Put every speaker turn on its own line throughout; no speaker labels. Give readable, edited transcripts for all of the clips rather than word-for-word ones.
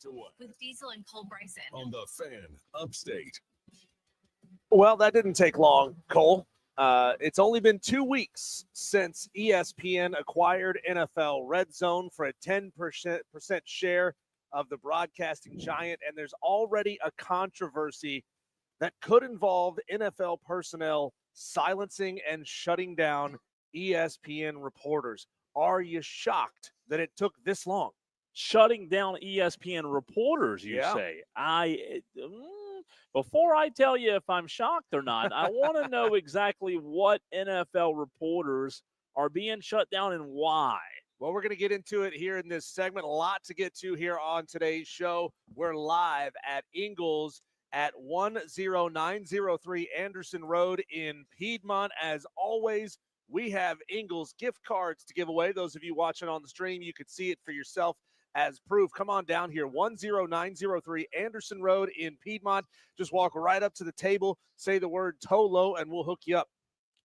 to what?
With Diesel and Cole Bryson.
On the Fan Upstate.
Well, that didn't take long, Cole. It's only been 2 weeks since ESPN acquired NFL Red Zone for a 10% share of the broadcasting giant, and there's already a controversy that could involve NFL personnel silencing and shutting down ESPN reporters. Are you shocked that it took this long?
Shutting down ESPN reporters, you say? Before I tell you if I'm shocked or not, I want to know exactly what NFL reporters are being shut down and why.
Well, we're going to get into it here in this segment. A lot to get to here on today's show. We're live at Ingles at 10903 Anderson Road in Piedmont. As always, we have Ingles gift cards to give away. Those of you watching on the stream, you could see it for yourself as proof. Come on down here, 10903 Anderson Road in Piedmont. Just walk right up to the table, say the word Tolo, and we'll hook you up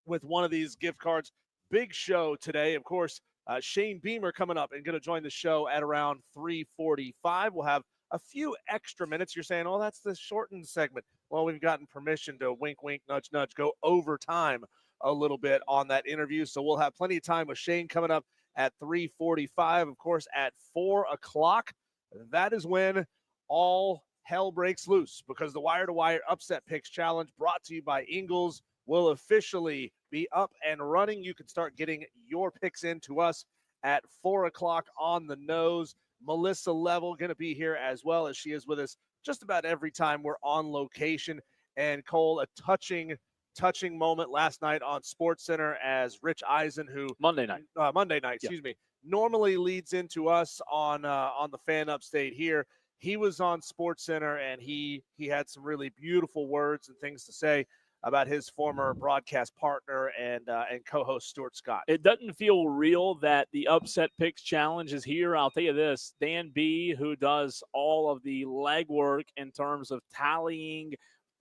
with one of these gift cards. Big show today. Of course, Shane Beamer coming up and going to join the show at around 3:45. We'll have a few extra minutes. You're saying, oh, that's the shortened segment. Well, we've gotten permission to wink, wink, nudge, nudge, go overtime a little bit on that interview. So we'll have plenty of time with Shane coming up at 3:45. Of course, at 4 o'clock, that is when all hell breaks loose, because the Wire to Wire Upset Picks Challenge, brought to you by Ingles, will officially be up and running. You can start getting your picks in to us at 4 o'clock on the nose. Melissa Level going to be here as well, as she is with us just about every time we're on location. And Cole, a touching moment last night on SportsCenter as Rich Eisen, who Monday night, normally leads into us on the Fan Upstate here. He was on SportsCenter, and he had some really beautiful words and things to say about his former broadcast partner and co-host Stuart Scott.
It doesn't feel real that the Upset Picks Challenge is here. I'll tell you this, Dan B., who does all of the legwork in terms of tallying,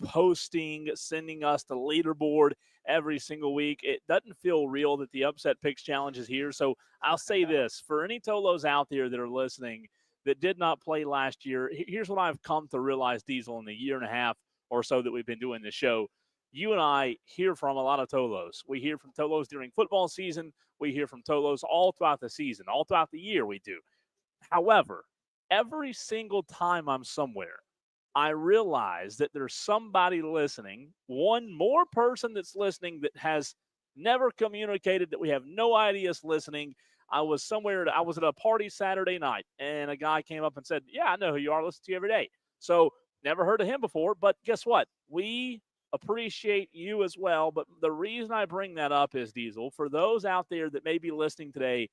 posting, sending us the leaderboard every single week, it doesn't feel real that the Upset Picks Challenge is here. So I'll say this, for any Tolos out there that are listening that did not play last year, here's what I've come to realize, Diesel, in the year and a half or so that we've been doing this show. You and I hear from a lot of Tolos. We hear from Tolos during football season. We hear from Tolos all throughout the season, all throughout the year we do. However, every single time I'm somewhere, I realize that there's somebody listening, one more person that's listening that has never communicated, that we have no idea is listening. I was at a party Saturday night, and a guy came up and said, yeah, I know who you are. I listen to you every day. So never heard of him before, but guess what? We appreciate you as well. But the reason I bring that up is, Diesel, for those out there that may be listening today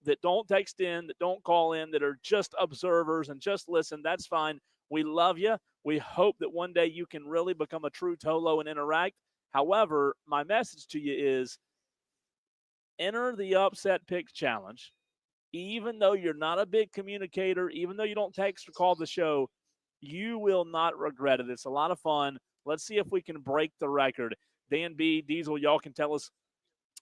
that don't text in, that don't call in, that are just observers and just listen, that's fine. We love you. We hope that one day you can really become a true Tolo and interact. However, my message to you is enter the Upset Picks Challenge. Even though you're not a big communicator, even though you don't text or call the show, you will not regret it. It's a lot of fun. Let's see if we can break the record. Dan B., Diesel, y'all can tell us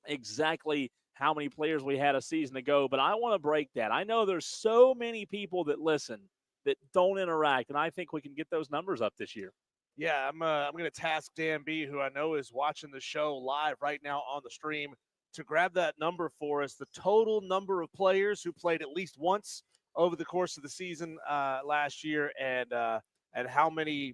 exactly how many players we had a season ago, but I want to break that. I know there's so many people that listen that don't interact, and I think we can get those numbers up this year.
Yeah, I'm going to task Dan B., who I know is watching the show live right now on the stream, to grab that number for us, the total number of players who played at least once over the course of the season last year, and how many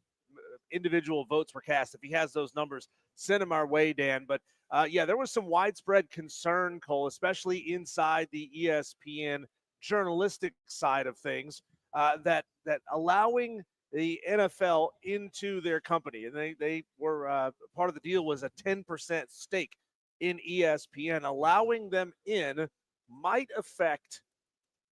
individual votes were cast. If he has those numbers, send them our way, Dan. But there was some widespread concern, Cole, especially inside the ESPN journalistic side of things, that allowing the NFL into their company, and they were part of the deal was a 10% stake in ESPN. Allowing them in might affect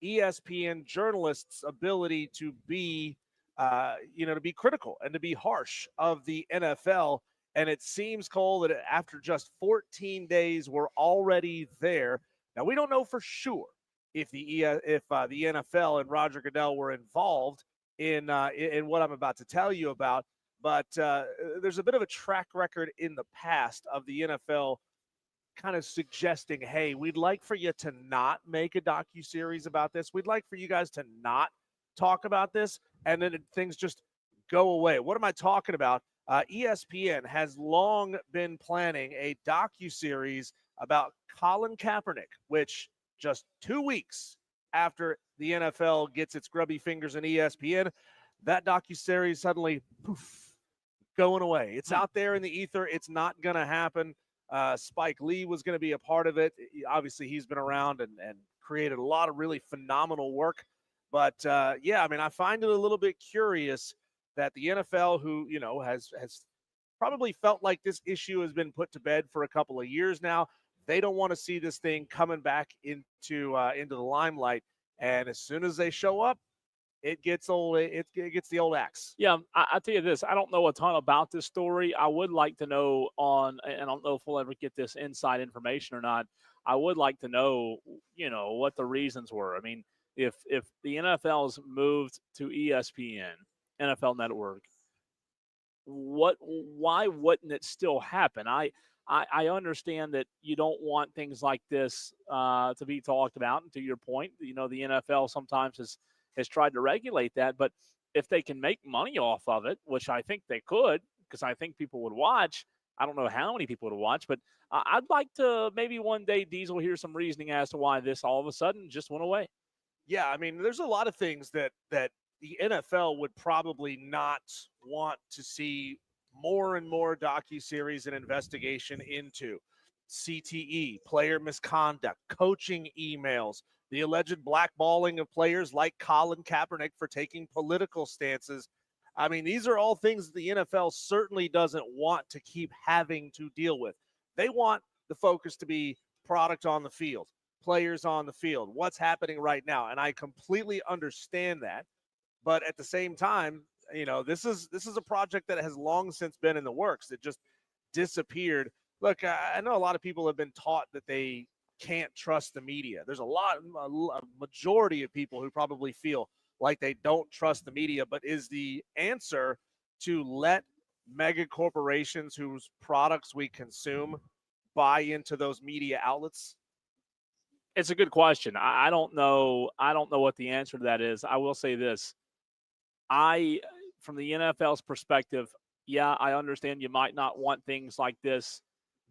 ESPN journalists' ability to be to be critical and to be harsh of the NFL. And it seems, Cole, that after just 14 days, we're already there. Now, we don't know for sure if the NFL and Roger Goodell were involved in what I'm about to tell you about, but there's a bit of a track record in the past of the NFL kind of suggesting, hey, we'd like for you to not make a docuseries about this. We'd like for you guys to not talk about this. and then things just go away. What am I talking about? ESPN has long been planning a docuseries about Colin Kaepernick, which just 2 weeks after the NFL gets its grubby fingers in ESPN, that docuseries suddenly poof, going away. It's out there in the ether. It's not going to happen. Spike Lee was going to be a part of it. Obviously, he's been around and created a lot of really phenomenal work. But yeah, I mean, I find it a little bit curious that the NFL, who has probably felt like this issue has been put to bed for a couple of years now, they don't want to see this thing coming back into the limelight. And as soon as they show up, it gets old. It gets the old axe.
Yeah, I tell you this, I don't know a ton about this story. I would like to know and I don't know if we'll ever get this inside information or not. I would like to know, what the reasons were. I mean, if the NFL's moved to ESPN, NFL Network, why wouldn't it still happen? I understand that you don't want things like this to be talked about. And to your point, the NFL sometimes has tried to regulate that. But if they can make money off of it, which I think they could, because I think people would watch. I don't know how many people would watch, but I'd like to maybe one day Diesel hear some reasoning as to why this all of a sudden just went away.
Yeah, I mean, there's a lot of things that the NFL would probably not want to see more and more docuseries and investigation into. CTE, player misconduct, coaching emails, the alleged blackballing of players like Colin Kaepernick for taking political stances. I mean, these are all things that the NFL certainly doesn't want to keep having to deal with. They want the focus to be product on the field, players on the field, what's happening right now. And I completely understand that. But at the same time, this is a project that has long since been in the works. It just disappeared. Look, I know a lot of people have been taught that they can't trust the media. There's a majority of people who probably feel like they don't trust the media, but is the answer to let mega corporations whose products we consume buy into those media outlets?
It's a good question. I don't know. I don't know what the answer to that is. I will say this. From the NFL's perspective, yeah, I understand you might not want things like this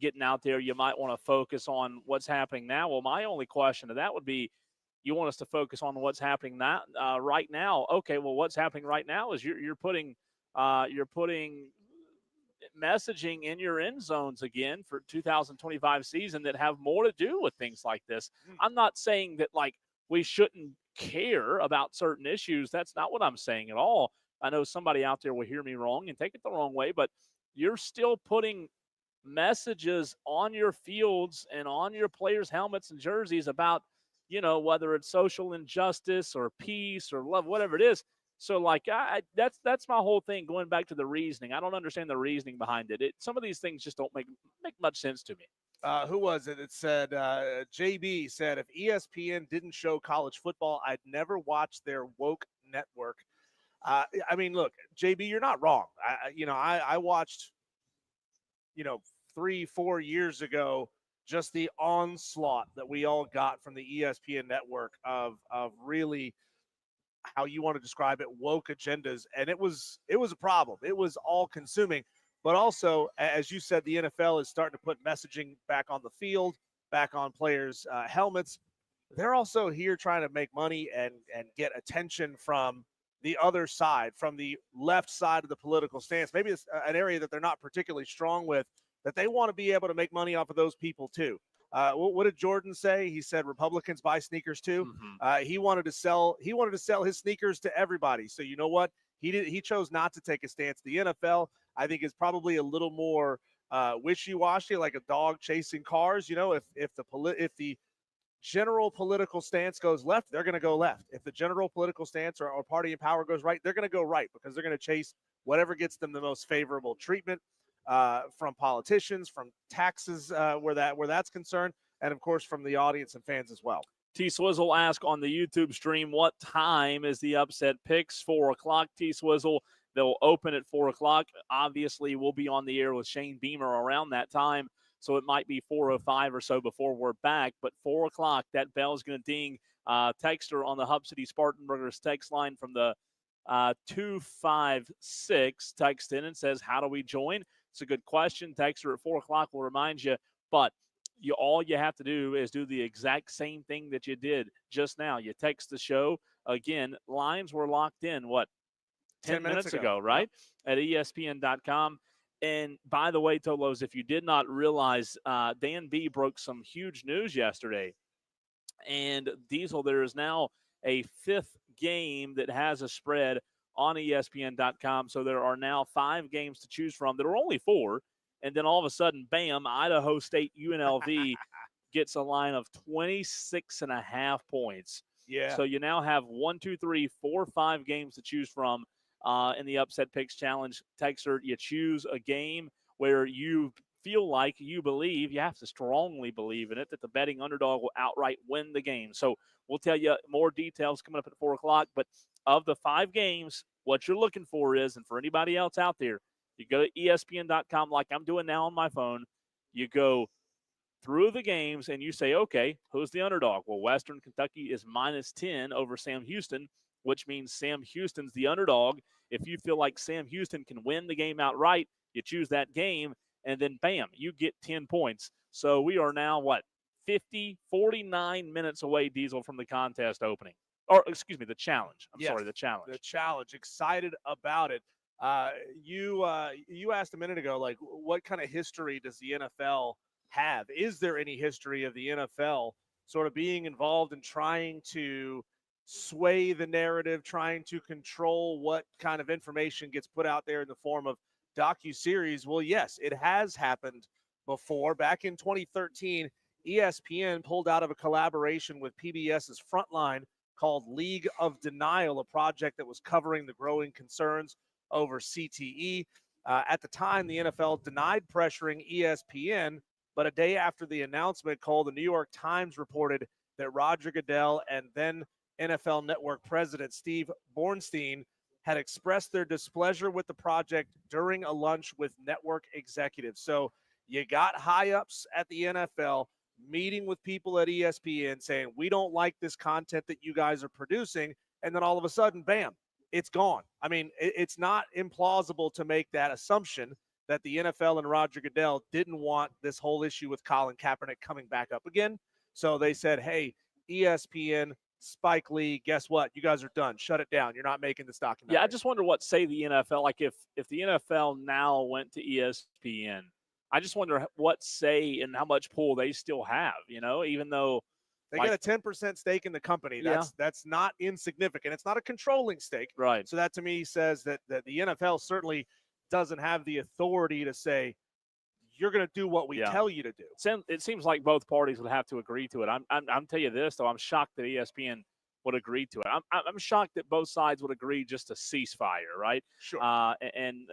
getting out there. You might want to focus on what's happening now. Well, my only question to that would be, you want us to focus on what's happening now, right now. Okay, well, what's happening right now is you're putting messaging in your end zones again for 2025 season that have more to do with things like this. I'm not saying that like we shouldn't care about certain issues. That's not what I'm saying at all. I know somebody out there will hear me wrong and take it the wrong way, but you're still putting messages on your fields and on your players' helmets and jerseys about, whether it's social injustice or peace or love, whatever it is. So, like, that's my whole thing. Going back to the reasoning, I don't understand the reasoning behind it. Some of these things just don't make much sense to me.
Who was it? It said JB said if ESPN didn't show college football, I'd never watch their woke network. I mean, look, JB, you're not wrong. I watched, 3-4 years ago, just the onslaught that we all got from the ESPN network of really, how you want to describe it, woke agendas. And it was a problem. It was all consuming. But also, as you said, the NFL is starting to put messaging back on the field, back on players' helmets. They're also here trying to make money and get attention from the other side, from the left side of the political stance. Maybe it's an area that they're not particularly strong with, that they want to be able to make money off of those people too. What did Jordan say? He said Republicans buy sneakers too.
Mm-hmm.
He wanted to sell his sneakers to everybody. So you know what? He chose not to take a stance. The NFL, I think, is probably a little more wishy-washy, like a dog chasing cars. If the general political stance goes left, they're going to go left. If the general political stance or party in power goes right, they're going to go right, because they're going to chase whatever gets them the most favorable treatment from politicians, from taxes where that's concerned, and of course from the audience and fans as well.
T Swizzle asked on the YouTube stream, what time is the upset picks? 4 o'clock, T Swizzle. They'll open at 4 o'clock. Obviously, we'll be on the air with Shane Beamer around that time, so it might be 4:05 or so before we're back. But 4 o'clock, that bell's going to ding. Texter on the Hub City Spartanburgers text line from the 256 text in and says, how do we join? It's a good question. Texter at 4 o'clock will remind you, but all you have to do is do the exact same thing that you did just now. You text the show. Again, lines were locked in, 10 minutes ago, right? Yep. At ESPN.com. And by the way, Tolos, if you did not realize, Dan B broke some huge news yesterday. And Diesel, there is now a 5th game that has a spread on ESPN.com. So there are now 5 games to choose from. There are only 4. And then all of a sudden, bam, Idaho State UNLV gets a line of 26.5 points.
Yeah.
So you now have 1, 2, 3, 4, 5 games to choose from in the Upset Picks Challenge. Texter, you choose a game where you feel like you believe, you have to strongly believe in it, that the betting underdog will outright win the game. So we'll tell you more details coming up at 4 o'clock. But of the 5 games, what you're looking for is, and for anybody else out there, you go to ESPN.com like I'm doing now on my phone. You go through the games and you say, okay, who's the underdog? Well, Western Kentucky is -10 over Sam Houston, which means Sam Houston's the underdog. If you feel like Sam Houston can win the game outright, you choose that game, and then bam, you get 10 points. So we are now, 49 minutes away, Diesel, from the contest opening. Or, excuse me, the challenge. I'm sorry, the challenge.
The challenge. Excited about it. You asked a minute ago, like, what kind of history does the NFL have? Is there any history of the NFL sort of being involved in trying to sway the narrative, trying to control what kind of information gets put out there in the form of docuseries? Well, yes, it has happened before. Back in 2013, ESPN pulled out of a collaboration with PBS's Frontline called League of Denial, a project that was covering the growing concerns over CTE. At the time, the NFL denied pressuring ESPN, but a day after the announcement, the New York Times reported that Roger Goodell and then NFL Network president Steve Bornstein had expressed their displeasure with the project during a lunch with network executives. So you got high-ups at the NFL meeting with people at ESPN saying, we don't like this content that you guys are producing, and then all of a sudden, bam, it's gone. I mean, it's not implausible to make that assumption that the NFL and Roger Goodell didn't want this whole issue with Colin Kaepernick coming back up again. So they said, hey, ESPN, Spike Lee, guess what? You guys are done. Shut it down. You're not making this documentary.
Yeah, I just wonder what say the NFL, like if the NFL now went to ESPN, I just wonder what say and how much pull they still have, even though
they get a 10% stake in the company. That's not insignificant. It's not a controlling stake.
Right.
So that to me says that the NFL certainly doesn't have the authority to say, you're going to do what we tell you to do.
It seems like both parties would have to agree to it. I'm tell you this, though, I'm shocked that ESPN would agree to it. I'm shocked that both sides would agree just to ceasefire, right?
Sure.
And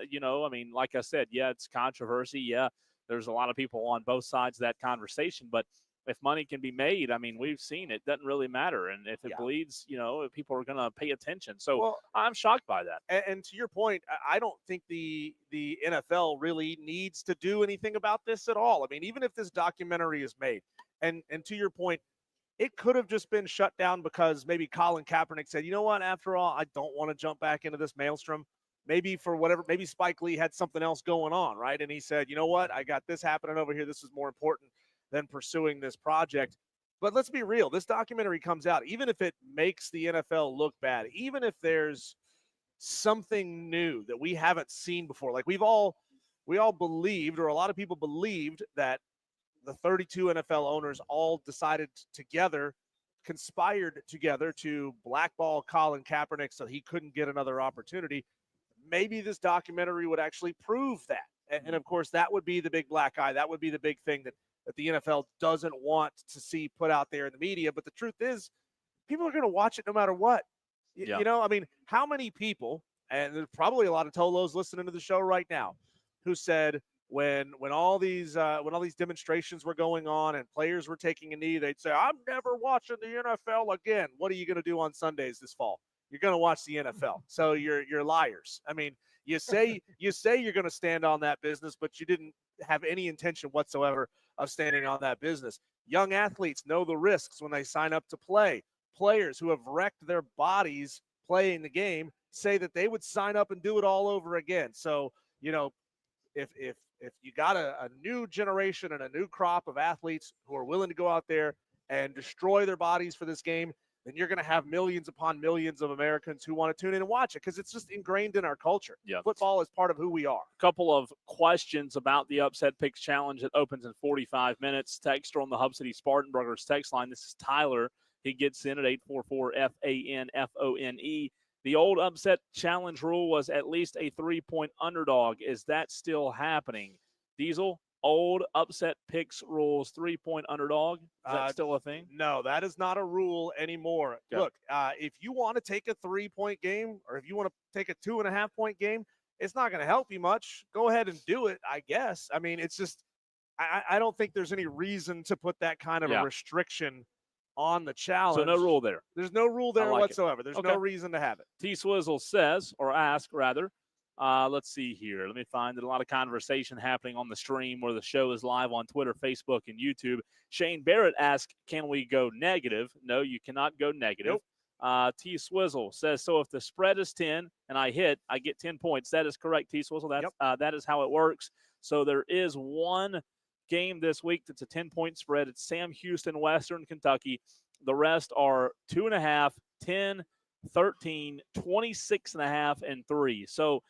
like I said, it's controversy. Yeah, there's a lot of people on both sides of that conversation, but if money can be made, we've seen it doesn't really matter. And if it bleeds, people are going to pay attention. So I'm shocked by that.
And to your point, I don't think the NFL really needs to do anything about this at all. Even if this documentary is made, and to your point, it could have just been shut down because maybe Colin Kaepernick said, you know what, after all, I don't want to jump back into this maelstrom. Maybe maybe Spike Lee had something else going on, right? And he said, you know what, I got this happening over here. This is more important than pursuing this project. But let's be real. This documentary comes out, even if it makes the NFL look bad, even if there's something new that we haven't seen before. Like we all believed, or a lot of people believed, that the 32 NFL owners all conspired together to blackball Colin Kaepernick so he couldn't get another opportunity. Maybe this documentary would actually prove that. And of course, that would be the big black eye. That would be the big thing that the NFL doesn't want to see put out there in the media. But the truth is, people are going to watch it no matter what. How many people, and there's probably a lot of Tolos listening to the show right now, who said when all these demonstrations were going on and players were taking a knee, they'd say, I'm never watching the NFL again. What are you going to do on Sundays this fall? You're going to watch the NFL. So you're liars. You say you're going to stand on that business, but you didn't have any intention whatsoever of standing on that business. Young athletes know the risks when they sign up to play. Players who have wrecked their bodies playing the game say that they would sign up and do it all over again. So, if you got a new generation and a new crop of athletes who are willing to go out there and destroy their bodies for this game, then you're going to have millions upon millions of Americans who want to tune in and watch it because it's just ingrained in our culture.
Yeah.
Football is part of who we are.
A couple of questions about the Upset Picks Challenge that opens in 45 minutes. Texter on the Hub City Spartanburgers text line. This is Tyler. He gets in at 844-FANFONE. The old Upset Challenge rule was at least a 3-point underdog. Is that still happening? Diesel, old Upset Picks rules, 3-point underdog. Is that still a thing?
No, that is not a rule anymore.
Okay.
Look, if you want to take a 3-point game or if you want to take a 2.5-point game, it's not going to help you much. Go ahead and do it, I guess. I mean, it's just I don't think there's any reason to put that kind of a restriction on the challenge.
So no rule there.
There's no rule there whatsoever. There's no reason to have it.
T-Swizzle says, or ask rather, let's see here. Let me find it. A lot of conversation happening on the stream where the show is live on Twitter, Facebook, and YouTube. Shane Barrett asks, can we go negative? No, you cannot go negative.
Nope.
T-Swizzle says, so if the spread is 10 and I hit, I get 10 points. That is correct, T-Swizzle. That is how it works. So there is one game this week that's a 10-point spread. It's Sam Houston, Western Kentucky. The rest are 2.5, 10, 13, 26.5, and 3. So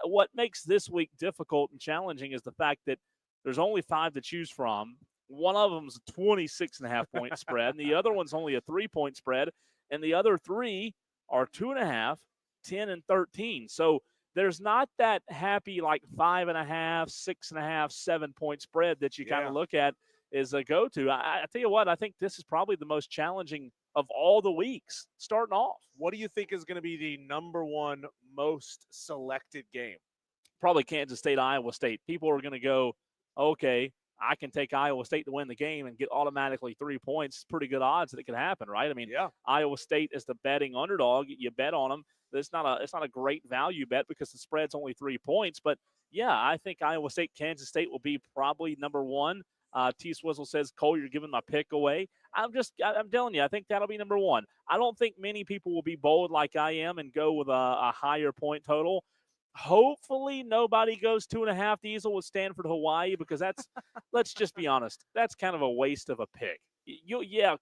what makes this week difficult and challenging is the fact that there's only 5 to choose from. One of them's a 26.5-point spread, and the other one's only a 3-point spread, and the other 3 are 2.5, 10, and 13. So there's not that happy like 5.5, 6.5, 7-point spread that you kind of look at as a go-to. I tell you what, I think this is probably the most challenging of all the weeks starting off.
What do you think is going to be the number one most selected game?
Probably Kansas State, Iowa State. People are going to go, okay, I can take Iowa State to win the game and get automatically 3 points. Pretty good odds that it could happen, right? I mean, Iowa State is the betting underdog. You bet on them. It's not a great value bet because the spread's only 3 points. But, yeah, I think Iowa State, Kansas State will be probably number one. T-Swizzle says, Cole, you're giving my pick away. I'm telling you, I think that'll be number one. I don't think many people will be bold like I am and go with a higher point total. Hopefully nobody goes 2.5 Diesel with Stanford, Hawaii, because that's, let's just be honest, that's kind of a waste of a pick.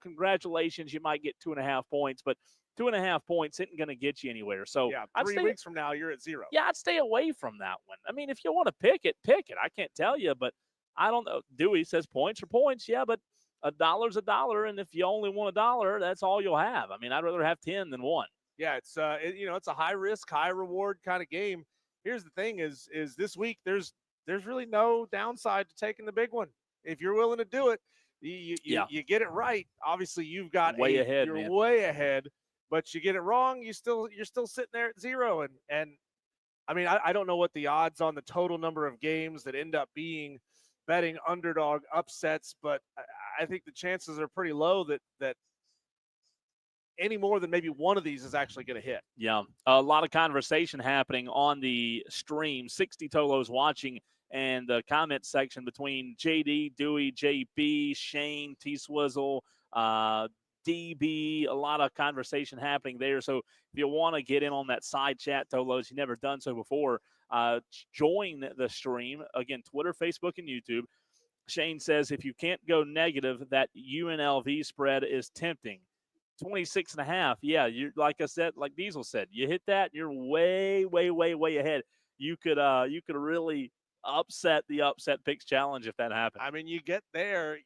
Congratulations, you might get 2.5 points, but 2.5 points isn't going to get you anywhere. So
3 weeks from now, you're at 0.
Yeah, I'd stay away from that one. I mean, if you want to pick it, pick it. I can't tell you, but I don't know. Dewey says points are points. Yeah, but $1's $1, and if you only want $1, that's all you'll have. I mean, I'd rather have 10 than 1.
Yeah, it's it's a high risk, high reward kind of game. Here's the thing: is this week there's really no downside to taking the big one if you're willing to do it. You get it right. Obviously, you've got
way ahead.
You're way ahead, but you get it wrong, you're still sitting there at 0. And I mean, I don't know what the odds on the total number of games that end up being betting underdog upsets, but I think the chances are pretty low that any more than maybe one of these is actually going to hit.
Yeah, a lot of conversation happening on the stream. 60 Tolos watching, and the comment section between JD, Dewey, JB, Shane, T-Swizzle, DB, a lot of conversation happening there. So if you want to get in on that side chat, Tolos, you've never done so before, join the stream. Again, Twitter, Facebook, and YouTube. Shane says if you can't go negative, that UNLV spread is tempting. 26.5. Yeah, you like I said, like Diesel said, you hit that, you're way, way, way, way ahead. You could really upset the Upset Picks Challenge if that happened.
I mean, you get there,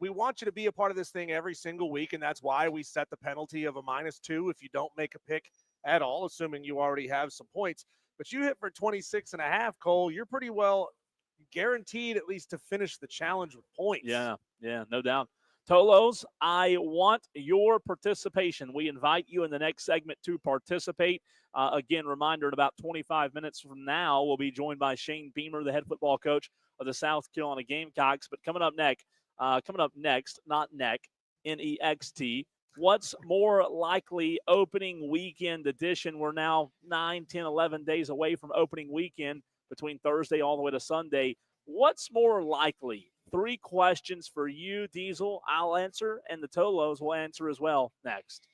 we want you to be a part of this thing every single week, and that's why we set the penalty of a -2 if you don't make a pick at all, assuming you already have some points. But you hit for 26.5, Cole, you're pretty well guaranteed at least to finish the challenge with points.
Yeah, no doubt. Tolos, I want your participation. We invite you in the next segment to participate. Again, reminder, in about 25 minutes from now, we'll be joined by Shane Beamer, the head football coach of the South Carolina Gamecocks. But coming up next, not neck, N-E-X-T, what's more likely opening weekend edition? We're now 9, 10, 11 days away from opening weekend between Thursday all the way to Sunday. What's more likely? 3 questions for you, Diesel. I'll answer, and the Tolos will answer as well next.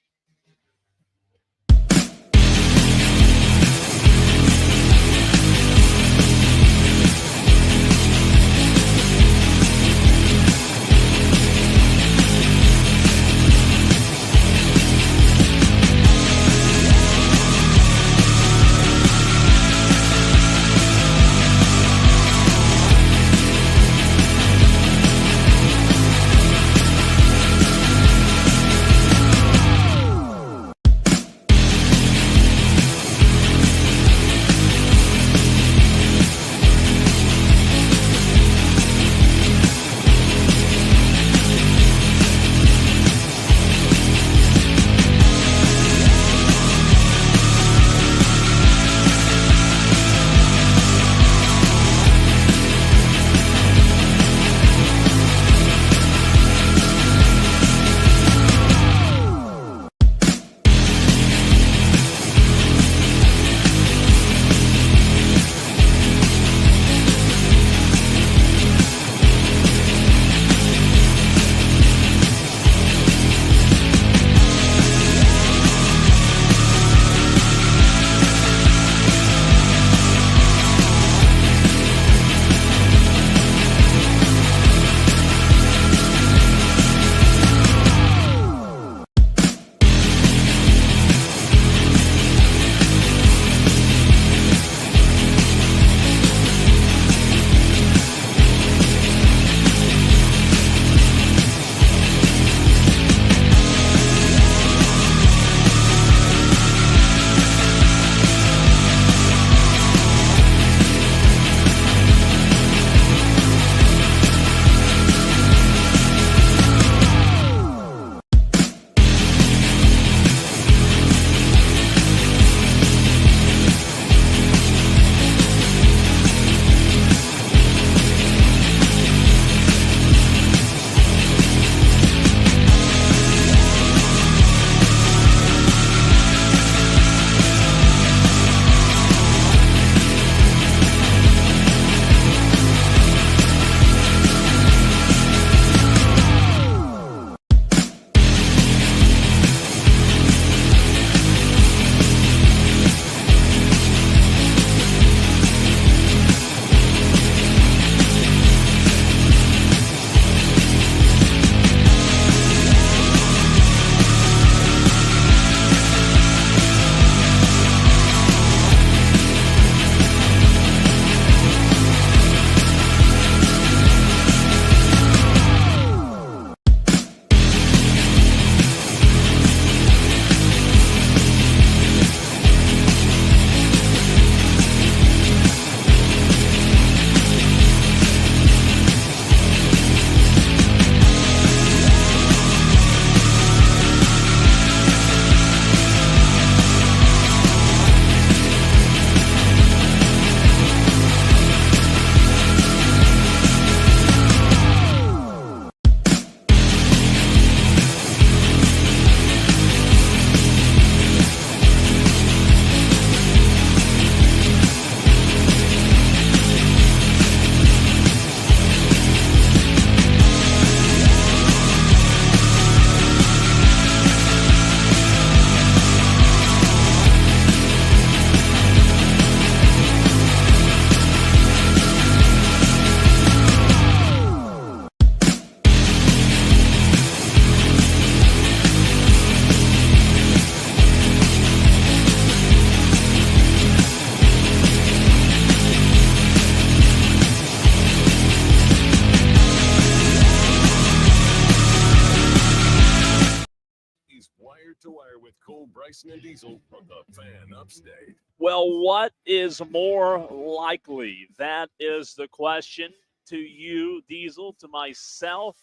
Cole, Bryson, and Diesel on the Fan Upstate.
Well, what is more likely? That is the question to you, Diesel, to myself,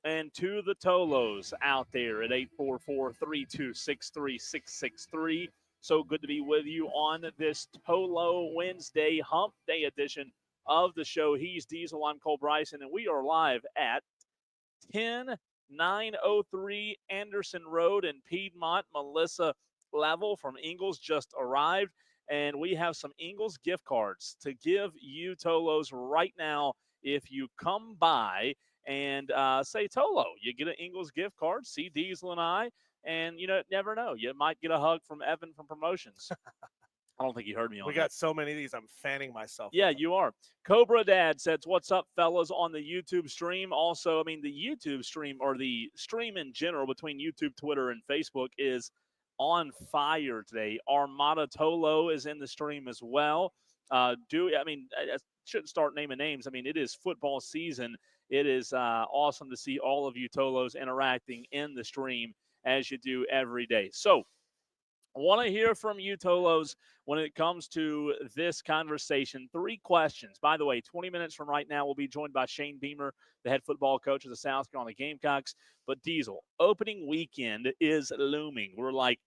and to the Tolos out there at 844-326-3663. So good to be with you on this Tolo Wednesday Hump Day edition of the show. He's Diesel, I'm Cole Bryson, and we are live at 10903 Anderson Road in Piedmont. Melissa Level from Ingles just arrived, and we have some Ingles gift cards to give you Tolos right now. If you come by and say Tolo, you get an Ingles gift card, see Diesel and I, and never know, you might get a hug from Evan from Promotions. I don't think you heard me on
We
that.
got so many of these. I'm fanning myself.
Yeah, you are. Cobra Dad says, what's up, fellas, on the YouTube stream? Also, I mean, the YouTube stream, or the stream in general between YouTube, Twitter, and Facebook, is on fire today. Armada Tolo is in the stream as well. I shouldn't start naming names. I mean, it is football season. It is awesome to see all of you Tolos interacting in the stream as you do every day. So, I want to hear from you, Tolos, when it comes to this conversation. 3 questions. By the way, 20 minutes from right now, we'll be joined by Shane Beamer, the head football coach of the South Carolina Gamecocks. But Diesel, opening weekend is looming. We're like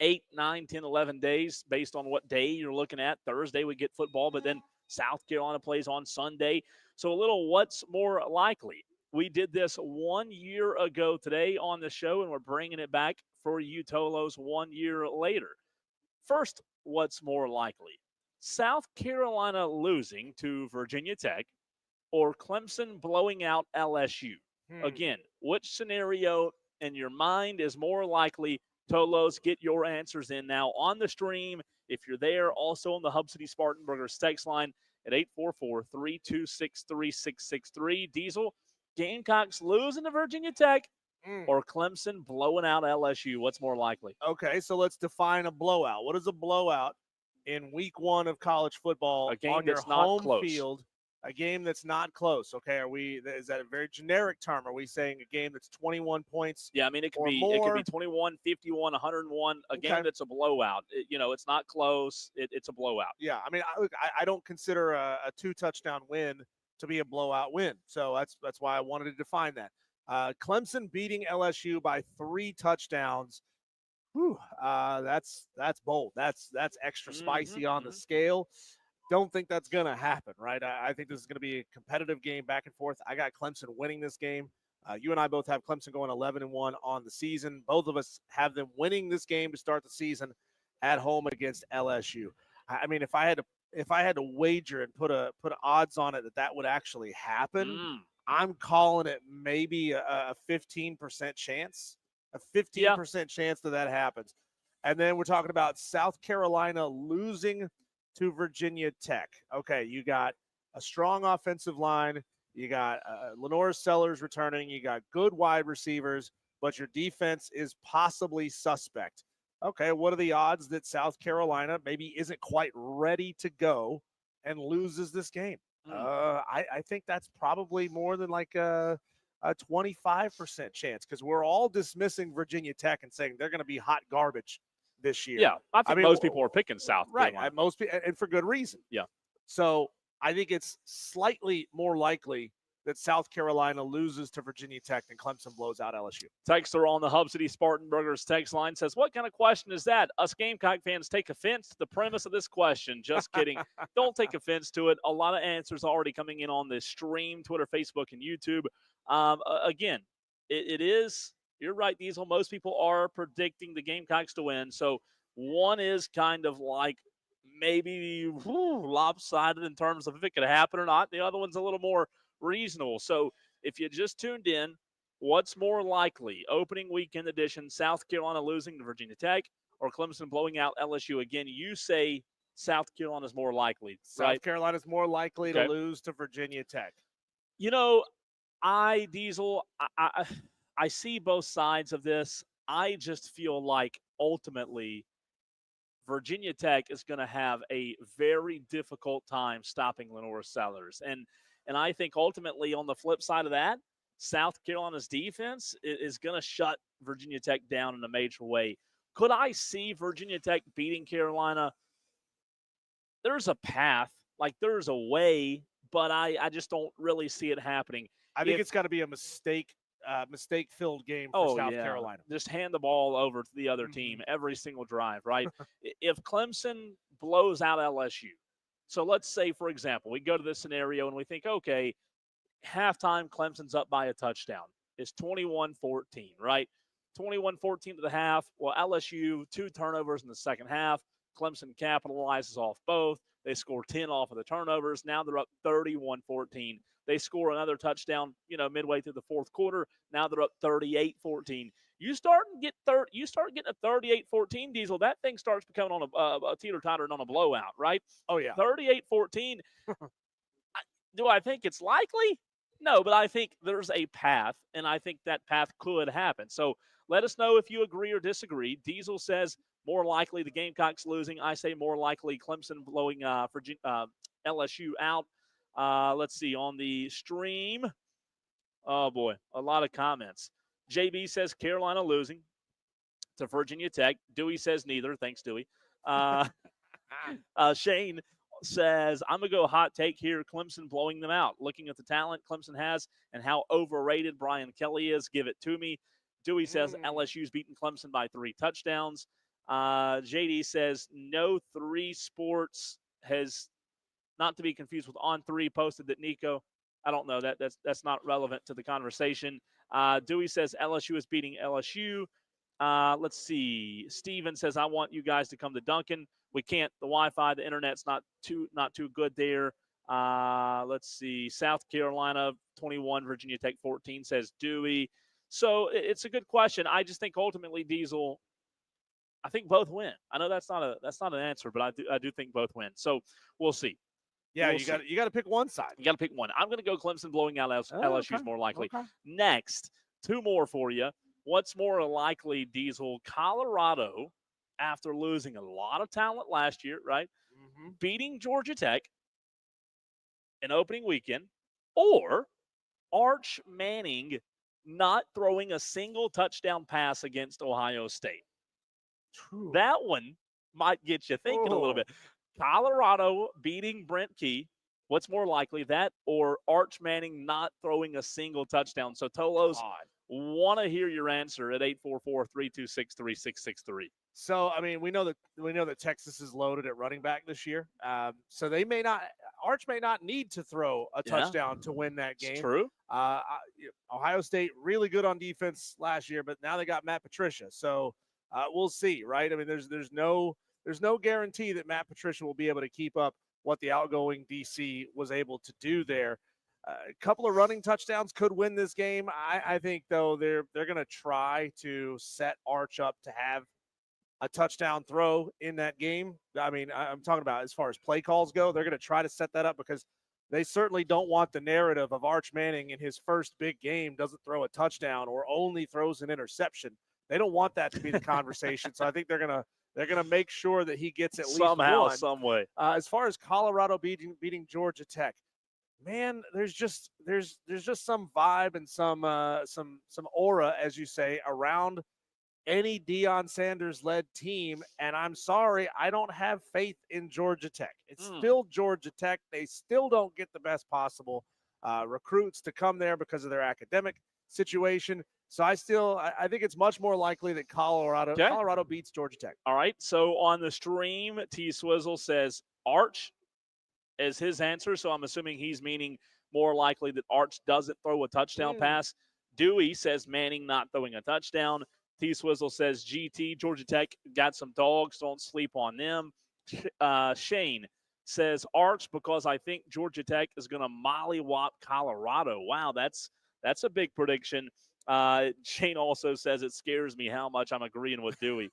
8, 9, 10, 11 days based on what day you're looking at. Thursday we get football, but then South Carolina plays on Sunday. So a little what's more likely. We did this 1 year ago today on the show, and we're bringing it back for you Tolos 1 year later. First, what's more likely? South Carolina losing to Virginia Tech or Clemson blowing out LSU? Again, which scenario in your mind is more likely? Tolos, get your answers in now on the stream. If you're there, also on the Hub City Spartanburgers text line at 844-326-3663. Diesel, Gamecocks losing to Virginia Tech or Clemson blowing out LSU? What's more likely?
Okay, so let's define a blowout. What is a blowout in week 1 of college football?
A game
on your
that's not
home
close.
field? A game that's not close. Okay, is that a very generic term? Are we saying a game that's 21 points?
Yeah, I mean, it could
or
be
more?
21, 51, 101. A
Okay.
game that's a blowout. It's not close. It's a blowout.
Yeah, I mean, I don't consider a 2-touchdown win to be a blowout win. So that's why I wanted to define that. Clemson beating LSU by 3 touchdowns. Whew, that's bold. That's extra spicy on the scale. Don't think that's going to happen, right? I think this is going to be a competitive game back and forth. I got Clemson winning this game. You and I both have Clemson going 11-1 on the season. Both of us have them winning this game to start the season at home against LSU. I mean, if I had to wager and put odds on it that would actually happen, I'm calling it maybe a 15% chance. A 15% chance that happens. And then we're talking about South Carolina losing to Virginia Tech. Okay, you got a strong offensive line. You got Lenore Sellers returning. You got good wide receivers, but your defense is possibly suspect. Okay, what are the odds that South Carolina maybe isn't quite ready to go and loses this game? I think that's probably more than like a 25% chance, because we're all dismissing Virginia Tech and saying they're going to be hot garbage this year.
Yeah, I think most people are picking South Carolina.
Right, most people, and for good reason.
Yeah.
So I think it's slightly more likely that South Carolina loses to Virginia Tech than Clemson blows out LSU.
Texter on the Hub City Spartanburgers text line says, what kind of question is that? Us Gamecock fans take offense to the premise of this question. Just kidding. Don't take offense to it. A lot of answers already coming in on this stream, Twitter, Facebook, and YouTube. Again, it is, you're right, Diesel. Most people are predicting the Gamecocks to win. So one is kind of like maybe lopsided in terms of if it could happen or not. The other one's a little more reasonable. So if you just tuned in, what's more likely? Opening weekend edition, South Carolina losing to Virginia Tech or Clemson blowing out LSU? Again, you say South Carolina's more likely, right?
South Carolina's more likely to lose to Virginia Tech.
Diesel, I see both sides of this. I just feel like ultimately Virginia Tech is going to have a very difficult time stopping Lenore Sellers. And I think ultimately on the flip side of that, South Carolina's defense is going to shut Virginia Tech down in a major way. Could I see Virginia Tech beating Carolina? There's a path, like there's a way, but I just don't really see it happening.
I think it's got to be a mistake-filled game for South Carolina.
Just hand the ball over to the other team every single drive, right? If Clemson blows out LSU, so let's say, for example, we go to this scenario and we think, okay, halftime, Clemson's up by a touchdown. It's 21-14, right? 21-14 to the half. Well, LSU, 2 turnovers in the second half. Clemson capitalizes off both. They score 10 off of the turnovers. Now they're up 31-14. They score another touchdown, midway through the fourth quarter. Now they're up 38-14. You start getting a 38-14, Diesel. That thing starts becoming on a teeter-totter and on a blowout, right?
Oh, yeah.
38-14. Do I think it's likely? No, but I think there's a path, and I think that path could happen. So let us know if you agree or disagree. Diesel says more likely the Gamecocks losing. I say more likely Clemson blowing LSU out. Let's see, on the stream. Oh, boy, a lot of comments. JB says Carolina losing to Virginia Tech. Dewey says neither. Thanks, Dewey. Shane says, I'm going to go hot take here. Clemson blowing them out. Looking at the talent Clemson has and how overrated Brian Kelly is, give it to me. Dewey says LSU's beaten Clemson by 3 touchdowns. JD says no 3 sports has, not to be confused with On 3, posted that Nico. I don't know. That's not relevant to the conversation. Dewey says LSU is beating LSU. Let's see. Steven says, I want you guys to come to Duncan. We can't. The Wi-Fi, the internet's not too good there. Let's see. South Carolina 21, Virginia Tech 14, says Dewey. So it's a good question. I just think ultimately, Diesel, I think both win. I know that's not an answer, but I do think both win. So we'll see.
Yeah, you got to pick one side.
You got to pick one. I'm going to go Clemson blowing out LSU's more likely.
Okay.
Next, 2 more for you. What's more likely, Diesel? Colorado, after losing a lot of talent last year, right? Beating Georgia Tech in opening weekend, or Arch Manning not throwing a single touchdown pass against Ohio State.
True.
That one might get you thinking a little bit. Colorado beating Brent Key. What's more likely, that or Arch Manning not throwing a single touchdown? So Tolos, want to hear your answer at 844-326-3663.
So, I mean, we know that Texas is loaded at running back this year. So Arch may not need to throw a touchdown to win that game.
It's true.
Ohio State really good on defense last year, but now they got Matt Patricia. So we'll see, right? I mean, there's no guarantee that Matt Patricia will be able to keep up what the outgoing DC was able to do there. A couple of running touchdowns could win this game. I think, though, they're going to try to set Arch up to have a touchdown throw in that game. I mean, I'm talking about as far as play calls go, they're going to try to set that up because they certainly don't want the narrative of Arch Manning in his first big game doesn't throw a touchdown or only throws an interception. They don't want that to be the conversation. So I think they're going to make sure that he gets at least
somehow,
one.
some way.
As far as Colorado beating Georgia Tech, man, there's just some vibe and some aura, as you say, around any Deion Sanders-led team, and I'm sorry, I don't have faith in Georgia Tech. It's still Georgia Tech. They still don't get the best possible recruits to come there because of their academic situation. So I think it's much more likely that Colorado beats Georgia Tech.
All right, so on the stream, T-Swizzle says Arch is his answer, so I'm assuming he's meaning more likely that Arch doesn't throw a touchdown pass. Dewey says Manning not throwing a touchdown. T-Swizzle says GT, Georgia Tech got some dogs, don't sleep on them. Shane says Arch because I think Georgia Tech is going to mollywop Colorado. Wow, that's a big prediction. Shane also says it scares me how much I'm agreeing with Dewey.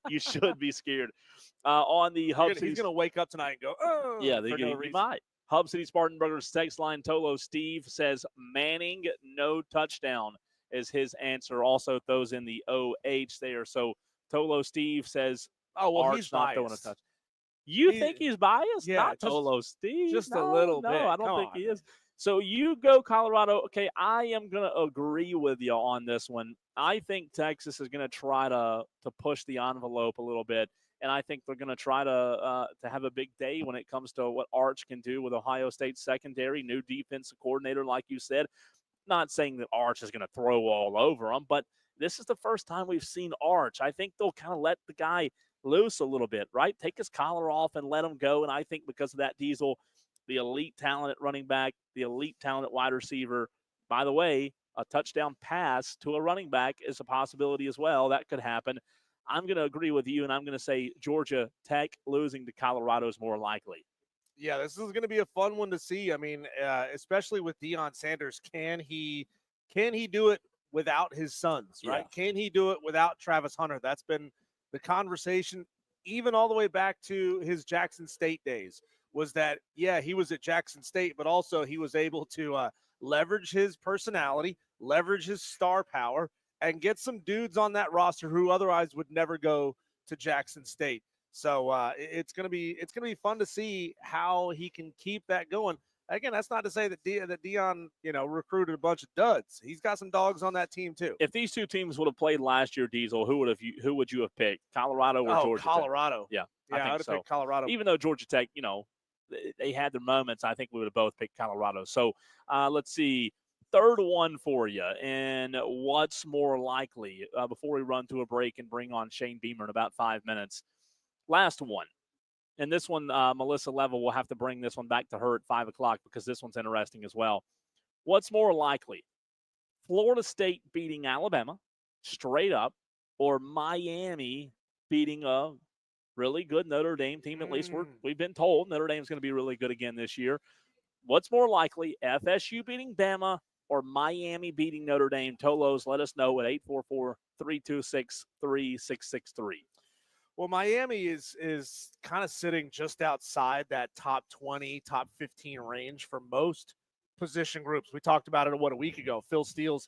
You should be scared. On the Hub City,
he's going to wake up tonight and go, oh,
yeah, he might. Hub City Spartan Burgers text line, Tolo Steve says Manning, no touchdown is his answer. Also throws in the OH there. So Tolo Steve says, Arch
he's
not throwing a touch. You think he's biased?
Yeah,
not Tolo Steve.
Just a little bit.
No, I don't think he is. So you go Colorado. Okay, I am going to agree with you on this one. I think Texas is going to try to push the envelope a little bit, and I think they're going to try to have a big day when it comes to what Arch can do with Ohio State secondary, new defensive coordinator, like you said. Not saying that Arch is going to throw all over them, but this is the first time we've seen Arch. I think they'll kind of let the guy loose a little bit, right? Take his collar off and let him go. And I think because of that, Diesel, the elite talent at running back, the elite talent at wide receiver. By the way, a touchdown pass to a running back is a possibility as well. That could happen. I'm going to agree with you, and I'm going to say Georgia Tech losing to Colorado is more likely.
Yeah, this is going to be a fun one to see. I mean, especially with Deion Sanders, can he do it without his sons, right?
Yeah.
Can he do it without Travis Hunter? That's been the conversation, even all the way back to his Jackson State days, was that, yeah, he was at Jackson State, but also he was able to leverage his personality, leverage his star power, and get some dudes on that roster who otherwise would never go to Jackson State. So it's gonna be fun to see how he can keep that going. Again, that's not to say that Deion recruited a bunch of duds. He's got some dogs on that team too.
If these two teams would have played last year, Diesel, who would you have picked? Colorado or Georgia
Colorado.
Tech? Yeah,
I
think
would have
so.
picked Colorado.
Even though Georgia Tech, they had their moments, I think we would have both picked Colorado. So let's see. Third one for you, and what's more likely before we run to a break and bring on Shane Beamer in about 5 minutes. Last one. And this one, Melissa Level will have to bring this one back to her at 5 o'clock because this one's interesting as well. What's more likely? Florida State beating Alabama straight up, or Miami beating a really good Notre Dame team? At least we've been told Notre Dame's going to be really good again this year. What's more likely? FSU beating Bama or Miami beating Notre Dame? Tolos, let us know at 844-326-3663.
Well, Miami is kind of sitting just outside that top 20, top 15 range for most position groups. We talked about it a week ago. Phil Steele's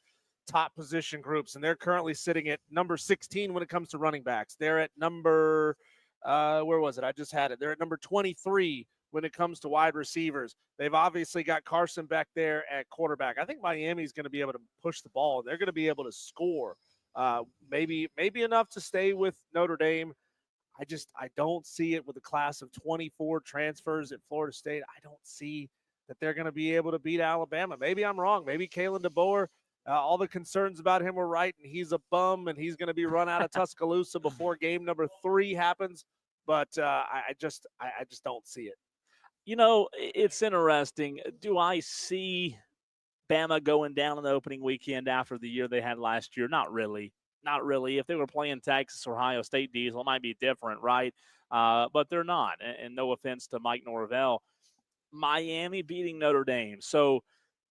top position groups, and they're currently sitting at number 16 when it comes to running backs. They're at number where was it? I just had it. They're at number 23 when it comes to wide receivers. They've obviously got Carson back there at quarterback. I think Miami's going to be able to push the ball. They're going to be able to score. Maybe enough to stay with Notre Dame. I don't see it with a class of 24 transfers at Florida State. I don't see that they're going to be able to beat Alabama. Maybe I'm wrong. Maybe Kalen DeBoer, all the concerns about him were right, and he's a bum, and he's going to be run out of Tuscaloosa before game number 3 happens. But I just don't see it.
It's interesting. Do I see Bama going down in the opening weekend after the year they had last year? Not really. Not really. If they were playing Texas or Ohio State, Diesel, it might be different, right? But they're not. And no offense to Mike Norvell. Miami beating Notre Dame. So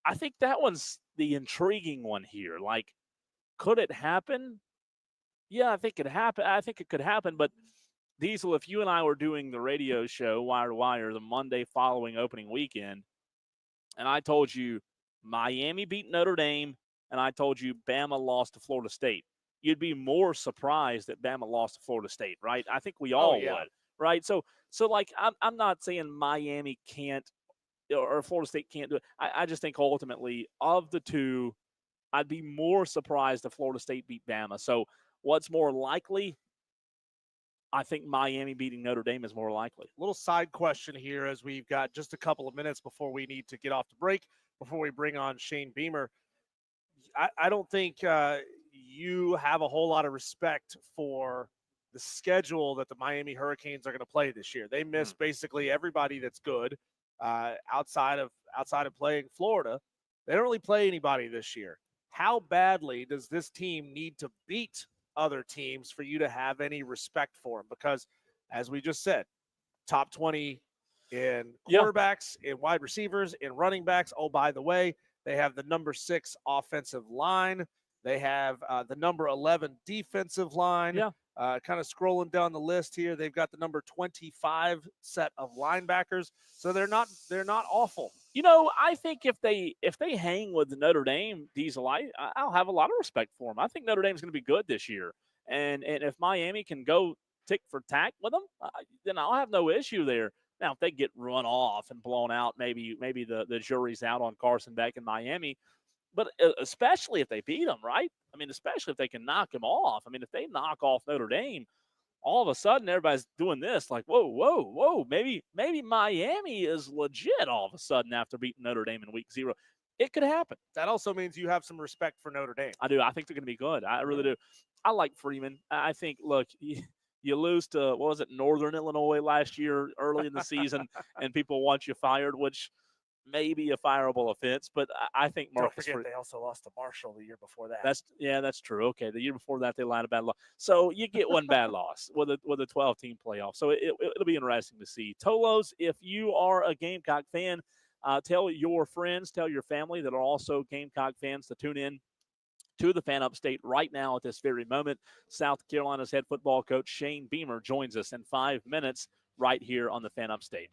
I think that one's the intriguing one here. Like, could it happen? Yeah, I think it happened. I think it could happen. But Diesel, if you and I were doing the radio show, Wire to Wire, the Monday following opening weekend, and I told you Miami beat Notre Dame, and I told you Bama lost to Florida State, you'd be more surprised that Bama lost to Florida State, right? I think we all would, right? So like, I'm not saying Miami can't or Florida State can't do it. I just think ultimately of the two, I'd be more surprised if Florida State beat Bama. So what's more likely? I think Miami beating Notre Dame is more likely.
Little side question here as we've got just a couple of minutes before we need to get off the break, before we bring on Shane Beamer. I don't think you have a whole lot of respect for the schedule that the Miami Hurricanes are going to play this year. They miss basically everybody that's good outside of playing Florida. They don't really play anybody this year. How badly does this team need to beat other teams for you to have any respect for them? Because, as we just said, top 20 in quarterbacks, in wide receivers, in running backs. Oh, by the way, they have the number 6 offensive line. They have the number 11 defensive line.
Yeah.
Kind of scrolling down the list here, they've got the number 25 set of linebackers. So they're not awful.
I think if they hang with Notre Dame, Diesel, I'll have a lot of respect for them. I think Notre Dame's going to be good this year, and if Miami can go tick for tack with them, then I'll have no issue there. Now, if they get run off and blown out, maybe the jury's out on Carson Beck in Miami. But especially if they beat them, right? I mean, especially if they can knock them off. I mean, if they knock off Notre Dame, all of a sudden everybody's doing this like, whoa. Maybe Miami is legit all of a sudden after beating Notre Dame in week 0. It could happen.
That also means you have some respect for Notre Dame.
I do. I think they're going to be good. I really do. I like Freeman. I think, look, you lose to, what was it, Northern Illinois last year early in the season, and people want you fired, which may be a fireable offense, but I think Marcus.
Don't forget, they also lost to Marshall the year before that.
That's true. Okay, the year before that they lied a bad loss, so you get one bad loss with a 12-team playoff. So it'll be interesting to see. Tolos, if you are a Gamecock fan, tell your friends, tell your family that are also Gamecock fans to tune in to the Fan Upstate right now at this very moment. South Carolina's head football coach Shane Beamer joins us in 5 minutes right here on the Fan Upstate.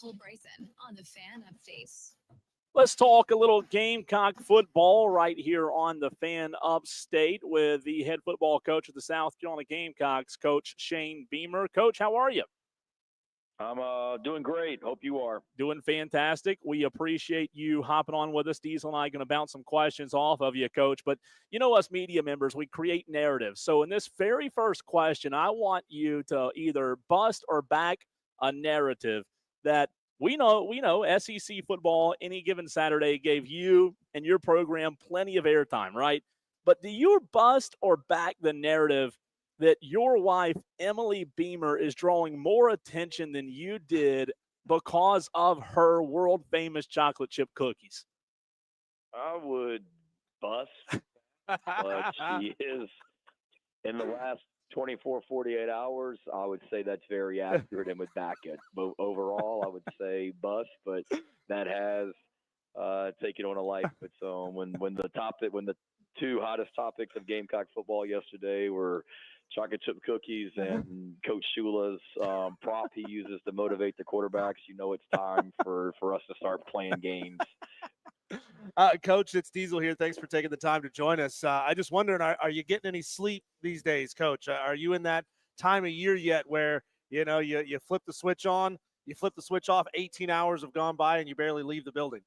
Nicole Bryson on the Fan Update.
Let's talk a little Gamecock football right here on the Fan Upstate with the head football coach of the South Carolina Gamecocks, Coach Shane Beamer. Coach, how are you?
I'm doing great. Hope you are.
Doing fantastic. We appreciate you hopping on with us. Diesel and I are going to bounce some questions off of you, Coach. But you know us media members, we create narratives. So in this very first question, I want you to either bust or back a narrative that we know SEC football any given Saturday gave you and your program plenty of airtime, right? But do you bust or back the narrative that your wife, Emily Beamer, is drawing more attention than you did because of her world-famous chocolate chip cookies?
I would bust, but she is, in the last 24, 48 hours, I would say that's very accurate and would back it. But overall, I would say bust, but that has taken on a life of its own. When the two hottest topics of Gamecock football yesterday were chocolate chip cookies and Coach Shula's prop he uses to motivate the quarterbacks, it's time for us to start playing games.
Coach, it's Diesel here. Thanks for taking the time to join us. I just wondering, are you getting any sleep these days, Coach? Are you in that time of year yet where, you flip the switch on, you flip the switch off, 18 hours have gone by and you barely leave the building?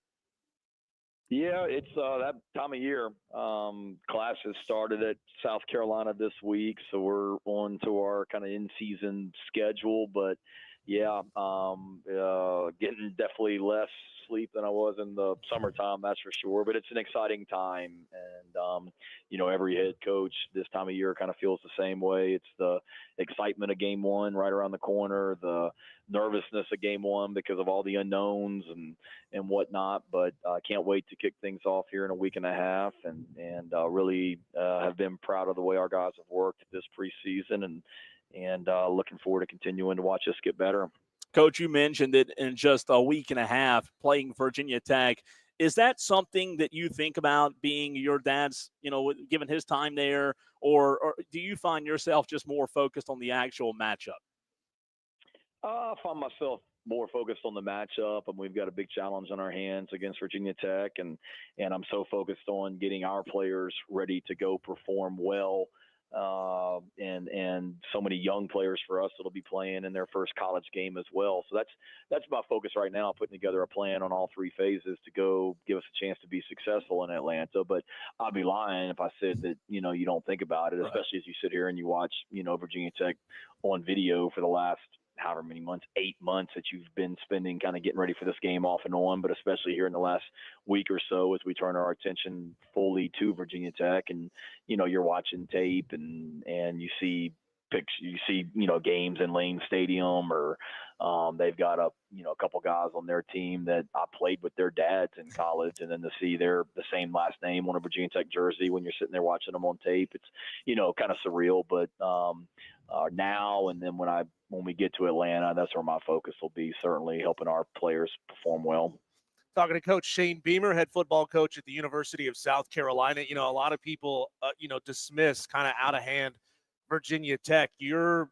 Yeah, it's that time of year. Classes started at South Carolina this week, so we're on to our kind of in-season schedule. But yeah, getting definitely less sleep than I was in the summertime, that's for sure. But it's an exciting time, and every head coach this time of year kind of feels the same way. It's the excitement of game one right around the corner, the nervousness of game one because of all the unknowns and whatnot. But I can't wait to kick things off here in a week and a half, and really have been proud of the way our guys have worked this preseason, and looking forward to continuing to watch us get better.
Coach, you mentioned it in just a week and a half playing Virginia Tech. Is that something that you think about being your dad's, given his time there, or do you find yourself just more focused on the actual matchup?
I find myself more focused on the matchup, and we've got a big challenge on our hands against Virginia Tech, and I'm so focused on getting our players ready to go perform well. And so many young players for us that'll be playing in their first college game as well. So that's my focus right now, putting together a plan on all three phases to go give us a chance to be successful in Atlanta. But I'd be lying if I said that, you don't think about it, especially as you sit here and you watch, Virginia Tech on video for the last however many months, 8 months that you've been spending kind of getting ready for this game off and on, but especially here in the last week or so as we turn our attention fully to Virginia Tech, and, you're watching tape and you see games in Lane Stadium, or they've got a couple guys on their team that I played with their dads in college, and then to see the same last name on a Virginia Tech jersey when you're sitting there watching them on tape, it's kind of surreal. But now and then when we get to Atlanta, that's where my focus will be, certainly helping our players perform well.
Talking to Coach Shane Beamer, head football coach at the University of South Carolina. A lot of people, dismiss kind of out of hand Virginia Tech. You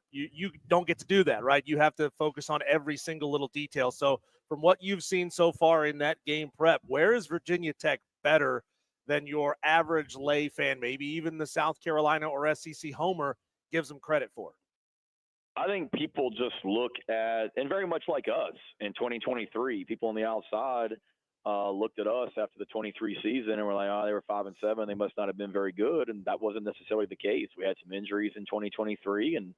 don't get to do that, right? You have to focus on every single little detail. So from what you've seen so far in that game prep, where is Virginia Tech better than your average lay fan, maybe even the South Carolina or SEC homer gives them credit for?
I think people just look at, and very much like us in 2023, people on the outside looked at us after the 23 season and were like, oh, they were 5-7. They must not have been very good. And that wasn't necessarily the case. We had some injuries in 2023, and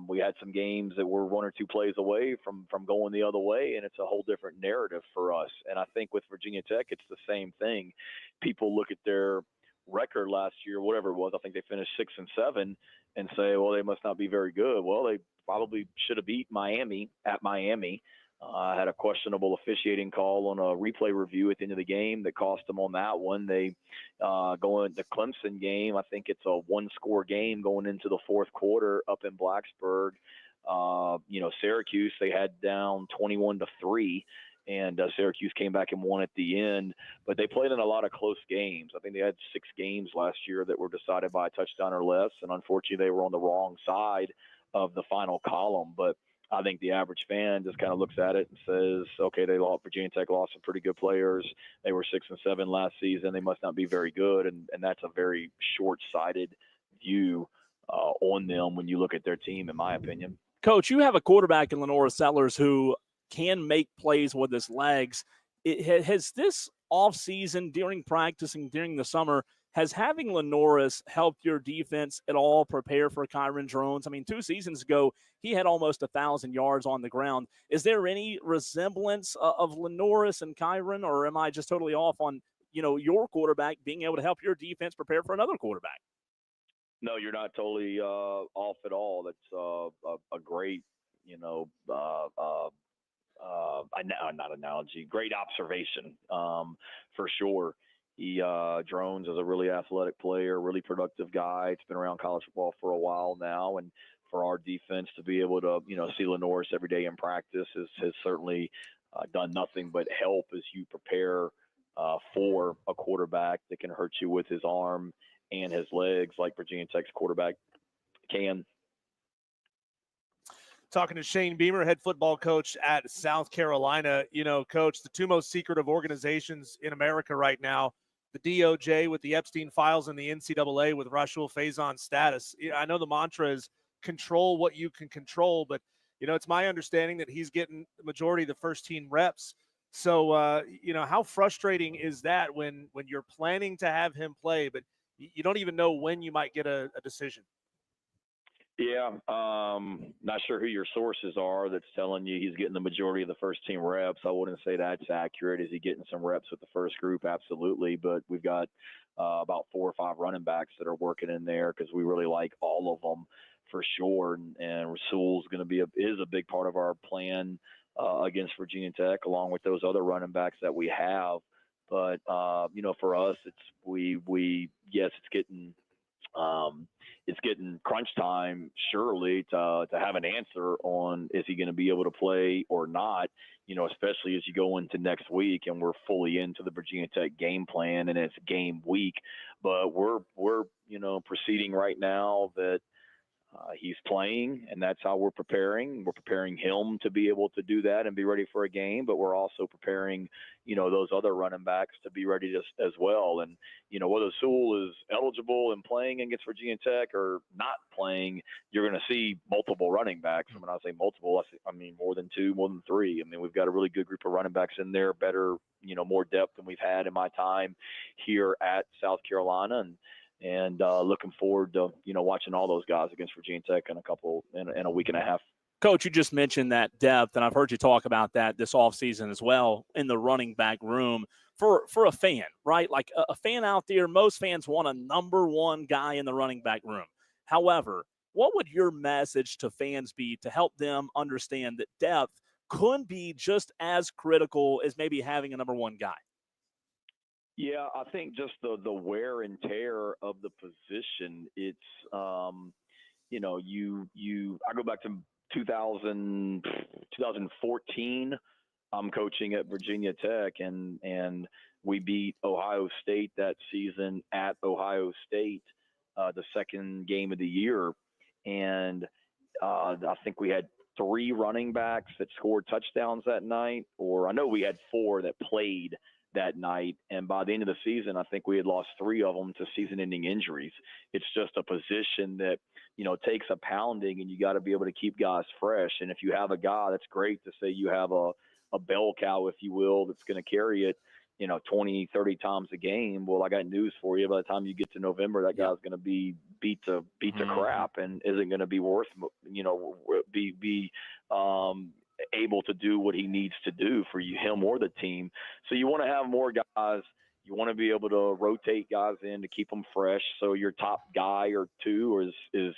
we had some games that were one or two plays away from going the other way. And it's a whole different narrative for us. And I think with Virginia Tech, it's the same thing. People look at their record last year, whatever it was, I think they finished 6-7, and say, well, they must not be very good. Well, they probably should have beat Miami at Miami. Had a questionable officiating call on a replay review at the end of the game that cost them on that one. They go into the Clemson game. I think it's a one-score game going into the fourth quarter up in Blacksburg. Syracuse, they had down 21-3. And Syracuse came back and won at the end. But they played in a lot of close games. I think they had 6 games last year that were decided by a touchdown or less. And unfortunately, they were on the wrong side of the final column. But I think the average fan just kind of looks at it and says, okay, Virginia Tech lost some pretty good players. They were 6-7 last season. They must not be very good. And that's a very short-sighted view on them when you look at their team, in my opinion.
Coach, you have a quarterback in Lenora Settlers who can make plays with his legs. Has this offseason, during practicing, during the summer, has having Lenoris helped your defense at all prepare for Kyron Drones? I mean, 2 seasons ago, he had almost 1,000 yards on the ground. Is there any resemblance of Lenoris and Kyron, or am I just totally off on, your quarterback being able to help your defense prepare for another quarterback?
No, you're not totally off at all. That's a great, not analogy, great observation for sure. Drones is a really athletic player, really productive guy. It's been around college football for a while now, and for our defense to be able to, see Lenoris every day in practice has certainly done nothing but help as you prepare for a quarterback that can hurt you with his arm and his legs like Virginia Tech's quarterback can.
Talking to Shane Beamer, head football coach at South Carolina. Coach, the 2 most secretive organizations in America right now, the DOJ with the Epstein files and the NCAA with Rushel Faison status. I know the mantra is control what you can control, but, it's my understanding that he's getting the majority of the first team reps. So, how frustrating is that when you're planning to have him play, but you don't even know when you might get a decision?
Yeah, not sure who your sources are that's telling you he's getting the majority of the first team reps. I wouldn't say that's accurate. Is he getting some reps with the first group? Absolutely, but we've got about 4 or 5 running backs that are working in there because we really like all of them for sure. And Rasul's going to is a big part of our plan against Virginia Tech, along with those other running backs that we have. But for us, it's getting crunch time, surely, to have an answer on is he going to be able to play or not, especially as you go into next week and we're fully into the Virginia Tech game plan and it's game week. But we're proceeding right now that he's playing, and that's how we're preparing. We're preparing him to be able to do that and be ready for a game, but we're also preparing, those other running backs to be ready as well. And, whether Sewell is eligible and playing against Virginia Tech or not playing, you're going to see multiple running backs. And when I say multiple, I mean more than 2, more than 3. I mean, we've got a really good group of running backs in there, better, more depth than we've had in my time here at South Carolina. And looking forward to, watching all those guys against Virginia Tech in a week and a half.
Coach, you just mentioned that depth, and I've heard you talk about that this offseason as well in the running back room for a fan, right? Like a fan out there, most fans want a number 1 guy in the running back room. However, what would your message to fans be to help them understand that depth could be just as critical as maybe having a number 1 guy?
Yeah, I think just the wear and tear of the position. It's I go back to 2014. I'm coaching at Virginia Tech, and we beat Ohio State that season at Ohio State, the second game of the year, and I think we had 3 running backs that scored touchdowns that night, or I know we had 4 that played that night. And by the end of the season, I think we had lost 3 of them to season-ending injuries. It's just a position that, takes a pounding, and you got to be able to keep guys fresh. And if you have a guy, that's great to say you have a bell cow, if you will, that's going to carry it, 20, 30 times a game. Well, I got news for you. By the time you get to November, that guy's going to be beat to crap and isn't going to be worth, able to do what he needs to do for him or the team. So you want to have more guys. You want to be able to rotate guys in to keep them fresh. So your top guy or 2 is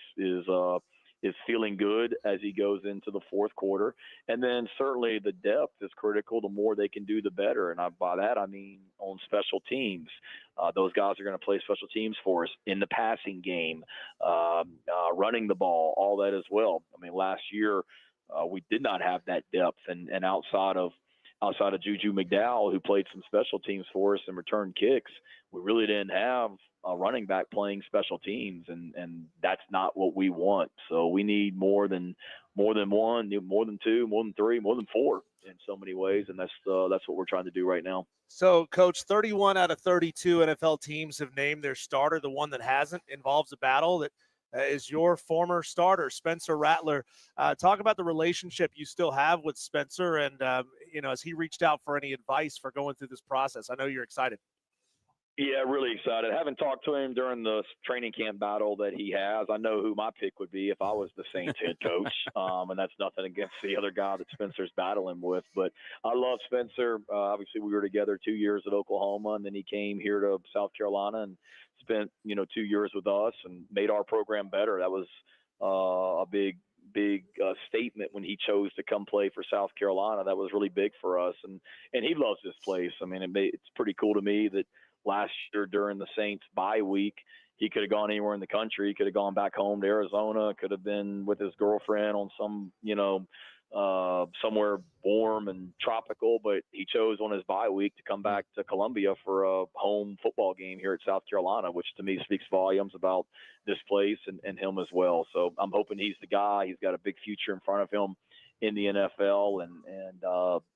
feeling good as he goes into the fourth quarter. And then certainly the depth is critical. The more they can do, the better. And by that, I mean on special teams. Those guys are going to play special teams for us in the passing game, running the ball, all that as well. I mean, last year we did not have that depth. And outside of Juju McDowell, who played some special teams for us and returned kicks, we really didn't have running back playing special teams, and that's not what we want. So we need more than one, more than two, more than three, more than four in so many ways, and that's what we're trying to do right now.
So, Coach, 31 out of 32 NFL teams have named their starter. The one that hasn't involves a battle that is your former starter, Spencer Rattler. Talk about the relationship you still have with Spencer, and has he reached out for any advice for going through this process? I know you're excited.
Yeah, really excited. I haven't talked to him during the training camp battle that he has. I know who my pick would be if I was the Saints head coach, and that's nothing against the other guy that Spencer's battling with. But I love Spencer. Obviously, we were together 2 years at Oklahoma, and then he came here to South Carolina and spent 2 years with us and made our program better. That was a big statement when he chose to come play for South Carolina. That was really big for us, and he loves this place. I mean, it's pretty cool to me that last year during the Saints bye week, he could have gone anywhere in the country. He could have gone back home to Arizona, could have been with his girlfriend on some, somewhere warm and tropical, but he chose on his bye week to come back to Columbia for a home football game here at South Carolina, which to me speaks volumes about this place and him as well. So I'm hoping he's the guy. He's got a big future in front of him in the NFL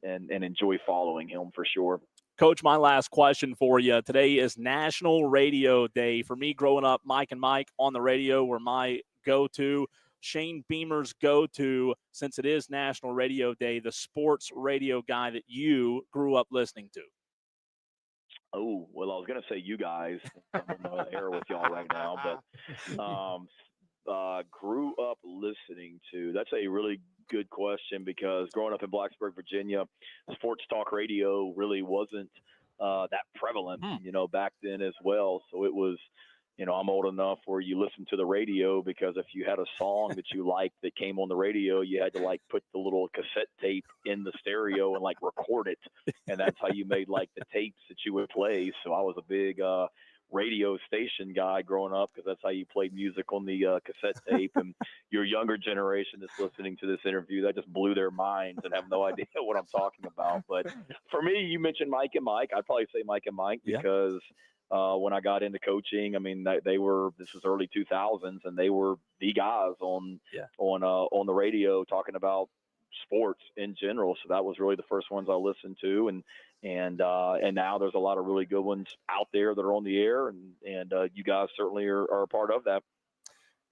and enjoy following him for sure.
Coach, my last question for you. Today is National Radio Day. For me, growing up, Mike and Mike on the radio were my go-to. Shane Beamer's go-to, since it is National Radio Day, the sports radio guy that you grew up listening to.
Oh, well, I was going to say you guys. I'm in the air with y'all right now, but grew up listening to. That's a really good question, because growing up in Blacksburg, Virginia, sports talk radio really wasn't that prevalent, back then as well. So it was, I'm old enough where you listen to the radio because if you had a song that you liked that came on the radio, you had to put the little cassette tape in the stereo and record it. And that's how you made the tapes that you would play. So I was a big radio station guy growing up, because that's how you played music on the cassette tape. And your younger generation that's listening to this interview, that just blew their minds and have no idea what I'm talking about. But for me, you mentioned Mike and Mike. I'd probably say Mike and Mike because when I got into coaching, I mean, this was early 2000s, and they were the guys on the radio talking about sports in general. So that was really the first ones I listened to, and now there's a lot of really good ones out there that are on the air, and you guys certainly are a part of that.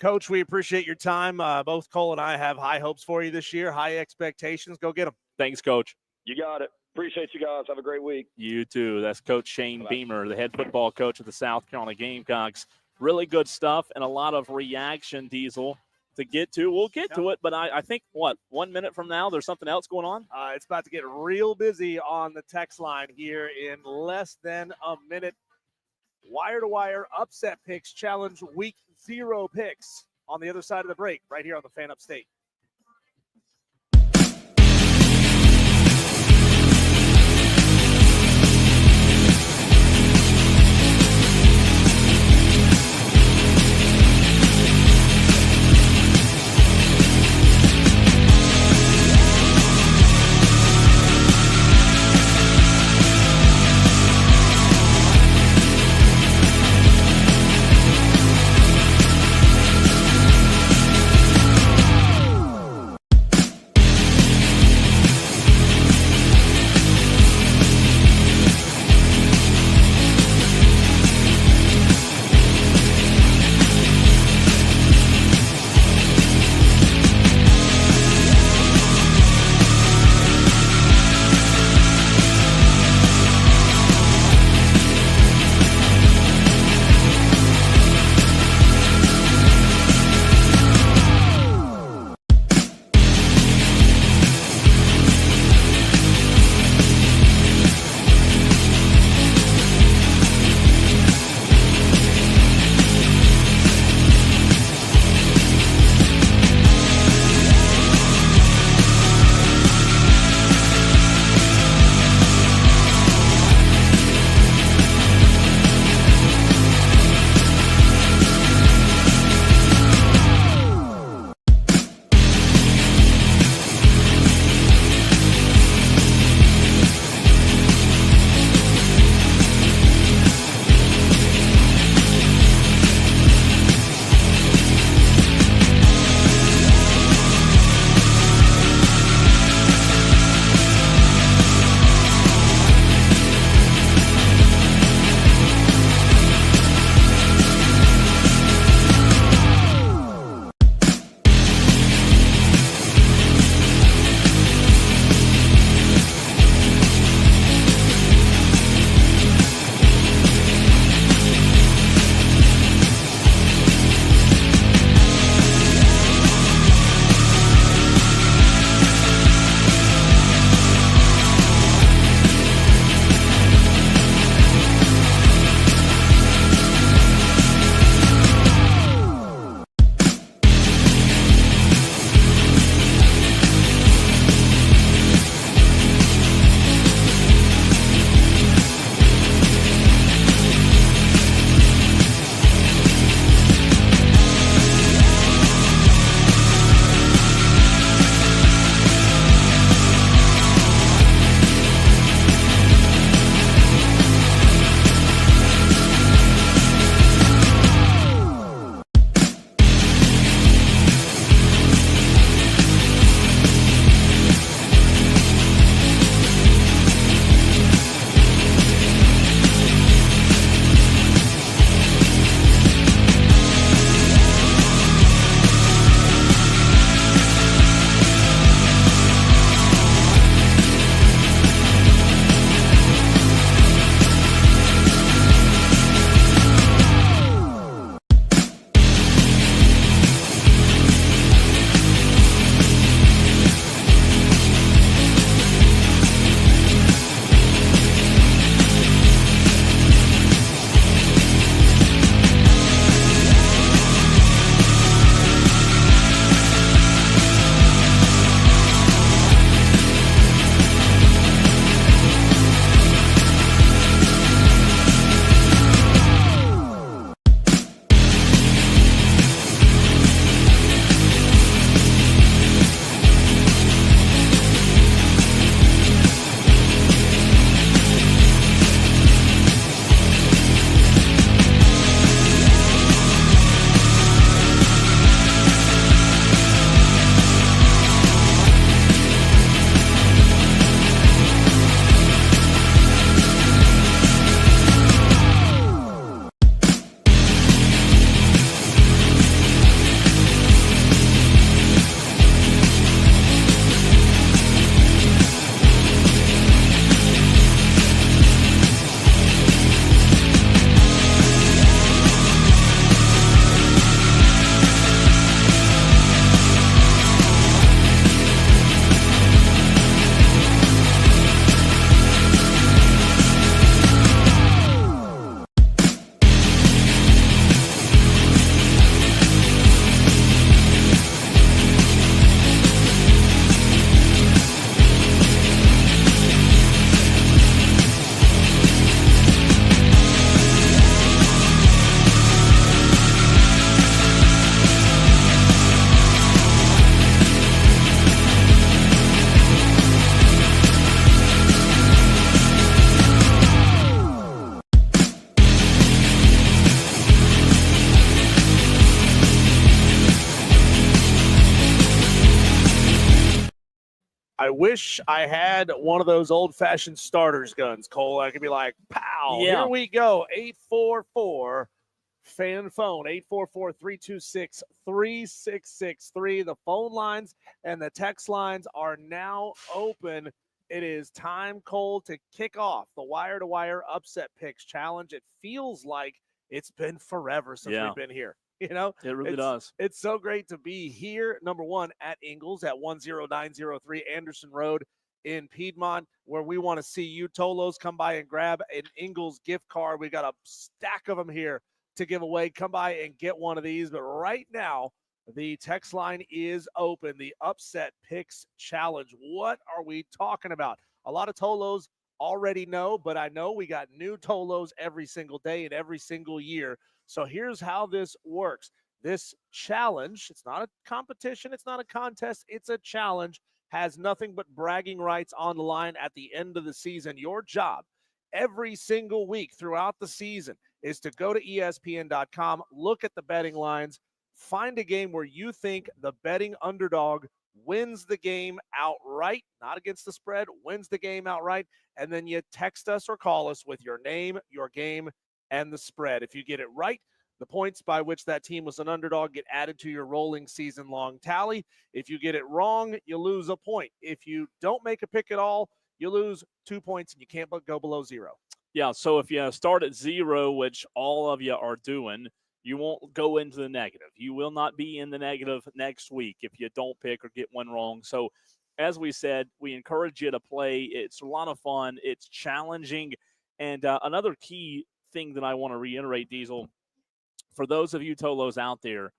Coach, we appreciate your time. Both Cole and I have high hopes for you this year, high expectations. Go get them.
Thanks, Coach.
You got it. Appreciate you guys. Have a great week.
You too. That's Coach Shane Beamer, the head football coach of the South Carolina Gamecocks. Really good stuff and a lot of reaction, Diesel, to get to. We'll get to it, but I think, 1 minute from now, there's something else going on?
It's about to get real busy on the text line here in less than a minute. Wire-to-wire upset picks challenge week 0 picks on the other side of the break right here on the Fan Upstate. I wish I had one of those old-fashioned starters guns, Cole. I could be like, pow,
Yeah.
here we go, 844 fan phone, 844-326-3663. The phone lines and the text lines are now open. It is time, Cole, to kick off the wire-to-wire upset picks challenge. It feels like it's been forever since we've been here. You know,
it really does.
It's so great to be here. Number one, at Ingalls at 10903 Anderson Road in Piedmont, where we want to see you, Tolos. Come by and grab an Ingalls gift card. We got a stack of them here to give away. Come by and get one of these. But right now, the text line is open. The Upset Picks Challenge. What are we talking about? A lot of Tolos already know, but I know we got new Tolos every single day and every single year. So here's how this works. This challenge, it's not a competition, it's not a contest, it's a challenge, has nothing but bragging rights on the line at the end of the season. Your job every single week throughout the season is to go to ESPN.com, look at the betting lines, find a game where you think the betting underdog wins the game outright, not against the spread, wins the game outright, and then you text us or call us with your name, your game, and the spread. If you get it right, the points by which that team was an underdog get added to your rolling season-long tally. If you get it wrong, you lose a point. If you don't make a pick at all, you lose 2 points and you can't go below zero.
Yeah, so if you start at 0, which all of you are doing, you won't go into the negative. You will not be in the negative next week if you don't pick or get one wrong. So as we said, we encourage you to play. It's a lot of fun. It's challenging. And another key thing that I want to reiterate, Diesel, for those of you Tolos out there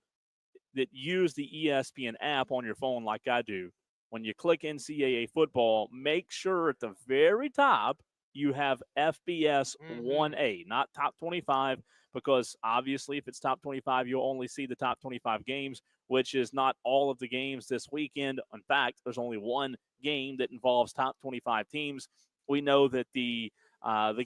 that use the ESPN app on your phone like I do, when you click NCAA football, make sure at the very top you have FBS 1A, not top 25, because obviously if it's top 25, you'll only see the top 25 games, which is not all of the games this weekend. In fact, there's only one game that involves top 25 teams. We know that the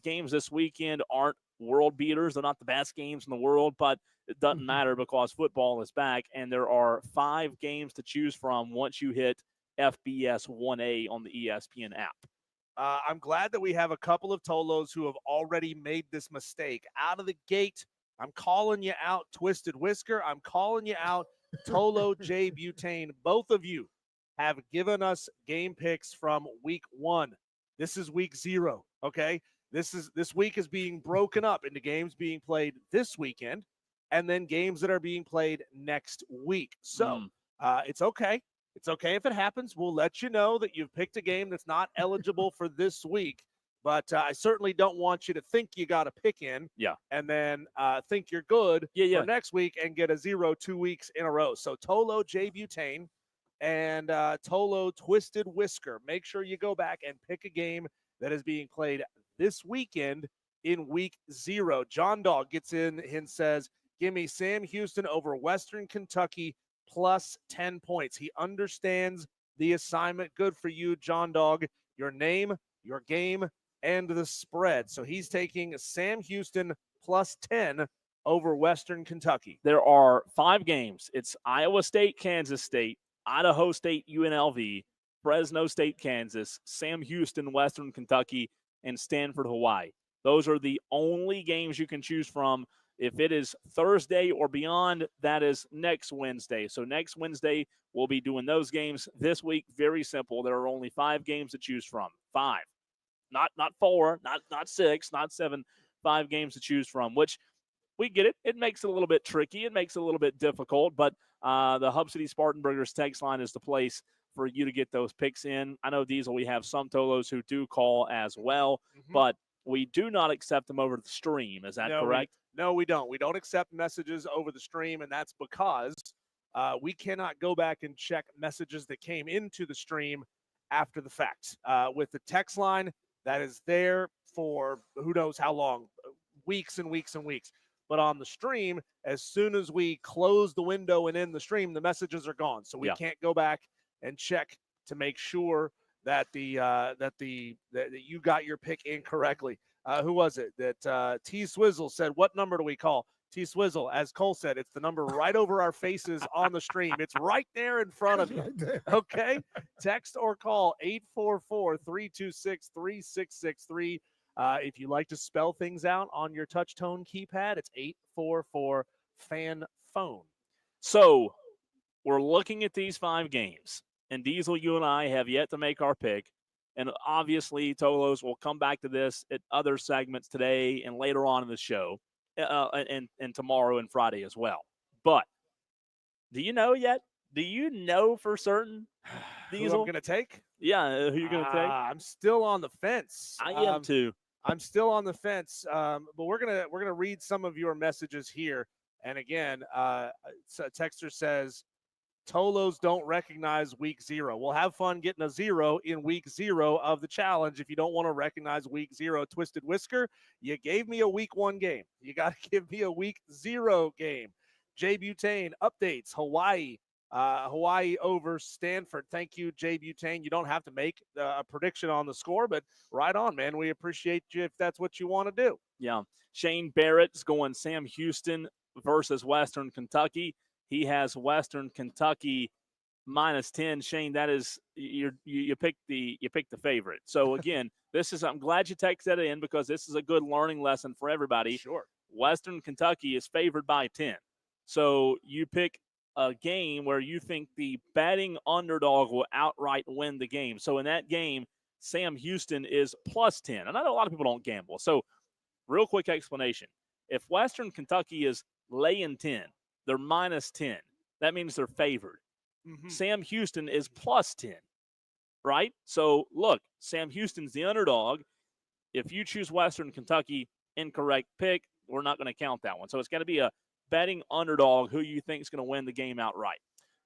games this weekend aren't world beaters. They're not the best games in the world, but it doesn't matter because football is back, and there are 5 games to choose from once you hit FBS 1A on the ESPN app.
I'm glad that we have a couple of Tolos who have already made this mistake. Out of the gate, I'm calling you out, Twisted Whisker. I'm calling you out, Tolo J. Butane. Both of you have given us game picks from week 1. This is week 0, okay? This week is being broken up into games being played this weekend and then games that are being played next week. So it's okay. It's okay if it happens. We'll let you know that you've picked a game that's not eligible for this week. But I certainly don't want you to think you got a pick in and then think you're good for next week and get a 0 2 weeks in a row. So Tolo J. Butane and Tolo Twisted Whisker, make sure you go back and pick a game that is being played this weekend in week 0. John Dog gets in and says, give me Sam Houston over Western Kentucky plus 10 points. He understands the assignment. Good for you, John Dog. Your name, your game, and the spread. So he's taking Sam Houston plus 10 over Western Kentucky.
There are 5 games. It's Iowa State, Kansas State, Idaho State, UNLV, Fresno State, Kansas, Sam Houston, Western Kentucky, and Stanford, Hawaii. Those are the only games you can choose from. If it is Thursday or beyond, that is next Wednesday. So next Wednesday, we'll be doing those games. This week, very simple. There are only 5 games to choose from. 5. Not 4, not 6, not 7. 5 games to choose from, which we get it. It makes it a little bit tricky. It makes it a little bit difficult, but the Hub City Spartanburgers text line is the place for you to get those picks in. I know, Diesel, we have some Tolos who do call as well, but we do not accept them over the stream. Is that correct?
No, we don't. We don't accept messages over the stream, and that's because we cannot go back and check messages that came into the stream after the fact. With the text line, that is there for who knows how long, weeks and weeks and weeks. But on the stream, as soon as we close the window and end the stream, the messages are gone. So we can't go back and check to make sure that that you got your pick incorrectly. Who was it that T Swizzle said, what number do we call? T-Swizzle, as Cole said, it's the number right over our faces on the stream. It's right there in front of you. Okay? Text or call 844-326-3663. If you like to spell things out on your touch tone keypad, it's 844-FAN-PHONE.
So we're looking at these 5 games, and Diesel, you and I have yet to make our pick. And obviously, Tolos will come back to this at other segments today and later on in the show, and tomorrow and Friday as well. But do you know yet? Do you know for certain, Diesel?
Who I'm going to take?
Yeah, who you're going to take?
I'm still on the fence.
I am too.
I'm still on the fence, but we're gonna read some of your messages here. And again, a texter says, Tolos don't recognize week 0. We'll have fun getting a 0 in week 0 of the challenge. If you don't want to recognize week 0, Twisted Whisker, you gave me a week 1 game. You got to give me a week 0 game. Jay Butane updates Hawaii over Stanford. Thank you, Jay Butane. You don't have to make a prediction on the score, but right on, man. We appreciate you if that's what you want to do.
Yeah. Shane Barrett's going Sam Houston versus Western Kentucky. He has Western Kentucky -10. Shane, that is you picked the favorite. So again, I'm glad you texted that in because this is a good learning lesson for everybody.
Sure.
Western Kentucky is favored by 10. So you pick a game where you think the betting underdog will outright win the game. So in that game, Sam Houston is +10. And I know a lot of people don't gamble. So real quick explanation. If Western Kentucky is laying 10, they're -10. That means they're favored.
Mm-hmm.
Sam Houston is +10, right? So look, Sam Houston's the underdog. If you choose Western Kentucky, incorrect pick, we're not going to count that one. So it's got to be a betting underdog who you think is going to win the game outright.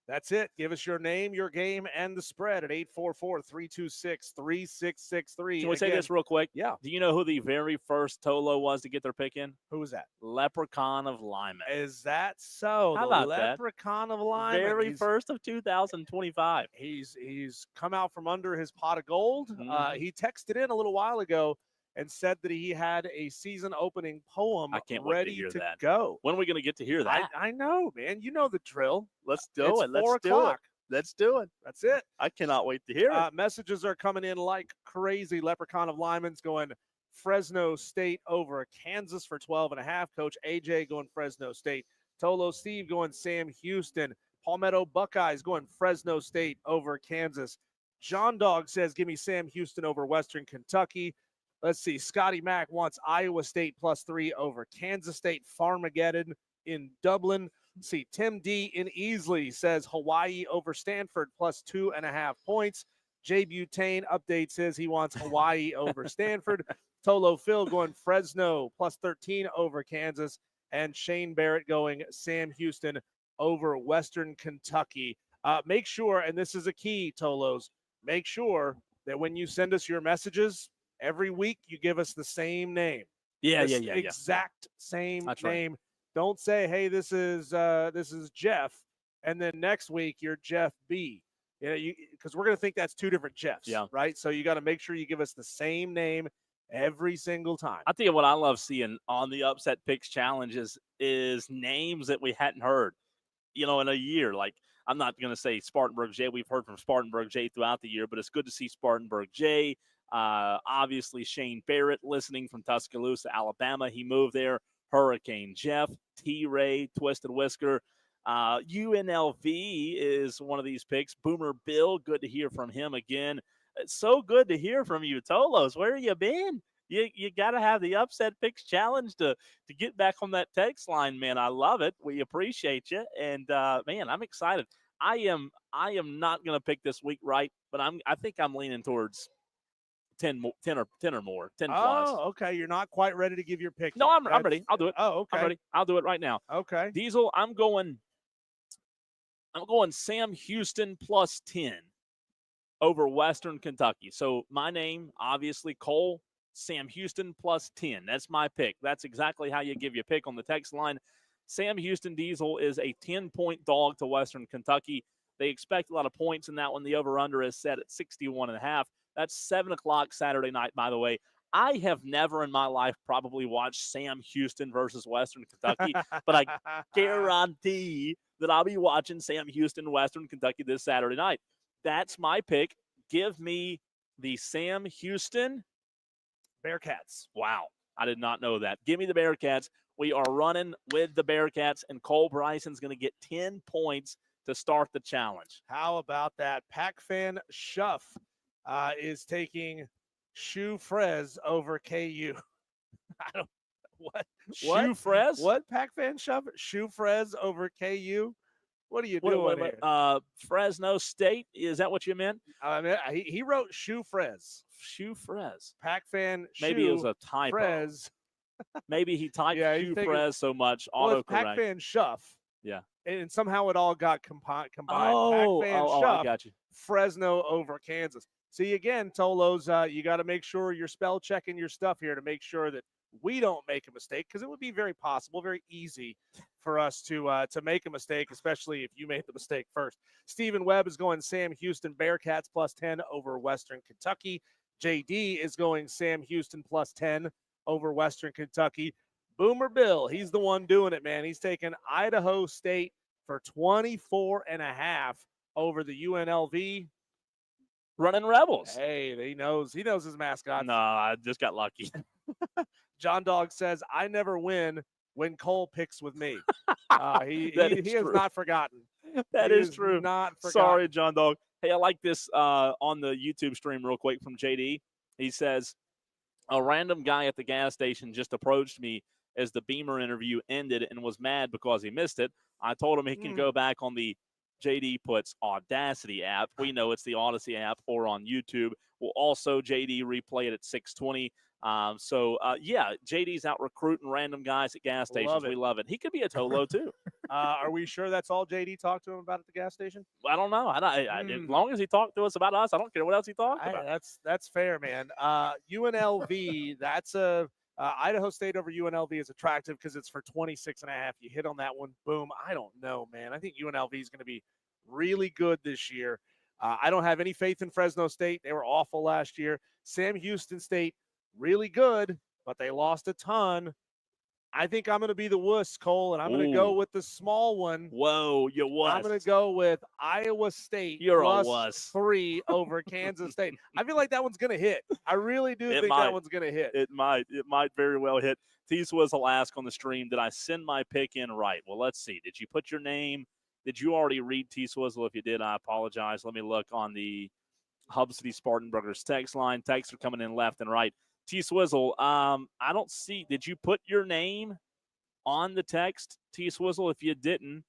That's it. Give us your name, your game, and the spread at 844-326-3663.
Can we say this real quick?
Yeah.
Do you know who the very first Tolo was to get their pick in?
Who was that?
Leprechaun of Lyman.
Is that so?
How
the
about that?
Leprechaun of Lyman.
Very first of 2025.
He's come out from under his pot of gold.
Mhm.
He texted in a little while ago and said that he had a season opening poem
I can't wait to
ready
hear
to
that.
go.
When are we going to get to hear that?
I know, man. You know the drill.
Let's
It's
do it.
4
Let's do it.
o'clock.
Let's do it.
That's it.
I cannot wait to hear it.
Messages are coming in like crazy. Leprechaun of Lyman's going Fresno State over Kansas for 12.5. Coach AJ going Fresno State. Tolo Steve going Sam Houston. Palmetto Buckeyes going Fresno State over Kansas. John Dog says, give me Sam Houston over Western Kentucky. Let's see. Scotty Mack wants Iowa State +3 over Kansas State. Farmageddon in Dublin. Let's see. Tim D in Easley says Hawaii over Stanford +2.5 points. Jay Butane updates says he wants Hawaii over Stanford. Tolo Phil going Fresno +13 over Kansas. And Shane Barrett going Sam Houston over Western Kentucky. Make sure, and this is a key, Tolos, make sure that when you send us your messages, every week you give us the same name.
Yeah.
Exact same
That's
name.
right.
Don't say, hey, this is Jeff, and then next week you're Jeff B. Because we're going to think that's 2 different Jeffs,
Yeah.
right? So you got to make sure you give us the same name every single time.
I tell you what I love seeing on the Upset Picks Challenges is names that we hadn't heard, in a year. Like, I'm not going to say Spartanburg J. We've heard from Spartanburg J throughout the year, but it's good to see Spartanburg J. Obviously, Shane Barrett listening from Tuscaloosa, Alabama. He moved there. Hurricane Jeff, T-Ray, Twisted Whisker. UNLV is one of these picks. Boomer Bill, good to hear from him again. It's so good to hear from you, Tolos. Where have you been? You got to have the Upset Picks Challenge to get back on that text line, man. I love it. We appreciate you. And, man, I'm excited. I am not going to pick this week right, but I think I'm leaning towards 10 or more, 10 plus.
Oh, okay. You're not quite ready to give your pick.
No,
yet.
I'm ready. I'll do it.
Oh, okay.
I'm ready. I'll do it right now.
Okay.
Diesel, I'm going Sam Houston +10 over Western Kentucky. So my name, obviously, Cole, Sam Houston +10. That's my pick. That's exactly how you give your pick on the text line. Sam Houston Diesel is a 10-point dog to Western Kentucky. They expect a lot of points in that one. The over-under is set at 61.5. That's 7 o'clock Saturday night, by the way. I have never in my life probably watched Sam Houston versus Western Kentucky, but I guarantee that I'll be watching Sam Houston, Western Kentucky this Saturday night. That's my pick. Give me the Sam Houston
Bearcats.
Wow, I did not know that. Give me the Bearcats. We are running with the Bearcats, and Cole Bryson's going to get 10 points to start the challenge.
How about that? Pac Fan Shuff is taking Shoe Frez over KU. I don't what
Shoe Frez?
What Pac Fan Shuff? Shoe Frez over KU? What are you doing here?
Fresno State? Is that what you meant?
He wrote Shoe Frez.
Shoe Frez.
Pac Fan
Maybe it was a typo.
Frez.
Maybe he typed Shoe Frez so much. Autocorrect.
Pac Fan Shuff.
Yeah.
And somehow it all got combined.
Oh,
Pac Fan Shuff.
I got you.
Fresno over Kansas. See, again, Tolos, you got to make sure you're spell checking your stuff here to make sure that we don't make a mistake, because it would be very possible, very easy for us to make a mistake, especially if you made the mistake first. Stephen Webb is going Sam Houston Bearcats +10 over Western Kentucky. JD is going Sam Houston +10 over Western Kentucky. Boomer Bill, he's the one doing it, man. He's taking Idaho State for 24.5 over the UNLV.
Running Rebels.
Hey, he knows his mascot.
No, I just got lucky.
John Dog says, I never win when Cole picks with me. He has not forgotten.
That is true.
Not forgotten.
Sorry, John Dog. Hey, I like this on the YouTube stream real quick from JD. He says, a random guy at the gas station just approached me as the Beamer interview ended and was mad because he missed it. I told him he can go back on the JD Puts Audacity app. We know it's the Odyssey app, or on YouTube. We'll also, JD, replay it at 6:20. Yeah, JD's out recruiting random guys at gas stations. We love it. He could be a Tolo, too.
Are we sure that's all JD talked to him about at the gas station?
I don't know. As long as he talked to us about us, I don't care what else he talked about.
That's fair, man. UNLV, that's Idaho State over UNLV is attractive because it's for 26.5. You hit on that one. Boom. I don't know, man. I think UNLV is going to be really good this year. I don't have any faith in Fresno State. They were awful last year. Sam Houston State, really good, but they lost a ton. I think I'm going to be the wuss, Cole, and I'm going to go with the small one.
Whoa, you wuss.
I'm going to go with Iowa State +3 over Kansas State. I feel like that one's going to hit. I really do think that one's going to hit.
It might very well hit. T-Swizzle asked on the stream, did I send my pick in right? Well, let's see. Did you put your name? Did you already read T-Swizzle? If you did, I apologize. Let me look on the Hub City Spartanburgers text line. Texts are coming in left and right. T-Swizzle, I don't see. Did you put your name on the text, T-Swizzle? If you didn't,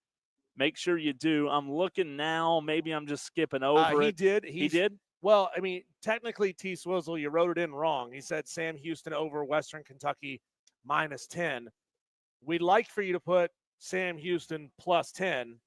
make sure you do. I'm looking now. Maybe I'm just skipping over it. He did?
Well, I mean, technically, T-Swizzle, you wrote it in wrong. He said Sam Houston over Western Kentucky -10. We'd like for you to put Sam Houston +10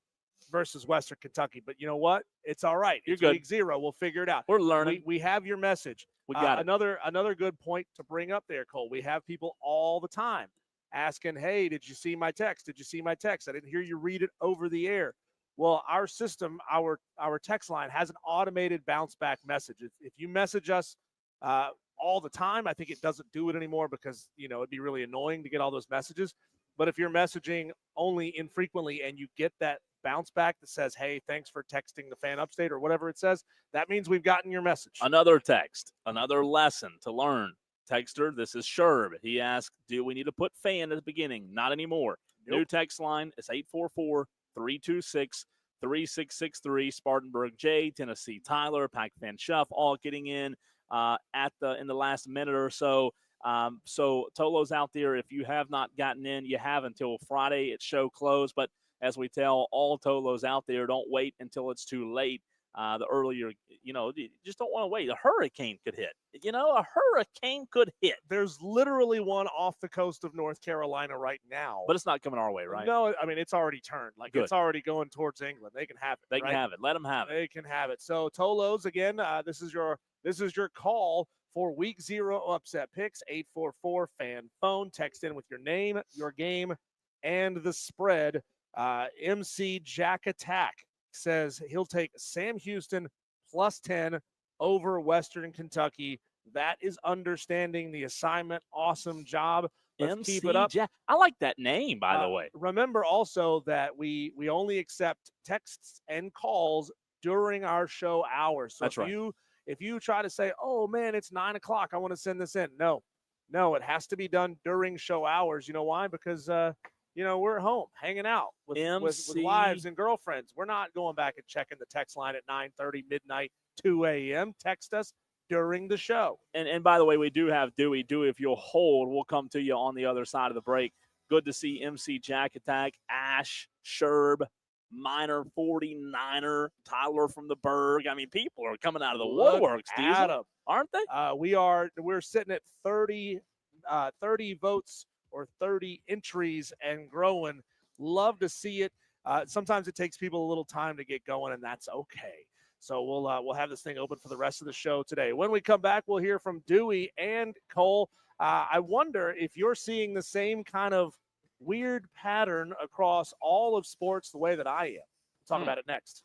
versus Western Kentucky. But you know what? It's all right.
You're
it's
good.
Week 0. We'll figure it out.
We're learning.
We have your message.
We got it.
Another good point to bring up there, Cole. We have people all the time asking, hey, did you see my text? Did you see my text? I didn't hear you read it over the air. Well, our system, our text line has an automated bounce back message. If you message us all the time, I think it doesn't do it anymore because, it'd be really annoying to get all those messages. But if you're messaging only infrequently and you get that bounce back that says, hey, thanks for texting the fan upstate or whatever it says, that means we've gotten your message.
Another text, another lesson to learn. Texter, this is Sherb. He asked, do we need to put fan at the beginning? Not anymore. Nope. New text line is 844-326-3663. Spartanburg J, Tennessee Tyler, Pac Fan Shuff, all getting in in the last minute or so. So Tolo's out there. If you have not gotten in, you have until Friday. It's show close. But as we tell all Tolos out there, don't wait until it's too late. The earlier, you just don't want to wait. A hurricane could hit. A hurricane could hit.
There's literally one off the coast of North Carolina right now.
But it's not coming our way, right?
No, I mean, it's already turned.
Good.
It's already going towards England. They can have it.
They can have it. Let them have it.
They can have it. So, Tolos, again, this is your call for Week 0 upset picks. 844-FAN-PHONE. Text in with your name, your game, and the spread. MC Jack Attack says he'll take Sam Houston +10 over Western Kentucky That is understanding the assignment. Awesome job. Let's keep it up.
I like that name, by the way.
Remember also that we only accept texts and calls during our show hours. So
That's right.
If you try to say, oh, man, it's 9 o'clock, I want to send this in. No, it has to be done during show hours. You know why? Because, we're at home hanging out with wives and girlfriends. We're not going back and checking the text line at 9:30, midnight, 2 a.m. Text us during the show.
And by the way, we do have Dewey. Dewey, if you'll hold, we'll come to you on the other side of the break. Good to see MC Jack Attack, Ash, Sherb, Minor 49er, Tyler from the Berg. I mean, people are coming out of the woodworks, aren't they?
We're sitting at 30 votes or 30 entries and growing. Love to see it. Sometimes it takes people a little time to get going, and that's okay. So we'll have this thing open for the rest of the show today. When we come back, we'll hear from Dewey and Cole. I wonder if you're seeing the same kind of weird pattern across all of sports the way that I am. We'll talk about it next.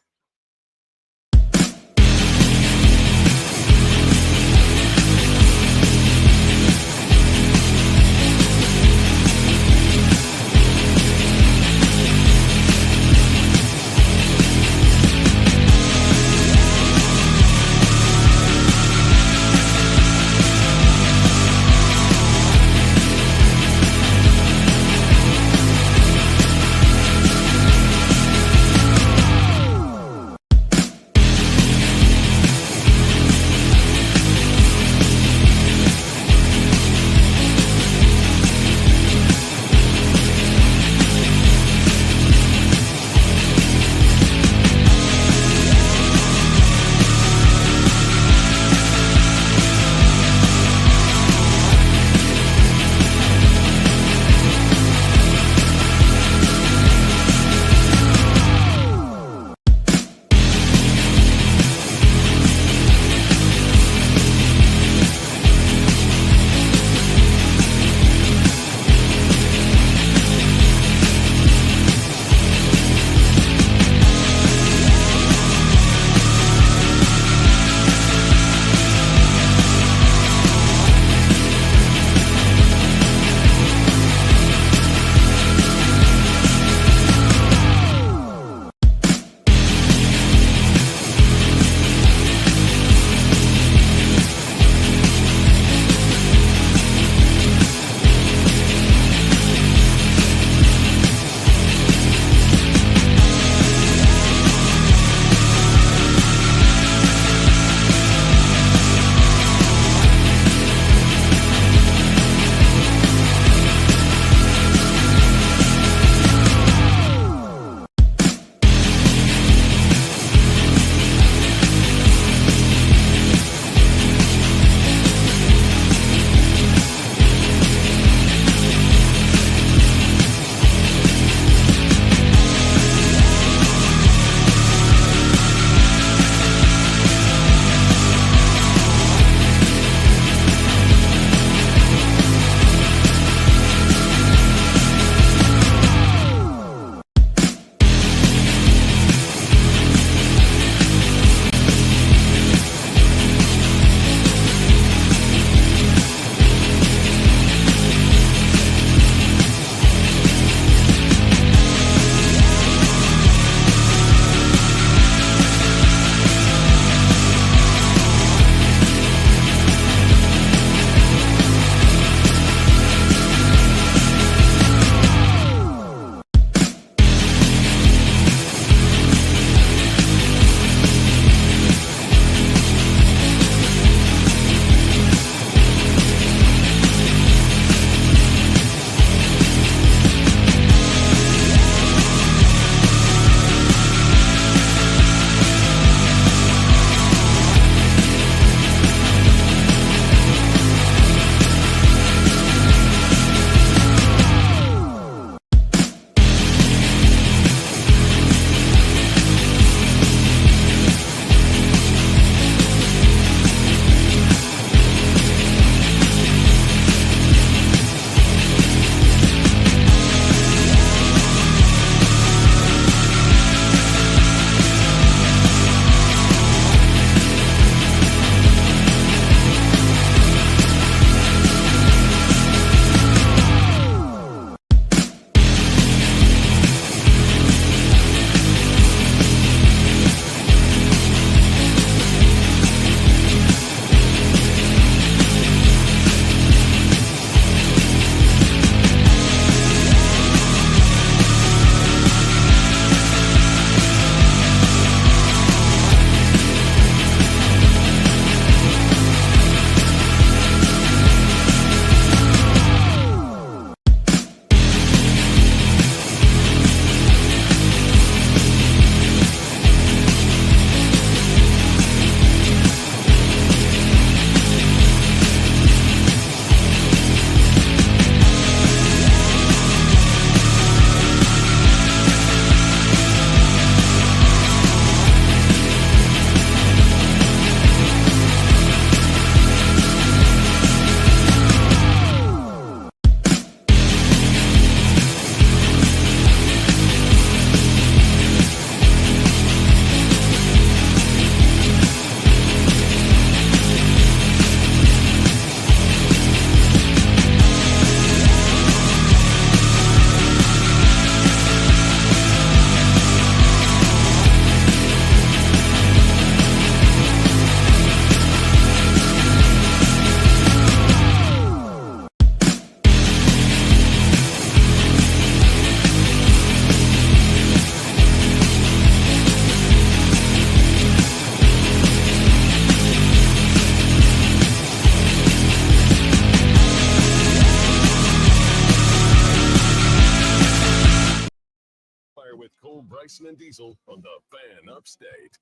with Cole, Bryson, and Diesel on the Fan Upstate.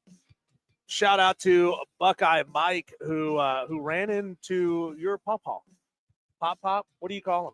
Shout out to Buckeye Mike who ran into your pawpaw. Pop. What do you call him?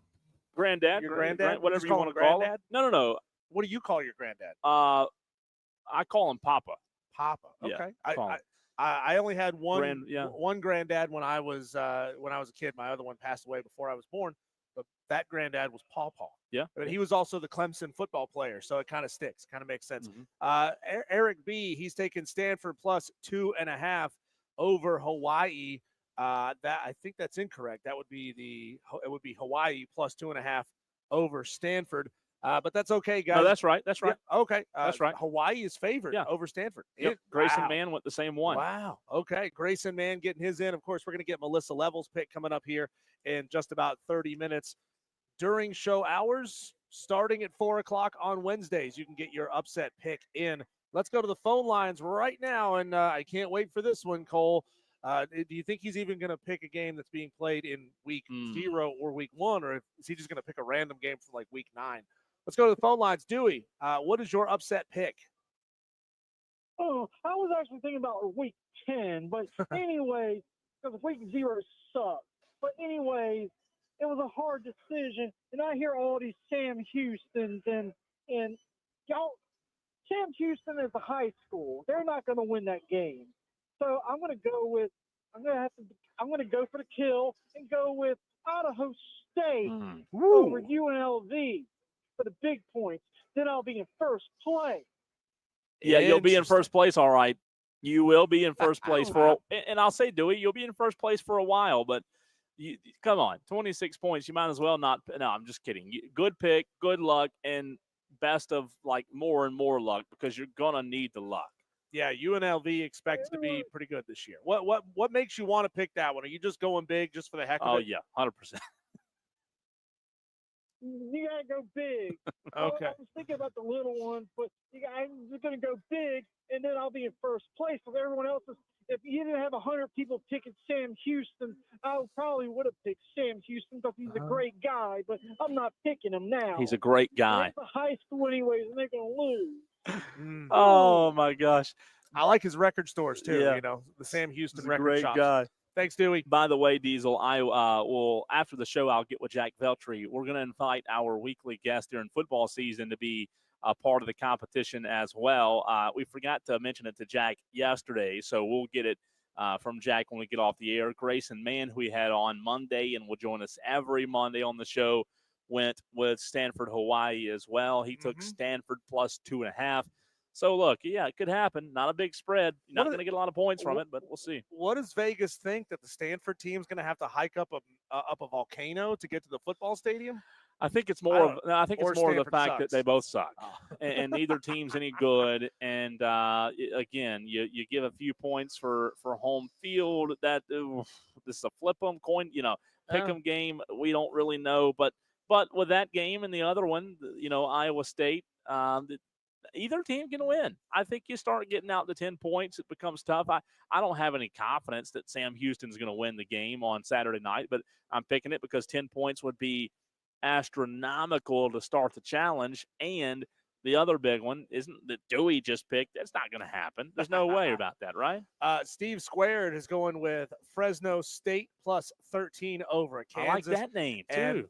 Granddad.
Your granddad?
Whatever
Just
you
call
want
him
to call him.
granddad?
No.
What do you call your granddad?
I call him Papa.
Papa.
Yeah,
Okay.
call him.
I only had one
yeah.
one granddad when I was a kid. My other one passed away before I was born, but that granddad was Pawpaw.
Yeah.
But he was also the Clemson football player, so it kind of sticks. Kind of makes sense.
Mhm.
Eric B. He's taking Stanford plus 2.5 over Hawaii. That I think that's incorrect. It would be Hawaii plus 2.5 over Stanford. But that's okay, guys.
No, that's right. That's right.
Yeah, okay.
That's right.
Hawaii is favored
Yeah.
over Stanford.
Yep. Grayson
Wow.
Mann went the same one.
Wow. Okay. Grayson Mann getting his in. Of course, we're going to get Melissa Level's pick coming up here in just about 30 minutes. During show hours, starting at 4 o'clock on Wednesdays, you can get your upset pick in. Let's go to the phone lines right now, and I can't wait for this one, Cole. Do you think he's even going to pick a game that's being played in week 0 or week 1, or is he just going to pick a random game from like week 9? Let's go to the phone lines. Dewey, what is your upset pick?
Oh, I was actually thinking about week 10, but anyway, because week 0 sucked. But anyways, it was a hard decision, and I hear all these Sam Houstons and y'all. Sam Houston is a high school. They're not going to win that game. So I'm going to go for the kill and go with Idaho State over UNLV for the big points. Then I'll be in first place.
Yeah, you'll be in first place, all right. You will be in first place and I'll say, Dewey, you'll be in first place for a while, but come on, 26 points. You might as well not. No, I'm just kidding. Good pick, good luck, and best of like more and more luck because you're gonna need the luck.
Yeah, UNLV expects to be pretty good this year. What makes you want to pick that one? Are you just going big just for the heck of it?
Oh yeah, 100%.
You gotta go big.
Okay.
I was thinking about the little ones, but I'm just gonna go big, and then I'll be in first place with everyone else. If you didn't have 100 people picking Sam Houston, I probably would have picked Sam Houston because he's a great guy. But I'm not picking him now.
He's a great guy.
It's a high school anyways, and they're gonna lose.
Oh my gosh,
I like his record stores too.
Yeah.
You know, the Sam Houston
he's a
record
great
shops.
guy.
Thanks, Dewey.
By the way, Diesel, I will, after the show, I'll get with Jack Veltri. We're going to invite our weekly guest during football season to be a part of the competition as well. We forgot to mention it to Jack yesterday, so we'll get it from Jack when we get off the air. Grayson Mann, who we had on Monday and will join us every Monday on the show, went with Stanford, Hawaii as well. He took Stanford plus 2.5. So, look, yeah, it could happen. Not a big spread. You're not going to get a lot of points from it, but we'll see.
What does Vegas think that the Stanford team's going to have to hike up a volcano to get to the football stadium?
I think it's more of the fact that they both suck, and neither team's any good. And again, you give a few points for home field. That this is a flip 'em coin, pick 'em game. We don't really know, but with that game and the other one, Iowa State. Either team can win. I think you start getting out to 10 points, it becomes tough. I don't have any confidence that Sam Houston's going to win the game on Saturday night, but I'm picking it because 10 points would be astronomical to start the challenge. And the other big one isn't that Dewey just picked. That's not going to happen. There's no way about that, right?
Steve Squared is going with Fresno State plus 13 over Kansas.
I like that name, too.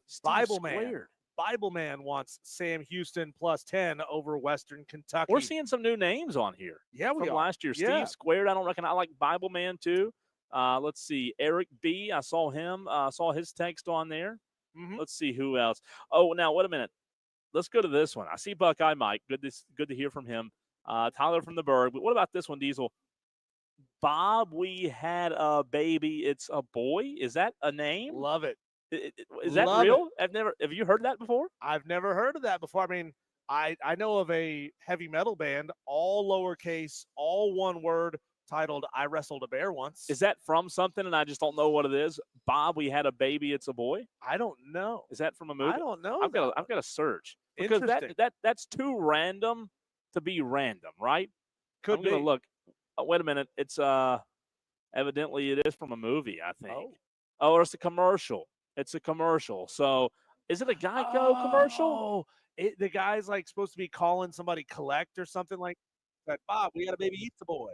Bible Man wants Sam Houston plus 10 over Western Kentucky.
We're seeing some new names on here.
Yeah, we
from
are.
last year.
Yeah.
Steve Squared, I don't reckon. I like Bible Man, too. Let's see. Eric B., I saw him. Saw his text on there. Let's see who else. Oh, now, wait a minute. Let's go to this one. I see Buckeye Mike. Good to hear from him. Tyler from the Berg. But what about this one, Diesel? Bob, we had a baby. It's a boy. Is that a name?
Love it.
Is that real? Have you heard that before?
I've never heard of that before. I mean, I know of a heavy metal band, all lowercase, all one word, titled "I Wrestled a Bear Once."
Is that from something and I just don't know what it is? Bob, we had a baby. It's a boy.
I don't know.
Is that from a movie?
I don't know.
I've got to search because that's too random to be random, right?
Could be.
I'm gonna look. Oh, wait a minute. It's evidently it is from a movie. I think. Oh, or it's a commercial. It's a commercial. So Is it a Geico commercial?
Oh, the guy's like supposed to be calling somebody collect or something like that. Bob, we got a baby eats the boy.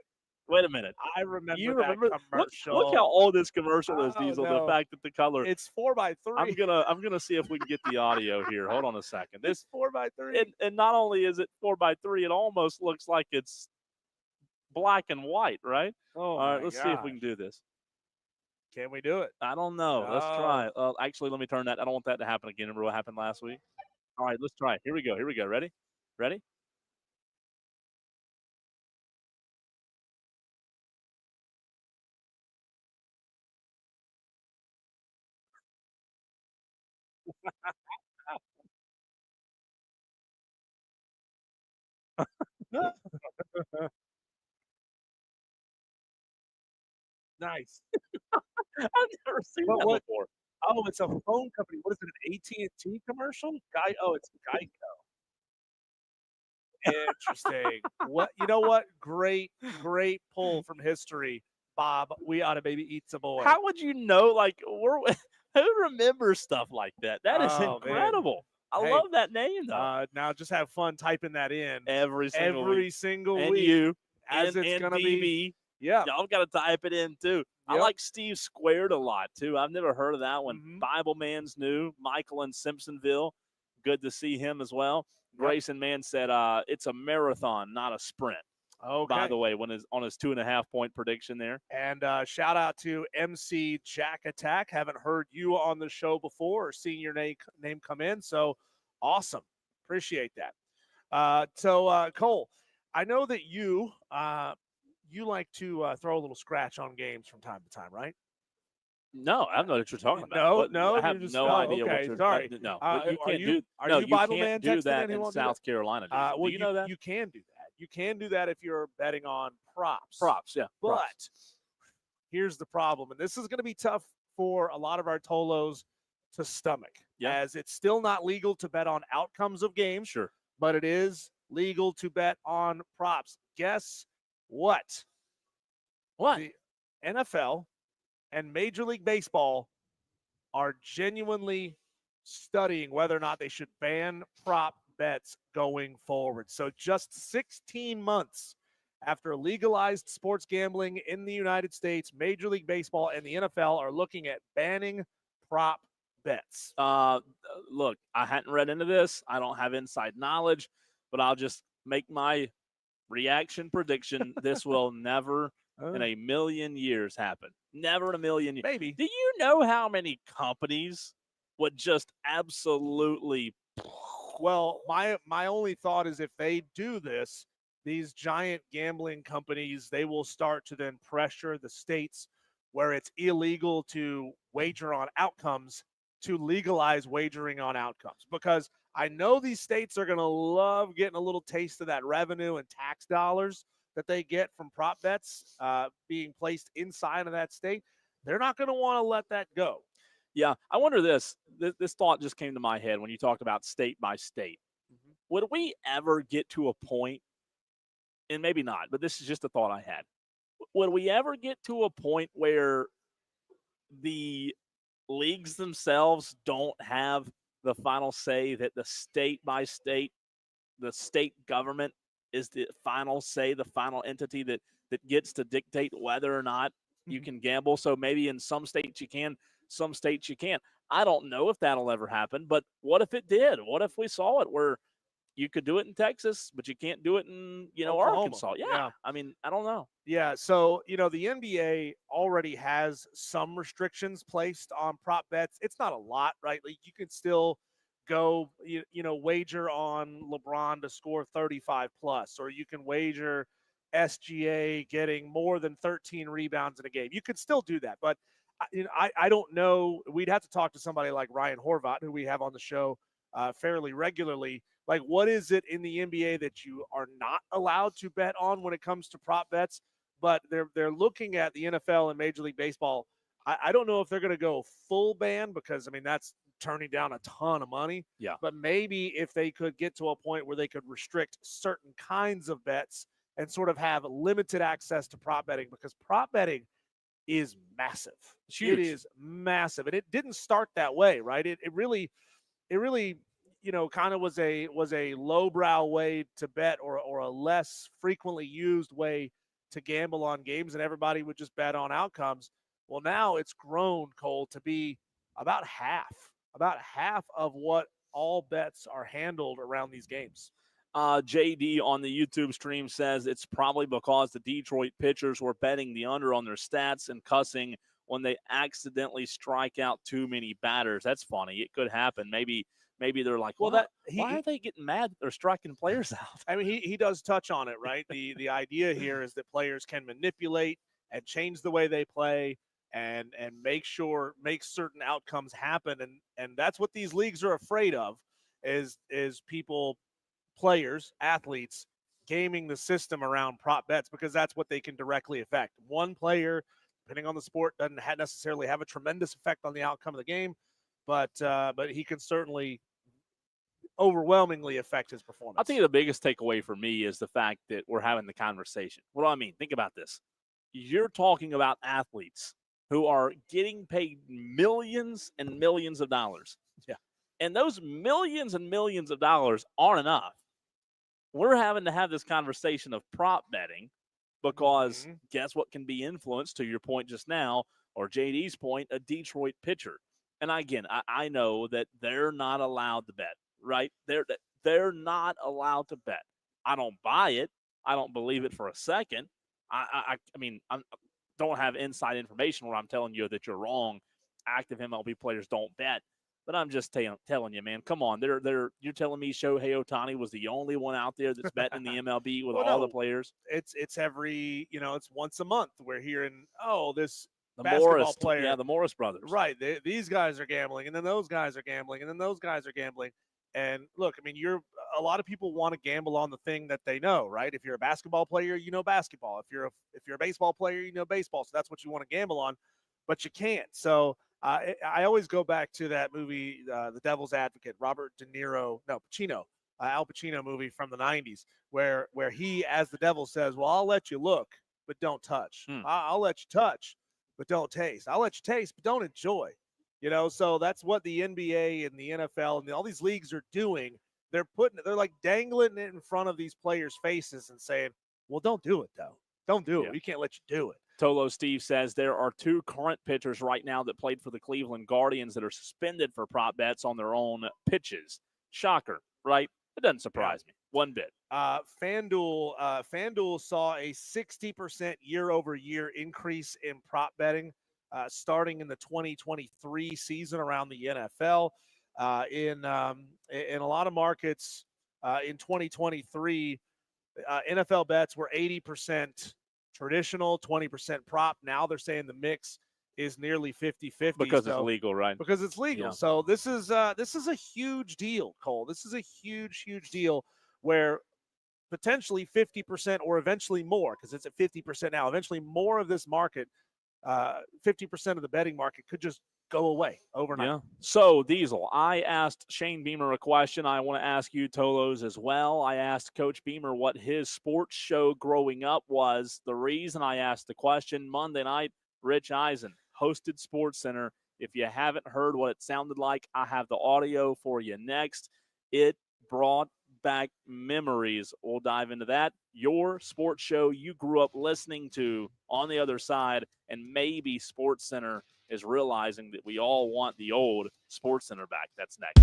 Wait a minute.
I remember
You
that
remember?
commercial.
Look how old this commercial is,
Oh,
Diesel.
no.
The fact that the color.
It's 4x3.
I'm gonna see if we can get the audio here. Hold on a second.
It's 4x3.
And not only is it 4x3, it almost looks like it's black and white, right?
Oh,
All right, let's see if we can do this.
Can we do it?
I don't know. Let's try. Actually, let me turn that. I don't want that to happen again. Remember what happened last week? All right, let's try it. Here we go. Ready? Ready?
Nice.
I've never seen that
What?
before.
Oh, it's a phone company. What is it? An AT&T commercial? It's Geico. Interesting. What? You know what? Great pull from history, Bob. We ought to baby eat some boy.
How would you know? Like, who remembers stuff like that? That is
Oh, man.
incredible. I
Hey,
love that name, though.
now just have fun typing that in
Every single week.
single
And
week.
you,
as
and
it's gonna
DB.
be. Yeah.
Y'all got to type it in, too. I
Yep.
like Steve Squared a lot, too. I've never heard of that one.
Mhm.
Bible Man's new. Michael in Simpsonville. Good to see him as well.
Yep.
Grayson Man said it's a marathon, not a sprint.
Okay.
By the way, on his 2.5 point prediction there.
And shout out to MC Jack Attack. Haven't heard you on the show before or seen your name come in. So awesome. Appreciate that. So Cole, I know that you like to throw a little scratch on games from time to time, right?
No, I don't know what you're talking about.
No,
I have
you're just,
no idea
okay,
what you're.
sorry.
No,
Are
you can't
you-
do.
are
no,
you Bible
can't
Man
do
texting
that
in? He
in
won't do that?
South Carolina. Diesel.
Well,
do you know that?
You can do that. You can do that if you're betting on props.
Props, yeah.
But
props.
here's the problem, and this is going to be tough for a lot of our Tolos to stomach, as it's still not legal to bet on outcomes of games.
Sure.
But it is legal to bet on props. Guess what?
What?
The NFL and Major League Baseball are genuinely studying whether or not they should ban prop bets going forward. So just 16 months after legalized sports gambling in the United States, Major League Baseball and the NFL are looking at banning prop bets.
Look, I hadn't read into this. I don't have inside knowledge, but I'll just make my reaction prediction. This will never in a million years happen. Never in a million years.
Maybe.
Do you know how many companies would just absolutely?
Well, my only thought is if they do this, these giant gambling companies, they will start to then pressure the states where it's illegal to wager on outcomes to legalize wagering on outcomes. Because I know these states are going to love getting a little taste of that revenue and tax dollars that they get from prop bets being placed inside of that state. They're not going to want to let that go.
Yeah, I wonder this thought just came to my head when you talked about state by state.
Mm-hmm.
Would we ever get to a point, and maybe not, but this is just a thought I had. Would we ever get to a point where the leagues themselves don't have the final say, that the state by state, the state government is the final say, the final entity that gets to dictate whether or not you can gamble? So maybe in some states you can, some states you can't. I don't know if that'll ever happen, but what if it did? What if we saw it where you could do it in Texas, but you can't do it in,
Oklahoma.
Arkansas? Yeah. I mean, I don't know.
Yeah, so, the NBA already has some restrictions placed on prop bets. It's not a lot, right? Like you can still go, wager on LeBron to score 35 plus, or you can wager SGA getting more than 13 rebounds in a game. You can still do that, but I don't know. We'd have to talk to somebody like Ryan Horvat, who we have on the show fairly regularly. Like, what is it in the NBA that you are not allowed to bet on when it comes to prop bets? But they're looking at the NFL and Major League Baseball. I don't know if they're going to go full ban, because, that's turning down a ton of money.
Yeah.
But maybe if they could get to a point where they could restrict certain kinds of bets and sort of have limited access to prop betting, because prop betting is massive.
It's huge.
It is massive. And it didn't start that way, right? It really really, kind of was a lowbrow way to bet, or a less frequently used way to gamble on games, and everybody would just bet on outcomes. Well, now it's grown, Cole, to be about half of what all bets are handled around these games.
JD on the YouTube stream says it's probably because the Detroit pitchers were betting the under on their stats and cussing when they accidentally strike out too many batters. That's funny. It could happen. Maybe they're like, well, why are they getting mad that they're striking players out?
I mean, he does touch on it, right? The idea here is that players can manipulate and change the way they play and make certain outcomes happen. And that's what these leagues are afraid of is people, players, athletes, gaming the system around prop bets, because that's what they can directly affect. One player, depending on the sport, doesn't necessarily have a tremendous effect on the outcome of the game, but he can certainly overwhelmingly affect his performance.
I think the biggest takeaway for me is the fact that we're having the conversation. What do I mean? Think about this. You're talking about athletes who are getting paid millions and millions of dollars.
Yeah.
And those millions and millions of dollars aren't enough. We're having to have this conversation of prop betting because guess what can be influenced, to your point just now, or JD's point, a Detroit pitcher. And again, I know that they're not allowed to bet, right? They're not allowed to bet. I don't buy it. I don't believe it for a second. I mean, I don't have inside information where I'm telling you that you're wrong. Active MLB players don't bet. But I'm just telling you, man, come on. You're telling me Shohei Ohtani was the only one out there that's betting the MLB with all the players?
It's every, it's once a month. We're hearing, this
the
basketball
Morris
player.
Yeah, the Morris brothers.
Right. These guys are gambling, and then those guys are gambling, and then those guys are gambling. And look, I mean, a lot of people want to gamble on the thing that they know, right? If you're a basketball player, you know basketball. If you're a baseball player, you know baseball. So that's what you want to gamble on, but you can't. So I always go back to that movie, The Devil's Advocate, Pacino, Al Pacino movie from the 90s, where he, as the devil, says, well, I'll let you look, but don't touch. I'll let you touch, but don't taste. I'll let you taste, but don't enjoy. So that's what the NBA and the NFL and all these leagues are doing. They're like dangling it in front of these players' faces and saying, well, don't do it, though. Don't do it. We can't let you do it.
Tolo Steve says there are 2 current pitchers right now that played for the Cleveland Guardians that are suspended for prop bets on their own pitches. Shocker, right? It doesn't surprise me one bit.
FanDuel saw a 60% year-over-year increase in prop betting starting in the 2023 season around the NFL. In a lot of markets in 2023, NFL bets were 80% traditional, 20% prop. Now they're saying the mix is nearly 50-50
because it's legal, right?
Because it's legal.
Yeah.
So this is a huge deal, Cole. This is a huge deal where potentially 50% or eventually more, because it's at 50% now. Eventually, more of this market, 50% of the betting market, could just go away overnight.
Yeah. So, Diesel, I asked Shane Beamer a question. I want to ask you, Tolos, as well. I asked Coach Beamer what his sports show growing up was. The reason I asked the question, Monday night, Rich Eisen hosted SportsCenter. If you haven't heard what it sounded like, I have the audio for you next. It brought back memories. We'll dive into that. Your sports show you grew up listening to on the other side, and maybe SportsCenter is realizing that we all want the old SportsCenter back. That's next.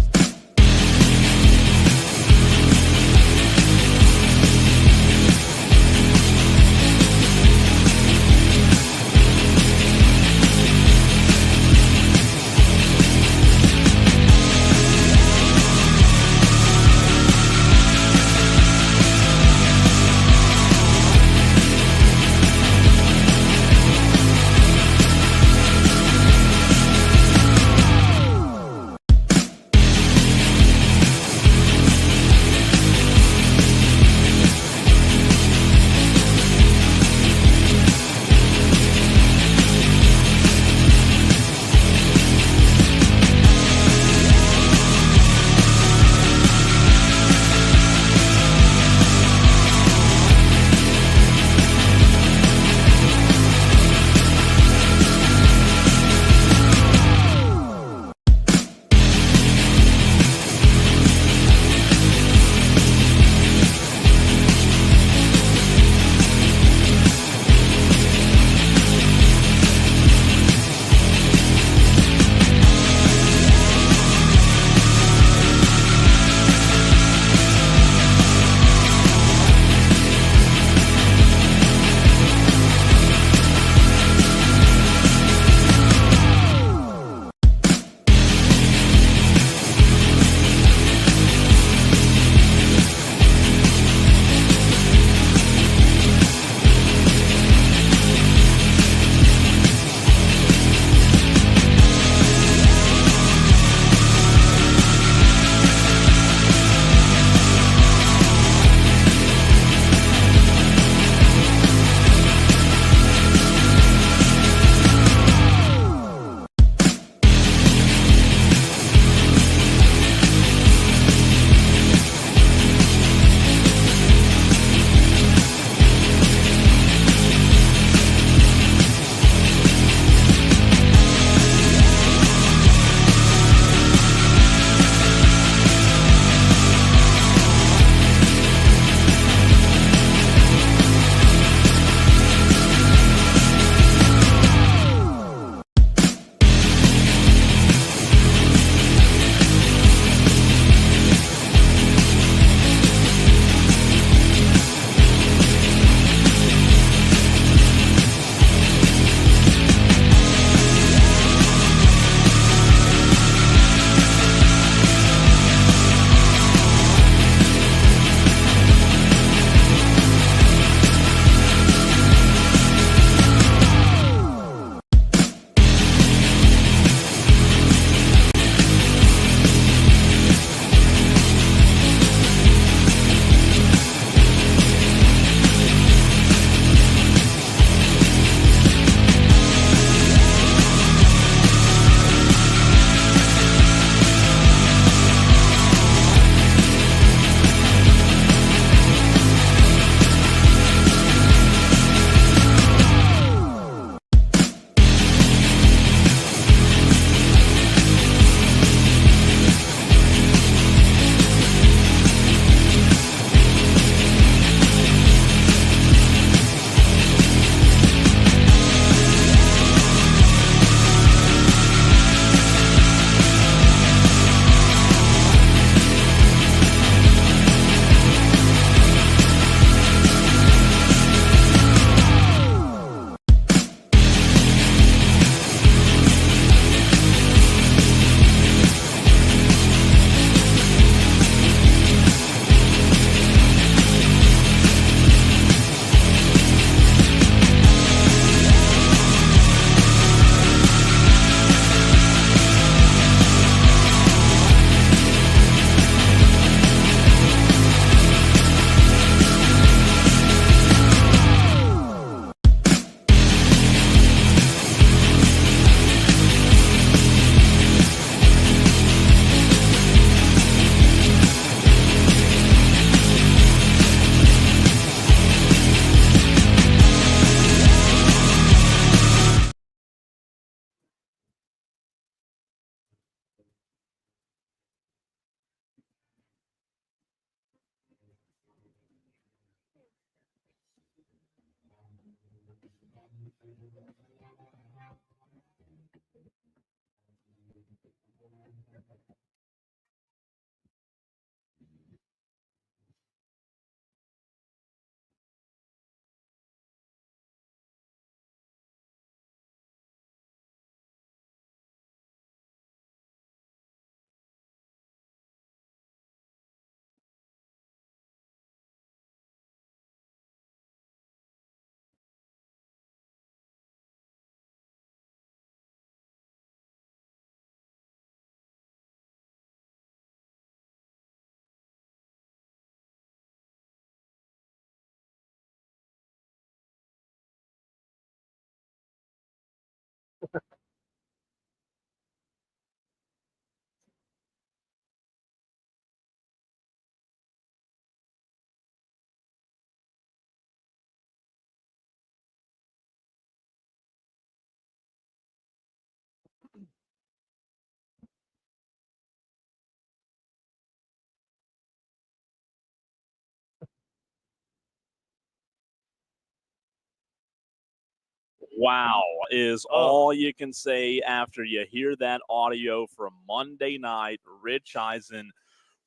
Wow is
Oh.
all you can say after you hear that audio from Monday night. Rich Eisen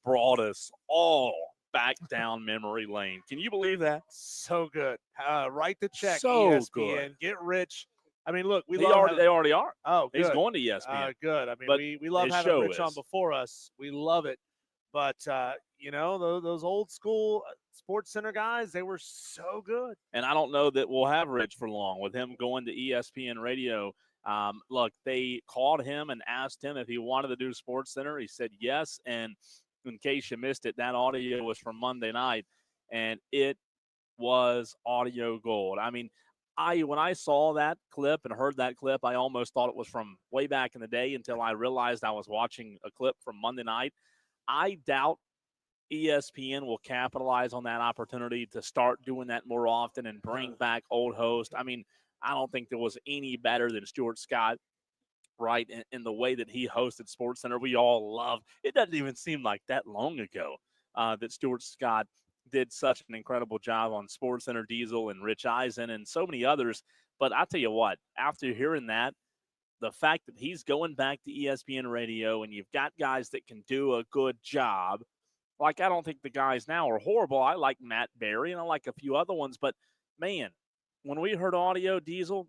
brought us all back down memory lane. Can you believe that?
So good. Write the check,
So
ESPN.
good.
Get Rich. I mean, look, we
They
love
already are.
Oh, good.
He's going to ESPN.
Good. I mean,
But
we love
his
having
show
Rich on
is.
before us. We love it. But, those old school Sports Center guys, they were so good.
And I don't know that we'll have Rich for long with him going to ESPN radio. Look, they called him and asked him if he wanted to do Sports Center. He said yes. And in case you missed it, that audio was from Monday night, and it was audio gold. I mean, when I saw that clip and heard that clip, I almost thought it was from way back in the day until I realized I was watching a clip from Monday night. I doubt ESPN will capitalize on that opportunity to start doing that more often and bring back old hosts. I mean, I don't think there was any better than Stuart Scott, right, in the way that he hosted SportsCenter. We all love it. Doesn't even seem like that long ago that Stuart Scott did such an incredible job on SportsCenter. Diesel and Rich Eisen and so many others. But I tell you what, after hearing that, the fact that he's going back to ESPN radio and you've got guys that can do a good job. Like, I don't think the guys now are horrible. I like Matt Berry and I like a few other ones. But, man, when we heard audio, Diesel,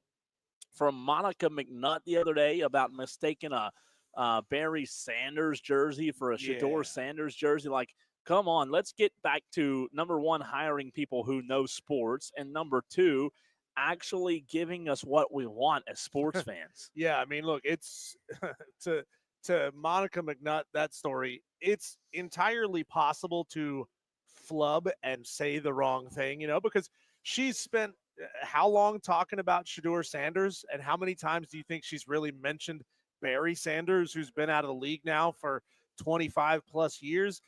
from Monica McNutt the other day about mistaking a Barry Sanders jersey for a Shedeur Sanders jersey, like, come on, let's get back to, number one, hiring people who know sports, and number two, actually giving us what we want as sports fans.
Yeah, I mean, look, it's to Monica McNutt, that story, it's entirely possible to flub and say the wrong thing, because she's spent how long talking about Shedeur Sanders, and how many times do you think she's really mentioned Barry Sanders, who's been out of the league now for 25 plus years?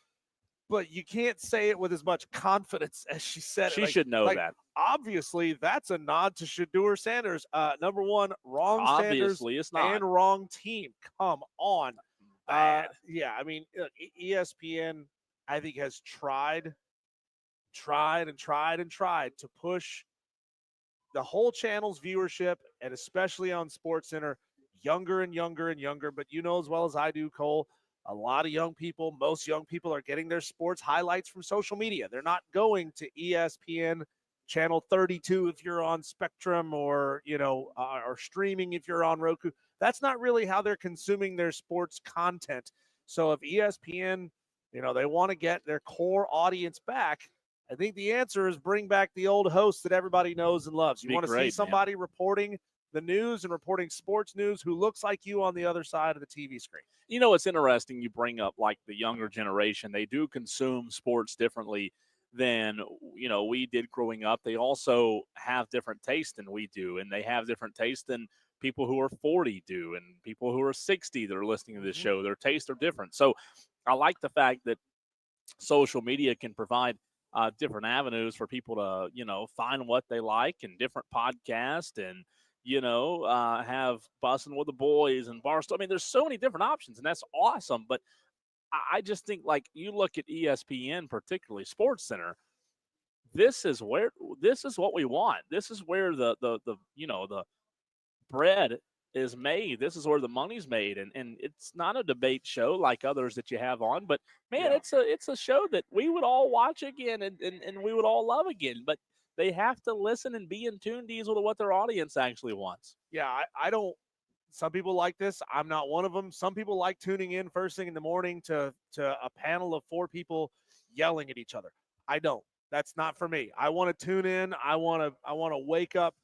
But you can't say it with as much confidence as she said
She
it.
should know that.
Obviously, that's a nod to Shedeur Sanders. Number one, wrong
Obviously,
Sanders
it's not.
and wrong team. Come on.
Bad.
Yeah, I mean, ESPN, I think, has tried to push the whole channel's viewership, and especially on SportsCenter, younger and younger and younger. But you know as well as I do, Cole, a lot of most young people are getting their sports highlights from social media. They're not going to ESPN channel 32 if you're on Spectrum, or or streaming if you're on Roku. That's not really how they're consuming their sports content. So if ESPN, they want to get their core audience back, I think the answer is bring back the old hosts that everybody knows and loves. You want to see somebody reporting the news and reporting sports news who looks like you on the other side of the TV screen.
It's interesting you bring up, like, the younger generation. They do consume sports differently than, we did growing up. They also have different tastes than we do, and they have different tastes than people who are 40 do, and people who are 60 that are listening to this show. Their tastes are different. So I like the fact that social media can provide different avenues for people to, find what they like, and different podcasts, and, have Bussin' with the Boys and Barstool. I mean, there's so many different options, and that's awesome. But I just think, like, you look at ESPN, particularly SportsCenter, this is what we want. This is where the bread is made. This is where the money's made, and it's not a debate show like others that you have on, but man, it's a show that we would all watch again and we would all love again. But they have to listen and be in tune, Diesel, to what their audience actually wants.
Yeah, I don't. Some people like this. I'm not one of them. Some people like tuning in first thing in the morning to a panel of 4 people yelling at each other. I don't. That's not for me. I want to tune in. I want to wake up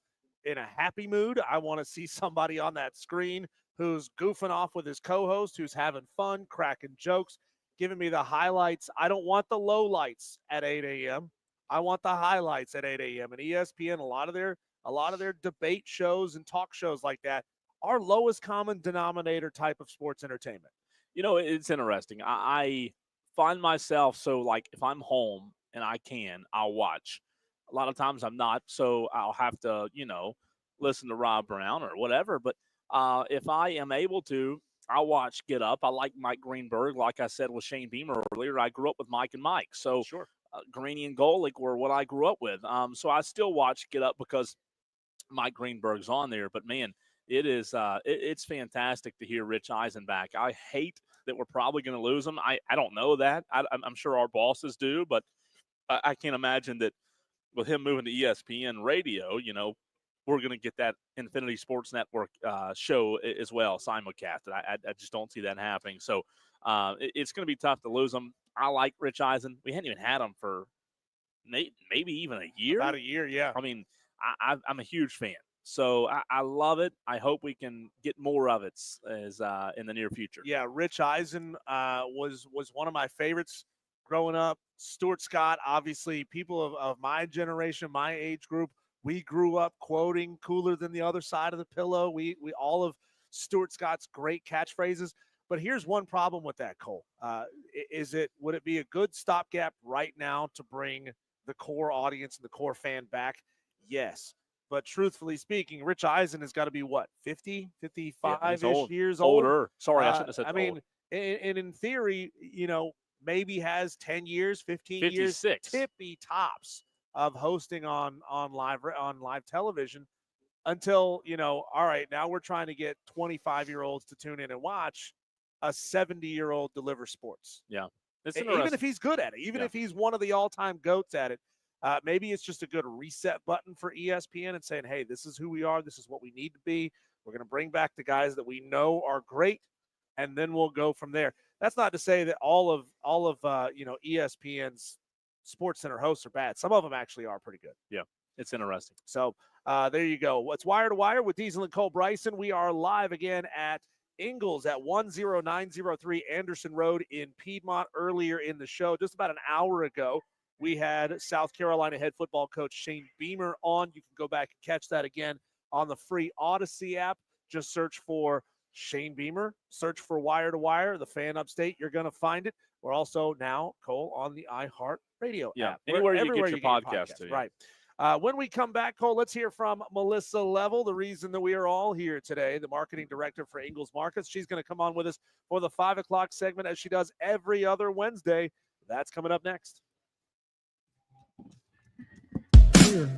in a happy mood. I want to see somebody on that screen who's goofing off with his co-host, who's having fun, cracking jokes, giving me the highlights. I don't want the low lights at 8 a.m. I want the highlights at 8 a.m. And ESPN, a lot of their debate shows and talk shows like that are lowest common denominator type of sports entertainment.
You know, it's interesting. I find myself, so like if I'm home and I'll watch. A lot of times I'm not, so I'll have to, listen to Rob Brown or whatever. But if I am able to, I'll watch Get Up. I like Mike Greenberg. Like I said with Shane Beamer earlier, I grew up with Mike and Mike. So
sure.
Greeny and Golick were what I grew up with. So I still watch Get Up because Mike Greenberg's on there. But, man, it's fantastic to hear Rich Eisen back. I hate that we're probably going to lose him. I don't know that. I'm sure our bosses do, but I can't imagine that with him moving to ESPN radio, we're going to get that Infinity Sports Network show as well, simulcast. I just don't see that happening. So it's going to be tough to lose him. I like Rich Eisen. We hadn't even had him for maybe even a year.
About a year, yeah.
I mean, I'm a huge fan. So I love it. I hope we can get more of it as in the near future.
Yeah, Rich Eisen was one of my favorites growing up. Stuart Scott, obviously, people of my generation, my age group, we grew up quoting "cooler than the other side of the pillow." We all of Stuart Scott's great catchphrases. But here's one problem with that, Cole. Would it be a good stopgap right now to bring the core audience and the core fan back? Yes. But truthfully speaking, Rich Eisen has got to be what, 50, 55-ish years old?
Older. Sorry, I shouldn't have said
old. mean, and in theory, maybe has 10 years, 15
56.
years, tippy tops of hosting on live television until, all right, now we're trying to get 25-year-olds to tune in and watch a 70-year-old deliver sports.
Yeah.
Even if he's good at it, even if he's one of the all-time GOATs at it, maybe it's just a good reset button for ESPN and saying, hey, this is who we are. This is what we need to be. We're going to bring back the guys that we know are great, and then we'll go from there. That's not to say that all of ESPN's Sports Center hosts are bad. Some of them actually are pretty good.
Yeah, it's interesting.
So there you go. It's Wire to Wire with Diesel and Cole Bryson. We are live again at Ingalls at 10903 Anderson Road in Piedmont. Earlier in the show, just about an hour ago, we had South Carolina head football coach Shane Beamer on. You can go back and catch that again on the free Odyssey app. Just search for Shane Beamer, search for Wire to Wire, the Fan Upstate. You're going to find it. We're also now, Cole, on the iHeart Radio app.
Everywhere you get your podcast to.
Right. When we come back, Cole, let's hear from Melissa Level, the reason that we are all here today, the marketing director for Ingalls Markets. She's going to come on with us for the 5 o'clock segment as she does every other Wednesday. That's coming up next. Here.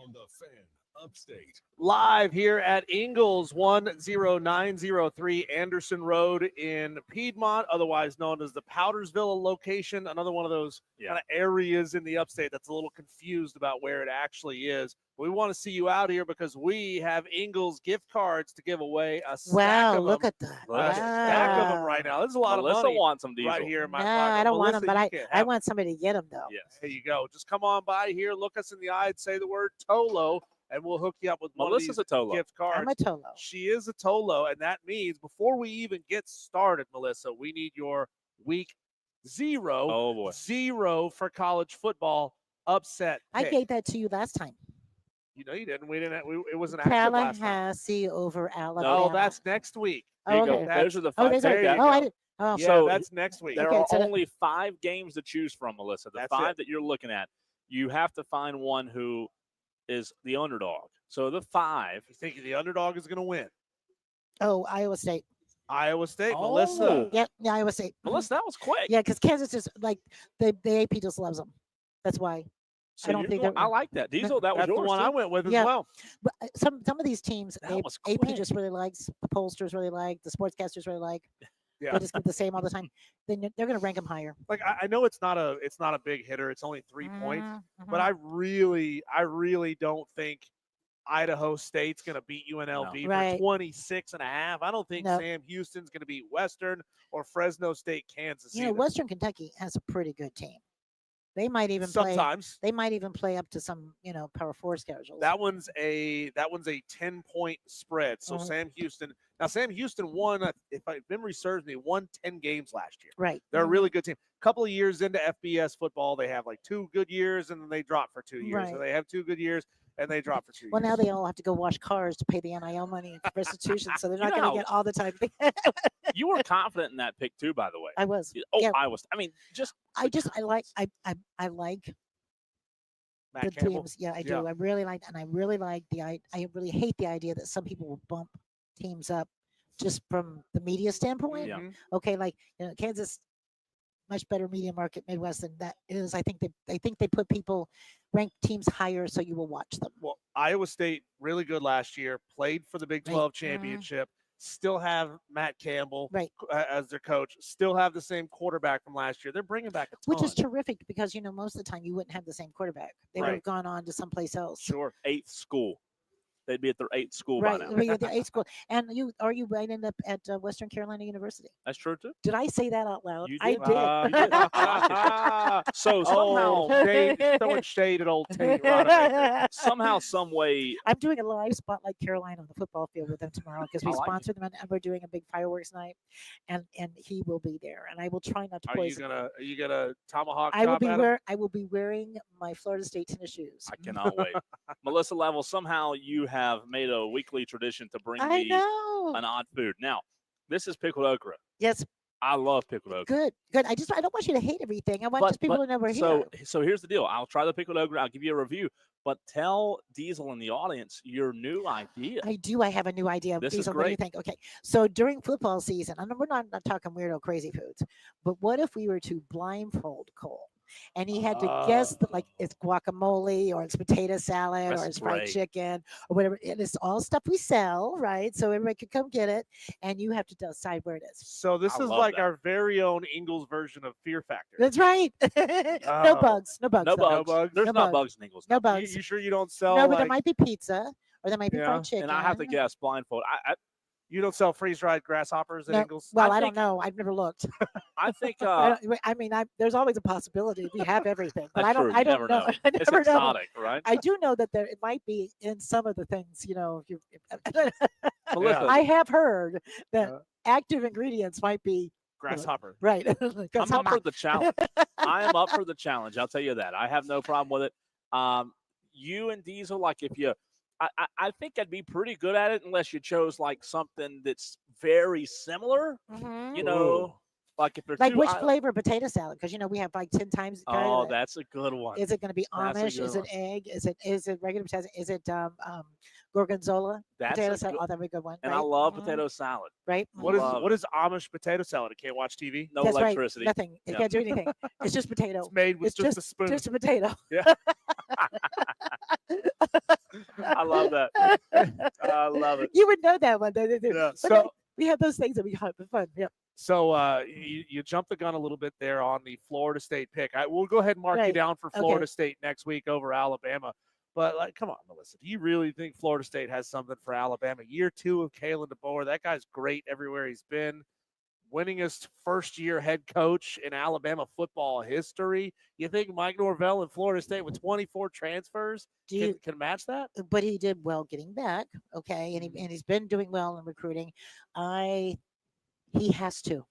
on the Fan Upstate.
Live here at Ingalls 10903 Anderson Road in Piedmont, otherwise known as the Powdersville location. Another one of those kind of areas in the upstate that's a little confused about where it actually is. We want to see you out here because we have Ingalls gift cards to give away. A stack of
Look
them.
at that.
A stack of them right now. There's a lot
Melissa
of money
wants some Diesel.
right here in my
No,
pocket.
I don't want
Melissa,
them, but
you can't
I
have
want somebody to get them, though.
Yes.
There you go. Just come on by here, look us in the eye, and say the word Tolo, and we'll hook you up with one
Melissa's
of
a
these
Tolo.
gift cards.
I'm a Tolo.
She is a Tolo, and that means before we even get started, Melissa, we need your week zero,
Oh, boy.
zero for college football upset
I
pick.
gave that to you last time.
You know you didn't. We didn't. It wasn't active last time.
Tallahassee over Alabama.
No, that's next week.
There you
Oh,
go.
okay.
Those are the
Oh,
five.
there's
there you
oh,
go.
I did. Oh,
Yeah,
So
that's next week.
There
Okay,
are
so that-
only 5 games to choose from, Melissa. The
That's
5
it.
that you're looking at, you have to find one who is the underdog. So the 5.
You think the underdog is going to win?
oh, Iowa State.
Iowa State,
Oh.
Melissa.
Yep, yeah, Iowa State.
Melissa, that was quick.
Yeah, because Kansas is like the AP just loves them. That's why.
So
I don't
you're
think
going-
that-
I like that. Diesel, that was
That's the
yours.
one
too?
I went with as
Yeah.
well.
But some of these teams,
That was
AP
quick.
just really likes, the pollsters really like, the sportscasters really like.
Yeah.
They just give the same all the time. Then they're going to rank them higher.
Like I know it's not a big hitter. It's only 3 points.
Mhm.
But I really don't think Idaho State's going to beat UNLV
Right.
for 26.5. I don't think
No.
Sam Houston's going to beat Western or Fresno State, Kansas.
You know,
either.
Western Kentucky has a pretty good team. They might even play.
Sometimes
They might even play up to some, Power 4 schedules.
that one's a 10-point spread. So
Mhm.
Sam Houston won, if memory serves me, won 10 games last year.
right.
They're a really good team. Couple of years into FBS football, they have like 2 good years and then they drop for 2 years. So
Right.
they have 2 good years and they drop for 2
Well,
years.
now they all have to go wash cars to pay the NIL money and restitution, so they're not going
know-
to get all the time.
You were confident in that pick, too, by the way.
I was.
Oh,
yeah.
I was. I mean, just
I like
Matt
the
Campbell.
teams. Yeah, I do.
Yeah.
I really like, and I really like I really hate the idea that some people will bump teams up just from the media standpoint.
Yeah.
Mhm.
Okay, like Kansas, much better media market Midwest than that is. I think they put people rank teams higher so you will watch them.
Well, Iowa State really good last year. Played for the Big
Right.
12
Mhm.
championship. Still have Matt Campbell
Right.
As their coach. Still have the same quarterback from last year. They're bringing back a ton.
Which is terrific because most of the time you wouldn't have the same quarterback. They would
Right.
have gone on to someplace else.
Sure.
8th school. They'd be at their 8th school
Right,
by now.
well, you're the 8th school, and are you right end up at Western Carolina University?
That's true, too.
Did I say that out loud?
You
I
did.
did.
You did. So somehow,
shade, throwing shade at old Tate Rodemaker.
somehow, some way,
I'm doing a live Spotlight Carolina on the football field with them tomorrow because we
I like it.
sponsor them and we're doing a big fireworks night, and he will be there, and I will try not to
Are you
poison.
gonna tomahawk
I will
chop
be
at him?
I will be wearing my Florida State tennis shoes.
I cannot wait. Melissa Level, somehow you have made a weekly tradition to bring
I
me
know.
an odd food. Now, this is pickled okra.
Yes,
I love pickled okra.
good. I don't want you to hate everything. I want just people to know we're here.
So here's the deal. I'll try the pickled okra. I'll give you a review, but tell Diesel and the audience your new idea.
I do. I have a new idea.
This is
Diesel, what do you
great.
think? Okay. So during football season, I know we're not talking weirdo crazy foods, but what if we were to blindfold Cole? And he had to guess that, like, it's guacamole or it's potato salad
That's
or it's fried
great.
chicken or whatever. And it's all stuff we sell, right? So everybody could come get it, and you have to decide where it is.
So this
I
is
love
like
that.
our very own Ingles version of Fear Factor.
That's right. No
Oh.
bugs. No bugs.
No
though.
bugs.
bugs.
There's
No
not
bugs.
bugs in Eagles.
No
You,
bugs.
you sure you don't sell?
No, but there
like,
might be pizza or there might be
Yeah,
fried chicken.
And I have to guess blindfold.
you don't sell freeze-dried grasshoppers at
No,
Ingles?
Well,
I
I
think-
don't know. I've never looked.
I think
I mean, there's always a possibility we have everything, but
that's
I don't.
true.
I
You
don't
never
know.
know.
I
It's
never know.
exotic, right?
I do know that it might be in some of the things. If you,
Melissa,
I have heard that
Uh,
active ingredients might be
Grasshopper.
right.
I'm up for the challenge. I am up for the challenge. I'll tell you that. I have no problem with it. You and Diesel, like if you, I think I'd be pretty good at it unless you chose like something that's very similar.
Mhm.
You know, like if they're
Like
two,
which flavor potato salad? Because we have like 10 times.
Oh, that's a good one.
Is it going to be
That's a
Amish?
good
Is it
one.
egg? Is it regular potato? Is it gorgonzola
That's
potato
a
salad?
good-
Oh, that'd be a good one.
and
right?
I love
Mhm.
potato salad.
Right.
What is
Mhm.
what is Amish potato salad? It can't watch TV.
No
That's
electricity.
Right. Nothing. It
Yeah.
can't do anything. It's just potato.
It's made with
It's
just a spoon.
Just a potato.
Yeah.
I love that. I love it.
You would know that one.
Yeah.
But
So
we have those things that we have fun. Yeah.
So you jumped the gun a little bit there on the Florida State pick. We'll go ahead and mark you
Right.
down for
Okay.
Florida State next week over Alabama. But like, come on, Melissa, do you really think Florida State has something for Alabama? Year 2 of Kalen DeBoer, that guy's great everywhere he's been. Winningest first-year head coach in Alabama football history. You think Mike Norvell and Florida State with 24 transfers can match that?
But he did well getting back. Okay, and he's been doing well in recruiting. He has to.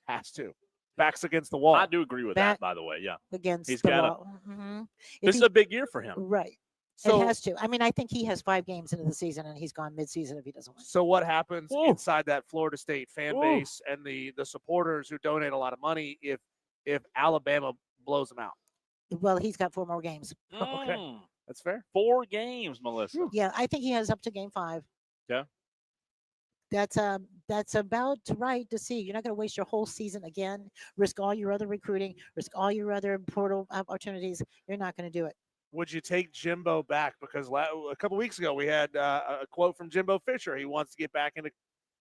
Has to. Backs against the wall.
I do agree with that, by the way. Yeah.
Against
He's
the
gotta-
wall. Mm-hmm.
This is a big year for him.
Right.
So-
it has to. I mean, I think he has 5 games into the season, and he's gone mid-season if he doesn't win.
So what happens
Ooh.
inside that Florida State fan
Ooh.
base and the supporters who donate a lot of money if Alabama blows them out?
Well, he's got 4 more games.
Okay.
Mm.
That's fair.
4 games, Melissa.
Yeah, I think he has up to game 5.
Yeah.
That's about right to see. You're not going to waste your whole season again, risk all your other recruiting, risk all your other portal opportunities. You're not going to do it.
Would you take Jimbo back? Because a couple weeks ago we had a quote from Jimbo Fisher. He wants to get back into.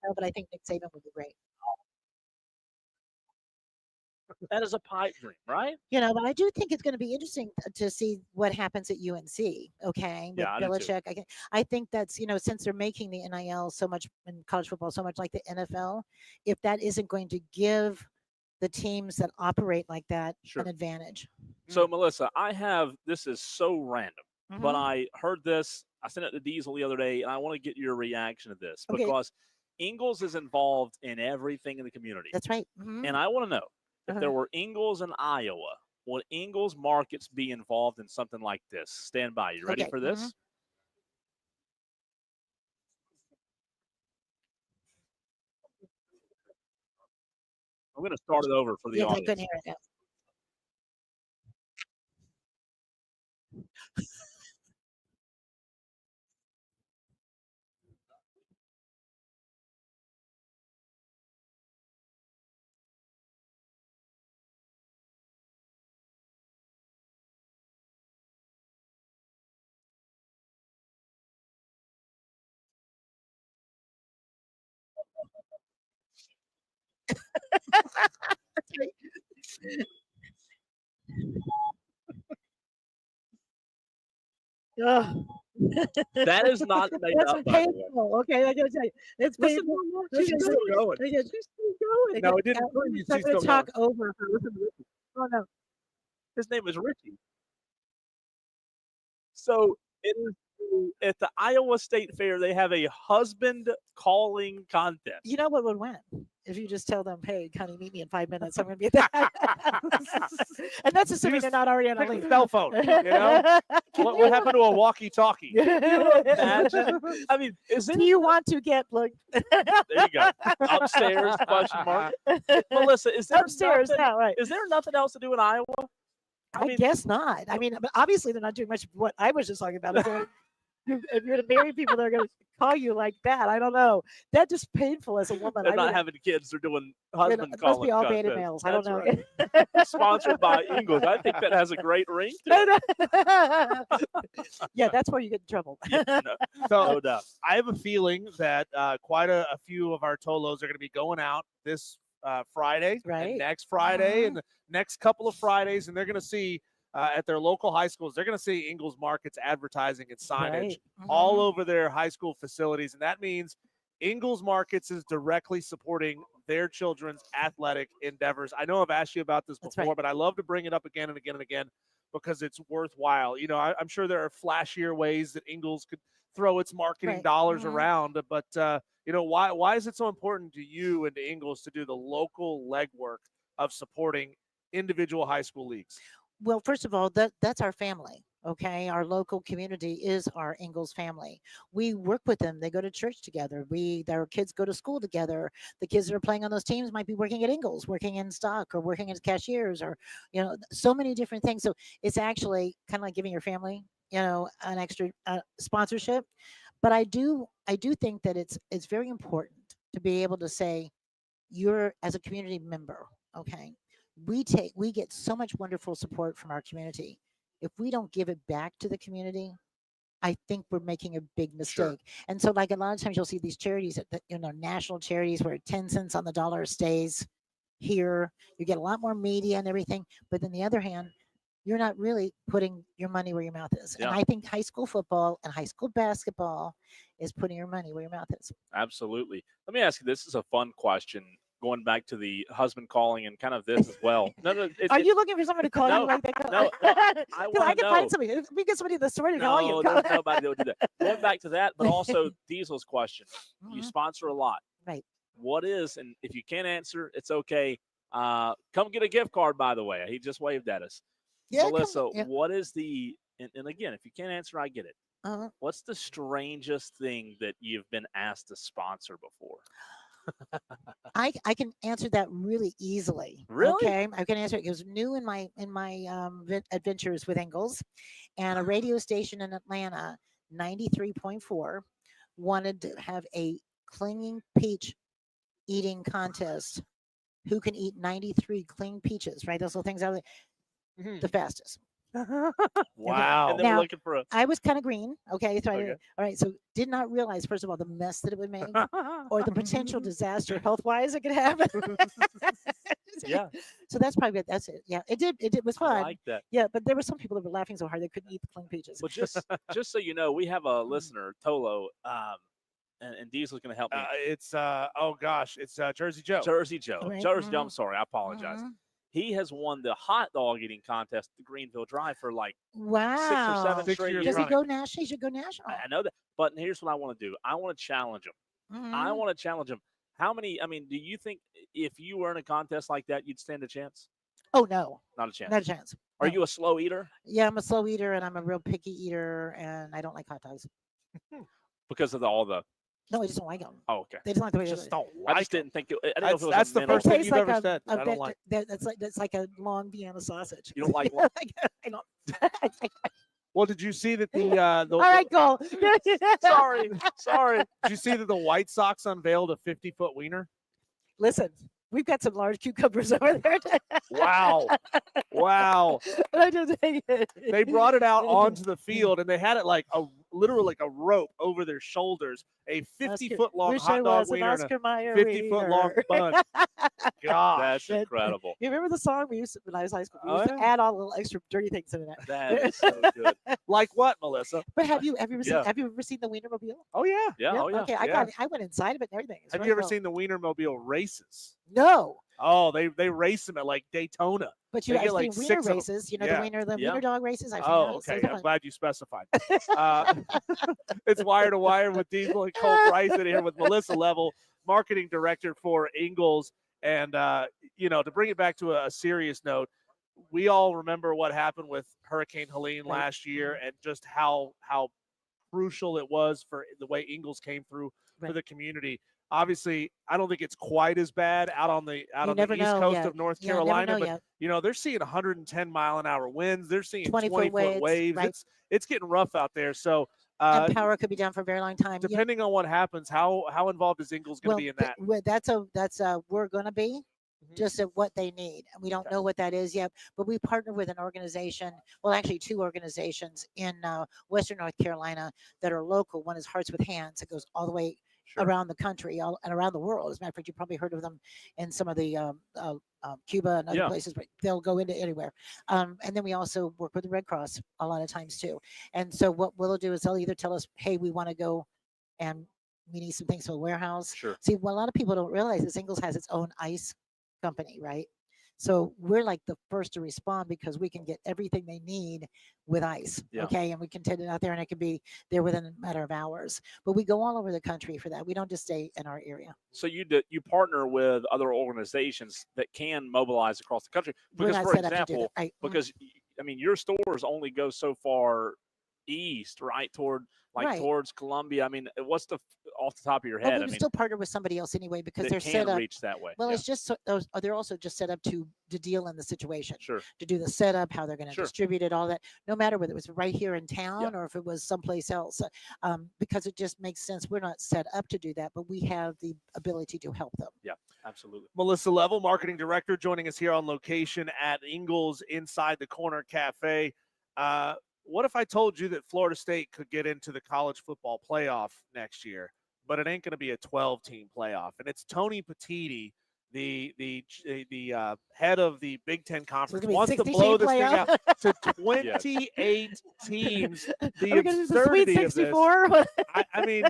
No, but I think Nick Saban would be great.
That is a pipe dream, right?
But I do think it's going to be interesting to see what happens at UNC. Okay, with
Yeah, I do too.
Belichick. I think that's since they're making the NIL so much in college football, so much like the NFL, if that isn't going to give the teams that operate like that
Sure.
an advantage.
So, Melissa, this is so random, but
Mhm.
I heard this. I sent it to Diesel the other day, and I want to get your reaction to this
Okay.
because Ingles is involved in everything in the community.
That's right. Mhm.
And I want to know if
Uh-huh.
there were Ingles in Iowa, would Ingles markets be involved in something like this? Stand by. You ready
Okay.
for this?
Mhm.
I'm going to start it over for the
Yeah, I
audience.
couldn't hear it. Yeah. Ugh.
That is not made
That's
up, by the way.
painful. Okay, I gotta tell you, it's
Listen,
painful.
She's still going.
She's still going.
No, it didn't prove you.
I'm
She's
going
still
to talk over her. Oh no.
His name is Richie. So it is at the Iowa State Fair. They have a husband calling contest.
You know what would win if you just tell them, "Hey, honey, meet me in 5 minutes. I'm going to be at that." And that's assuming they're not already on a
Pick
leave.
the cell phone. What happened to a walkie-talkie?
Imagine. I mean, is it?
Do you want to get looked
There you go. Upstairs? Question mark. Melissa, is there
upstairs
nothing,
now? Right.
Is there nothing else to do in Iowa?
I guess not. I mean, but obviously they're not doing much of what I was just talking about. If you're to marry people, they're going to call you like that. I don't know. That's just painful as a woman.
They're
I
not
mean,
having kids. They're doing
it
husband
must
calling
be all beta
contests.
males. I don't
That's
know.
right. Sponsored by Ingles. I think that has a great ring to it.
Yeah, that's where you get in trouble.
Yeah,
So
no doubt.
I have a feeling that quite a few of our Tolos are going to be going out this Friday,
Right.
and next Friday,
Mhm.
and the next couple of Fridays, and they're going to see at their local high schools, they're going to see Ingles Markets advertising and signage
Right.
all
Mhm.
over their high school facilities, and that means Ingles Markets is directly supporting their children's athletic endeavors. I know I've asked you about this
That's
before,
right.
but I love to bring it up again and again and again because it's worthwhile. I'm sure there are flashier ways that Ingles could throw its marketing
Right.
dollars
Mhm.
around, but why is it so important to you and to Ingles to do the local legwork of supporting individual high school leagues?
Well, first of all, that's our family. Okay, our local community is our Ingles family. We work with them. They go to church together. Their kids go to school together. The kids that are playing on those teams might be working at Ingles, working in stock, or working as cashiers, or so many different things. So it's actually kind of like giving your family, an extra sponsorship. But I do think that it's very important to be able to say you're as a community member. Okay, we get so much wonderful support from our community. If we don't give it back to the community, I think we're making a big
Sure.
mistake. And so, like a lot of times, you'll see these charities that national charities where 10 cents on the dollar stays here. You get a lot more media and everything. But on the other hand, you're not really putting your money where your mouth is. And
Yeah.
I think high school football and high school basketball is putting your money where your mouth is.
Absolutely. Let me ask you, this is a fun question, going back to the husband calling and kind of this as well. No,
Are you looking for someone to call
no,
you like that?
no, well, I
'Cause I
wanna
can
know.
find somebody. If we get somebody in the store to call you.
No, there's nobody that would do that. Going back to that, but also Diesel's question. You
Mhm.
sponsor a lot.
Right.
What is, and if you can't answer, it's okay. Come get a gift card, by the way. He just waved at us.
Yeah,
Melissa,
yeah.
what is and again, if you can't answer, I get it.
Uh-huh.
What's the strangest thing that you've been asked to sponsor before?
I can answer that really easily.
Really?
Okay, I can answer it. It was new in my adventures with Ingalls, and a radio station in Atlanta, 93.4, wanted to have a clinging peach eating contest. Who can eat 93 clean peaches? Right, those little things out
Mhm.
the fastest.
Wow.
And then we're
Now,
looking for a.
I was kind of green. Okay, so I
Okay.
didn't, all right. So did not realize first of all the mess that it would make, or the potential disaster health wise it could happen.
Yeah,
So that's probably it. That's it. Yeah, it was
I
fun.
like that.
Yeah, but there were some people that were laughing so hard they couldn't eat the clean peaches.
Well, just so you know, we have a listener, Tolo, and Diesel's going to help me.
It's oh gosh, it's Jersey Joe.
Jersey Joe.
Right,
Jersey Joe,
mhm.
I'm sorry. I apologize.
Mhm.
He has won the hot dog eating contest at the Greenville Drive for like
Wow.
6 or 7
6
straight
years
years.
Does he
running.
go national? He should go national.
I know that. But here's what I want to do. I want to challenge him. I
Mhm.
want to challenge him. How many, do you think if you were in a contest like that, you'd stand a chance?
Oh no,
Not a chance.
not a chance.
Are
No.
you a slow eater?
Yeah, I'm a slow eater and I'm a real picky eater and I don't like hot dogs.
Because of all the.
No, I just don't like them.
Oh, okay.
They just like the way they
Just
look.
don't
I
like
just
'em.
didn't think I didn't know if it was
That's
a
the
mental.
first thing
Tastes
you've ever
like
said. I don't
that-
like.
that's like a long Vienna sausage.
You don't like
I don't.
Well, did you see that the
All right, go.
Sorry.
did you see that the White Sox unveiled a 50-foot wiener?
Listen, we've got some large cucumbers over there.
Wow. Wow.
I just hate it.
They brought it out onto the field and they had it like literally like a rope over their shoulders, a 50-foot long
Wish I
hot dog
was an
wiener and a
Oscar Mayer
50-foot long
wiener.
bun. Gosh.
That's
That-
incredible.
You remember the song we used to, when I was in high school? We
Oh,
used to
yeah.
add all the little extra dirty things into that.
That is so good.
Like what, Melissa?
But have you ever
Yeah.
seen the Wienermobile?
Oh yeah.
Yeah,
Yep,
oh yeah.
Okay,
yeah.
I went inside of it and everything. It's
Have
really
you ever
cool.
seen the Wienermobile races?
No,
Oh, they race them at like Daytona.
but
They
I've
get, like,
seen
6
wiener
of 'em.
races. You know
Yeah.
the
Yeah.
wiener dog races. I've seen
Oh,
those.
okay.
Those are
I'm
fun.
glad you specified. It's Wire to Wire with Diesel and Cole Bryson here with Melissa Level, marketing director for Ingalls. And, to bring it back to a serious note, we all remember what happened with Hurricane Helene
Right.
last year and just how crucial it was for the way Ingalls came through for
Right.
the community. Obviously, I don't think it's quite as bad out on the
never
east
know
coast
yet.
of North
Yeah, never
Carolina,
know
but
yet.
they're seeing 110 mile an hour winds. They're seeing
20-foot
20-foot waves.
right.
It's getting rough out there. So
And power could be down for a very long time. You-
depending on what happens, how involved is Ingalls going to be in that?
That's we're going to be
Mhm.
just at what they need. And we don't
Okay.
know what that is yet, but we partner with an organization, well, actually 2 organizations in Western North Carolina that are local. One is Hearts with Hands. It goes all the way
Sure.
around the country and around the world. As a matter of fact, you probably heard of them in some of the Cuba and other
Yeah.
places, but they'll go into anywhere. And then we also work with the Red Cross a lot of times too. And so what we'll do is they'll either tell us, hey, we want to go and we need some things for a warehouse.
Sure.
See, what a lot of people don't realize is Ingalls has its own ice company, right? So we're like the first to respond because we can get everything they need with ice.
Yeah.
Okay. And we can take it out there and it can be there within a matter of hours. But we go all over the country for that. We don't just stay in our area.
So you partner with other organizations that can mobilize across the country.
We're
Because,
not
for
set up to do
example,
that. Right.
because your stores only go so far east, right?
Right.
Towards Columbia. What's off the top of your
But
head?
we would still partner with somebody else anyway because
that
they're
can
set up.
reach that way.
Well,
Yeah.
it's just they're also just set up to deal in the situation,
Sure.
to do the setup, how they're going to
Sure.
distribute it, all that. No matter whether it was right here in town or if it was someplace else, because it just makes sense. We're not set up to do that, but we have the ability to help them.
Yeah, absolutely.
Melissa Level, marketing director, joining us here on location at Ingalls inside the Corner Cafe. what if I told you that Florida State could get into the college football playoff next year, but it ain't going to be a 12-team playoff? And it's Tony Petitti, the head of the Big Ten Conference,
gonna be
wants to
60
blow
team
this thing
playoff?
out to 28 teams. The
Are we gonna do the Sweet
absurdity of this.
64?
I mean,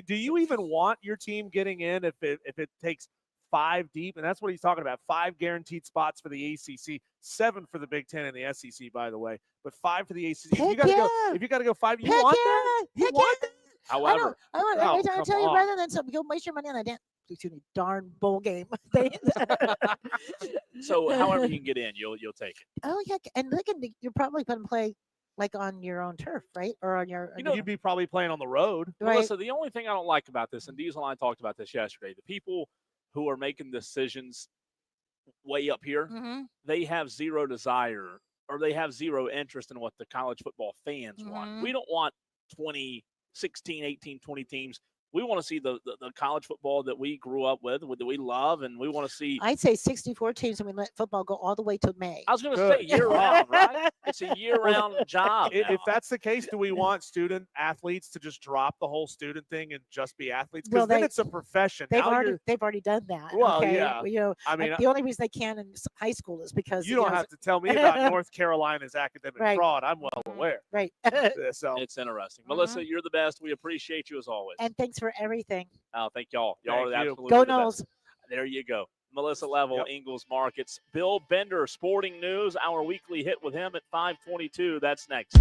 do you even want your team getting in if it takes 5 deep? And that's what he's talking about. 5 guaranteed spots for the ACC, 7 for the Big Ten and the SEC, by the way, but 5 for the ACC. If you got to go 5, you
Heck
want
yeah.
that? You
Heck
want
yeah.
that?
However,
I don't,
Oh,
every time I
come
tell you,
on.
rather than go waste your money on a darn bowl game.
so however you can get in, you'll take it.
Oh yeah, and look, you're probably going to play like on your own turf, right? Or on your,
You'd be probably playing on the road.
right?
Melissa, the only thing I don't like about this, and Diesel and I talked about this yesterday, the people who are making decisions way up here,
Mm-hmm.
they have zero desire or they have zero interest in what the college football fans want.
Mhm.
We don't want 20, 16, 18, 20 teams. We want to see the college football that we grew up with, that we love, and we want to see.
I'd say 64 teams, and we let football go all the way to May.
I was going to
Good.
say year-round, right? It's a year-round job.
If
now.
that's the case, do we want student athletes to just drop the whole student thing and just be athletes?
Well,
Because then it's a profession.
They've
Now
already done that.
Well,
okay?
yeah.
You know,
I mean,
the only reason they can in high school is because
you don't
know,
have to tell me about North Carolina's academic
Right.
fraud. I'm well aware.
right.
So
It's interesting. Melissa, you're the best. We appreciate you as always.
And thanks for everything.
Thank y'all. Y'all are
Thank you.
absolutely
Go
the best.
Knowles.
There you go. Melissa Level,
Yep.
Ingles Markets. Bill Bender, Sporting News, our weekly hit with him at 5:22. That's next.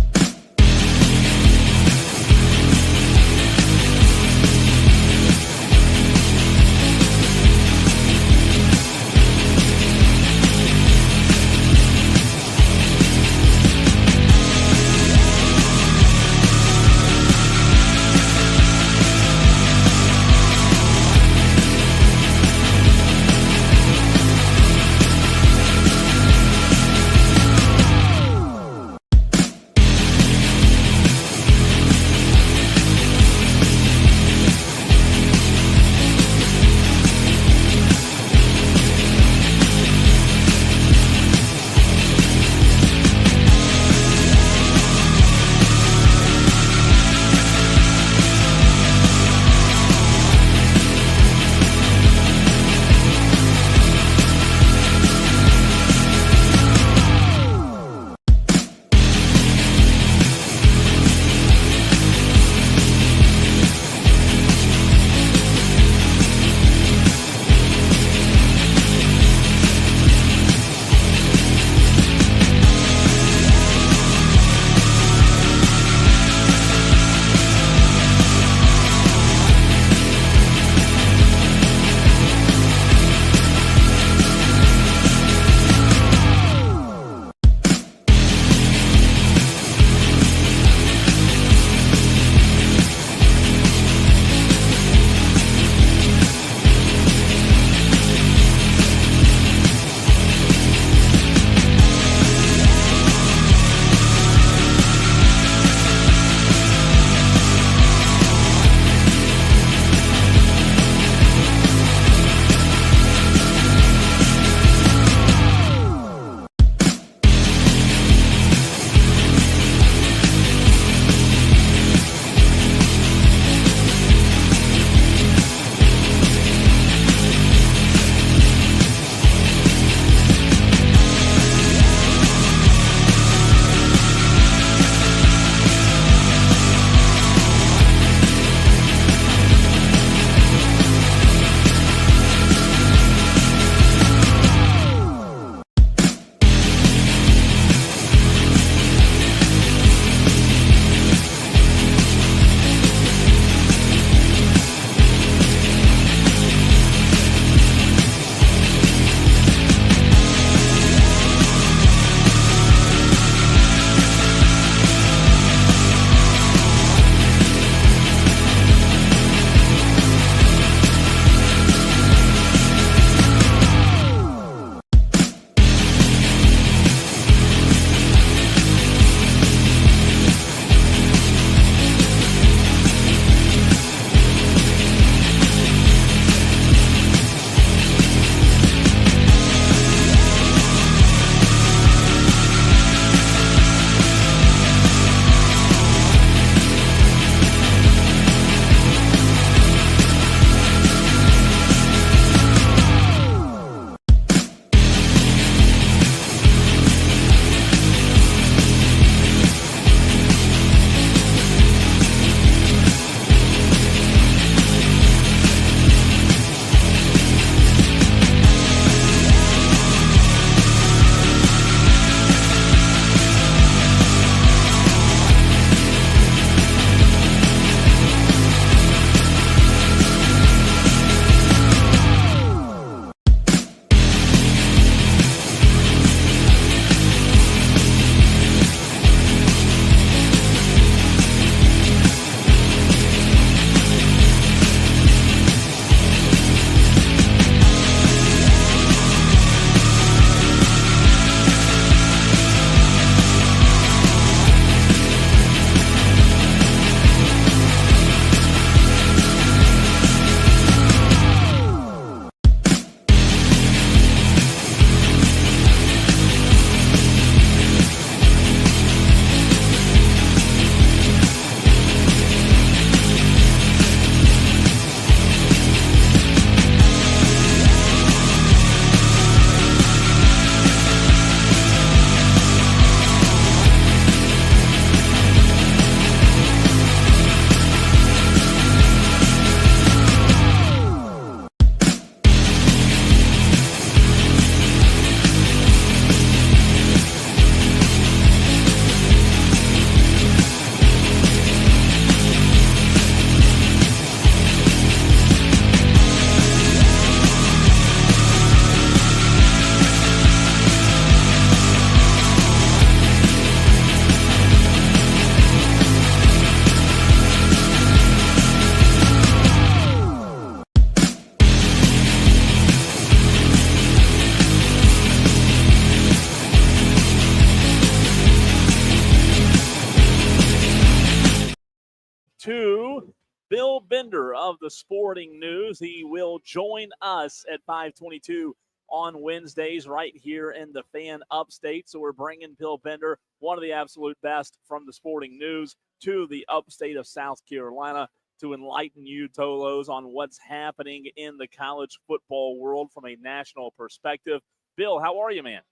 Bill Bender of the Sporting News. He will join us at 5:22 on Wednesdays right here in the Fan Upstate. So we're bringing Bill Bender, one of the absolute best from the Sporting News, to the upstate of South Carolina to enlighten you, Tolos, on what's happening in the college football world from a national perspective. Bill, how are you, man?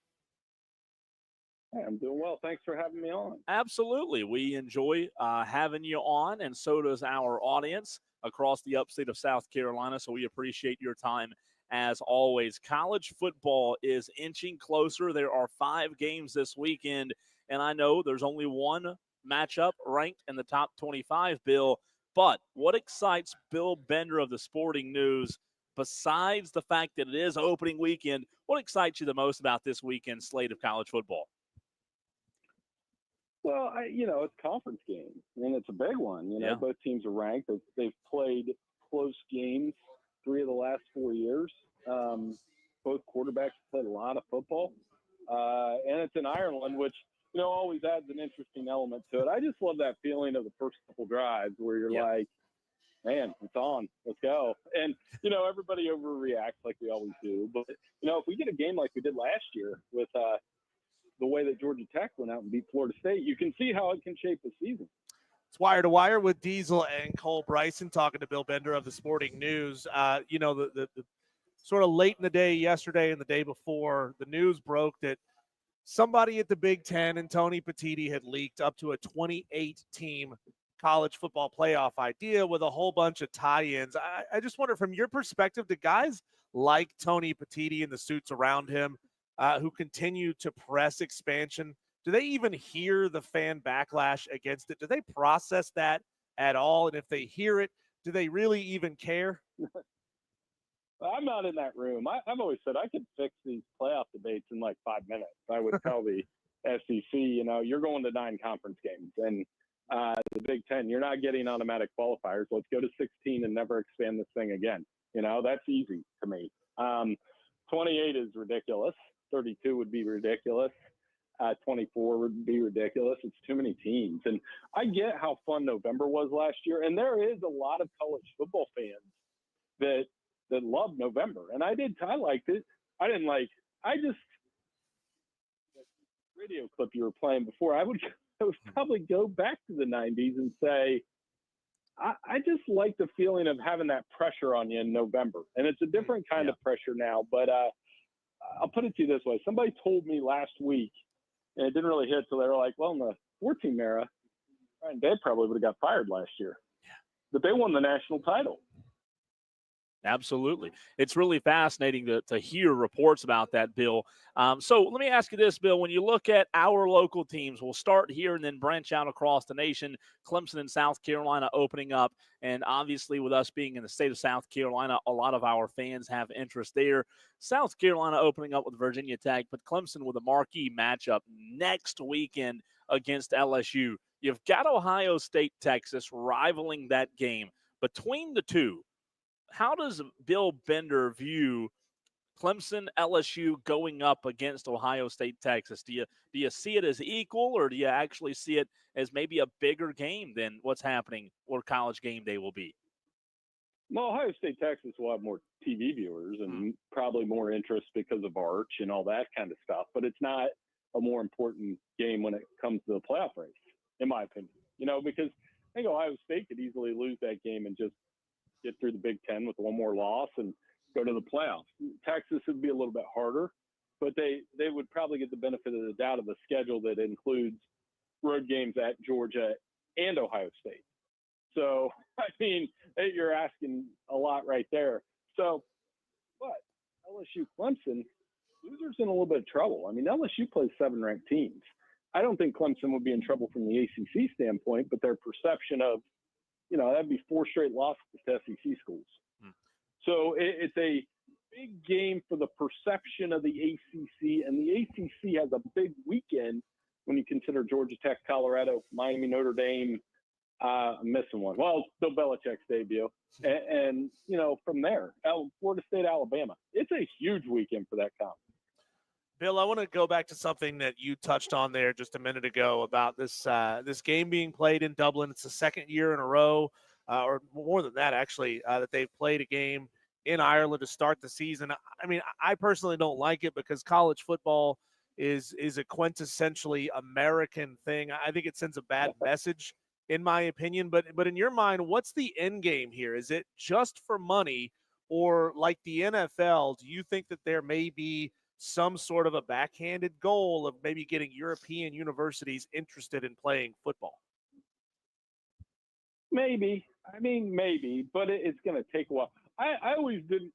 Hey, I'm doing well. Thanks for having me on.
Absolutely. We enjoy having you on, and so does our audience across the upstate of South Carolina. So we appreciate your time as always. College football is inching closer. There are 5 games this weekend, and I know there's only one matchup ranked in the top 25, Bill. But what excites Bill Bender of the Sporting News, besides the fact that it is opening weekend, what excites you the most about this weekend's slate of college football?
Well, it's conference games, and it's a big one.
Yeah.
Both teams are ranked. They've played close games 3 of the last 4 years. Both quarterbacks played a lot of football, and it's in Ireland, which always adds an interesting element to it. I just love that feeling of the first couple drives where you're like, man, it's on, let's go. And everybody overreacts like we always do. But if we get a game like we did last year with the way that Georgia Tech went out and beat Florida State, you can see how it can shape the season.
It's Wire to Wire with Diesel and Cole Bryson talking to Bill Bender of the Sporting News. The sort of late in the day yesterday and the day before, the news broke that somebody at the Big Ten and Tony Petitti had leaked up to a 28-team college football playoff idea with a whole bunch of tie-ins. I just wonder, from your perspective, do guys like Tony Petitti and the suits around him who continue to press expansion, do they even hear the fan backlash against it? Do they process that at all? And if they hear it, do they really even care?
I'm not in that room. I've always said I could fix these playoff debates in like 5 minutes. I would tell the SEC, you're going to 9 conference games. And the Big Ten, you're not getting automatic qualifiers. Let's go to 16 and never expand this thing again. That's easy to me. 28 is ridiculous. 32 would be ridiculous. 24 would be ridiculous. It's too many teams. And I get how fun November was last year. And there is a lot of college football fans that love November. And I liked it. The radio clip you were playing before, I would probably go back to the 90s and say, I just like the feeling of having that pressure on you in November. And it's a different kind of pressure now. But I'll put it to you this way. Somebody told me last week, and it didn't really hit, so they were like, well, in the 4-team era, Ryan Day probably would have got fired last year. But they won the national title.
Absolutely. It's really fascinating to hear reports about that, Bill. So let me ask you this, Bill. When you look at our local teams, we'll start here and then branch out across the nation. Clemson and South Carolina opening up. And obviously with us being in the state of South Carolina, a lot of our fans have interest there. South Carolina opening up with Virginia Tech, but Clemson with a marquee matchup next weekend against LSU. You've got Ohio State, Texas rivaling that game. Between the two, how does Bill Bender view Clemson, LSU going up against Ohio State, Texas? Do you see it as equal, or do you actually see it as maybe a bigger game than what's happening or College Game Day will be?
Well, Ohio State, Texas will have more TV viewers and probably more interest because of Arch and all that kind of stuff. But it's not a more important game when it comes to the playoff race, in my opinion. Because I think Ohio State could easily lose that game and just get through the Big Ten with one more loss and go to the playoffs. Texas would be a little bit harder, but they would probably get the benefit of the doubt of a schedule that includes road games at Georgia and Ohio State. So, you're asking a lot right there. So, but LSU Clemson, losers in a little bit of trouble. LSU plays 7 ranked teams. I don't think Clemson would be in trouble from the ACC standpoint, but their perception of, that'd be 4 straight losses to SEC schools. So it's a big game for the perception of the ACC, and the ACC has a big weekend when you consider Georgia Tech, Colorado, Miami, Notre Dame. I'm missing one. Well, Bill Belichick's debut. And from there, Florida State, Alabama. It's a huge weekend for that conference.
Bill, I want to go back to something that you touched on there just a minute ago about this game being played in Dublin. It's the second year in a row. or more than that, actually, that they've played a game in Ireland to start the season. I mean, I personally don't like it because college football is a quintessentially American thing. I think it sends a bad message, in my opinion. But in your mind, what's the end game here? Is it just for money, or like the NFL, do you think that there may be some sort of a backhanded goal of maybe getting European universities interested in playing football?
Maybe. I mean, maybe, but it's going to take a while. I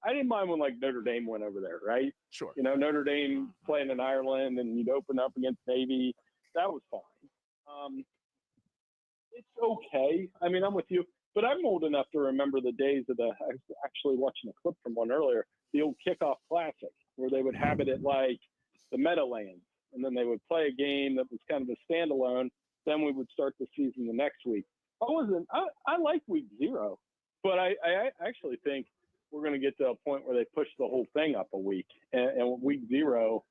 didn't mind when like Notre Dame went over there, right?
Sure.
You know, Notre Dame playing in Ireland and you'd open up against Navy. That was fine. It's okay. I mean, I'm with you, but I'm old enough to remember the days of I was actually watching a clip from one earlier, the old kickoff classic where they would have it at like the Meadowlands, and then they would play a game that was kind of a standalone. Then we would start the season the next week. I like week 0, but I actually think we're going to get to a point where they push the whole thing up a week, and week 0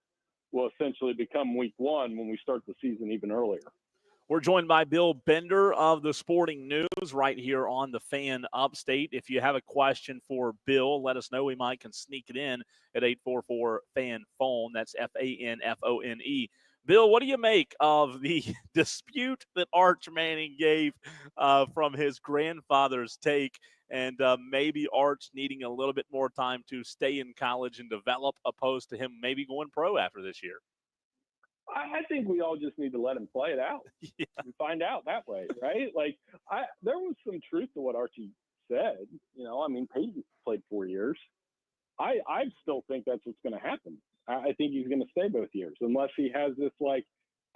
will essentially become week 1 when we start the season even earlier.
We're joined by Bill Bender of the Sporting News right here on the Fan Upstate. If you have a question for Bill, let us know. We might can sneak it in at 844-FAN-PHONE. That's FANFONE. Bill, what do you make of the dispute that Arch Manning gave from his grandfather's take, and maybe Arch needing a little bit more time to stay in college and develop, opposed to him maybe going pro after this year?
I think we all just need to let him play it out and find out that way, right? Like, there was some truth to what Archie said. You know, I mean, Peyton played 4 years. I still think that's what's going to happen. I think he's going to stay both years unless he has this like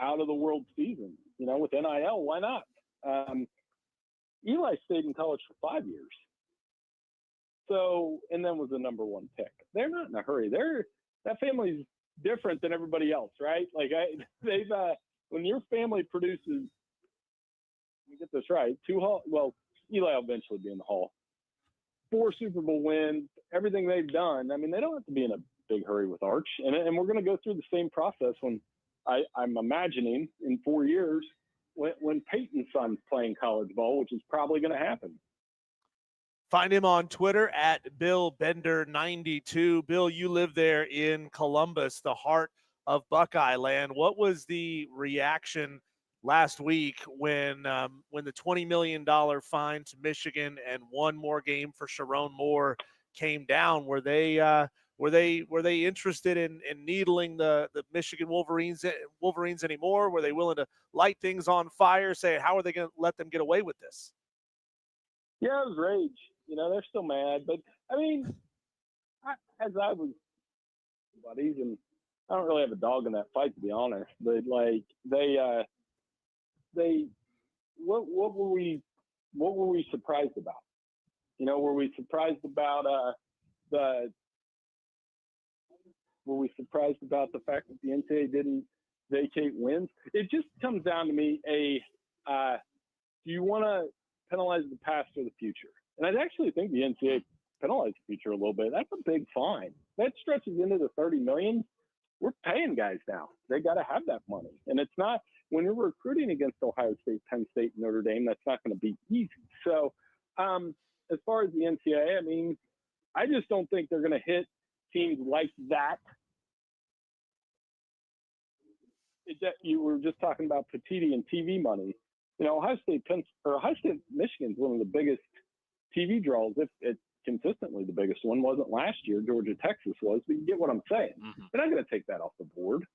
out of the world season. You know, with NIL, why not? Eli stayed in college for 5 years. So, and then was the number 1 pick. They're not in a hurry. That family's different than everybody else, right? Like when your family produces, let me get this right, Eli will eventually be in the Hall. 4 Super Bowl wins, everything they've done. I mean, they don't have to be in a big hurry with Arch, and we're going to go through the same process when I'm imagining in 4 years when Peyton's son's playing college ball, which is probably going to happen.
Find him on Twitter at BillBender92. Bill, you live there in Columbus, the heart of Buckeye land. What was the reaction last week when the $20 million fine to Michigan and one more game for Sharon Moore came down? Were they interested in needling the Michigan Wolverines anymore? Were they willing to light things on fire, say, how are they going to let them get away with this?
Yeah, it was rage. You know, they're still mad. But, I mean, as I was buddies, and I don't really have a dog in that fight, to be honest. But, like, what were we surprised about? You know, were we surprised about the fact that the NCAA didn't vacate wins? It just comes down to me, do you want to penalize the past or the future? And I actually think the NCAA penalized the future a little bit. That's a big fine. That stretches into the $30 million. We're paying guys now. They got to have that money. And it's not, when you're recruiting against Ohio State, Penn State, Notre Dame, that's not going to be easy. So as far as the NCAA, I mean, I just don't think they're going to hit teams like that. You were just talking about Petiti and TV money. You know, Ohio State, Michigan's one of the biggest TV draws. It's consistently the biggest one. Wasn't last year. Georgia, Texas was. But you get what I'm saying.
Mm-hmm.
They're not going to take that off the board.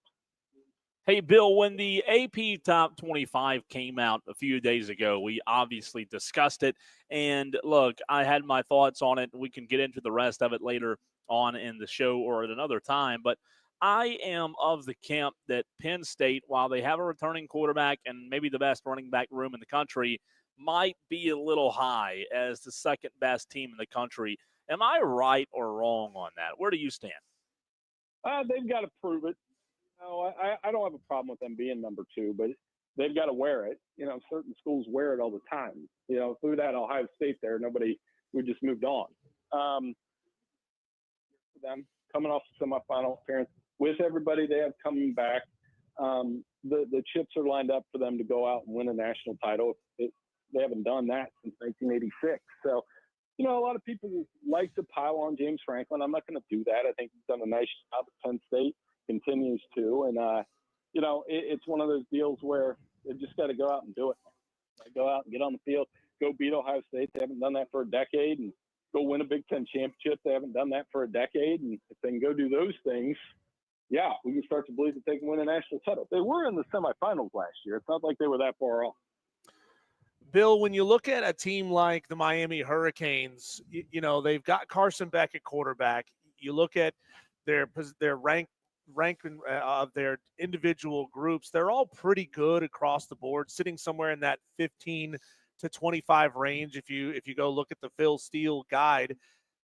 Hey, Bill, when the AP Top 25 came out a few days ago, we obviously discussed it. And, look, I had my thoughts on it. We can get into the rest of it later on in the show or at another time. But I am of the camp that Penn State, while they have a returning quarterback and maybe the best running back room in the country, might be a little high as the second best team in the country. Am I right or wrong on that? Where do you stand?
They've got to prove it. No, I don't have a problem with them being number 2, but they've got to wear it. You know, certain schools wear it all the time. You know, through that Ohio State there, we just moved on. For them, coming off the semifinal appearance, with everybody they have coming back, the chips are lined up for them to go out and win a national title. They haven't done that since 1986. So, you know, a lot of people like to pile on James Franklin. I'm not going to do that. I think he's done a nice job at Penn State, continues to. And, you know, it's one of those deals where they've just got to go out and do it. Go out and get on the field, go beat Ohio State. They haven't done that for a decade. And go win a Big Ten championship. They haven't done that for a decade. And if they can go do those things, yeah, we can start to believe that they can win a national title. They were in the semifinals last year. It's not like they were that far off.
Bill, when you look at a team like the Miami Hurricanes, you know, they've got Carson Beck at quarterback. You look at their rank of their individual groups, they're all pretty good across the board, sitting somewhere in that 15 to 25 range. If you go look at the Phil Steele guide,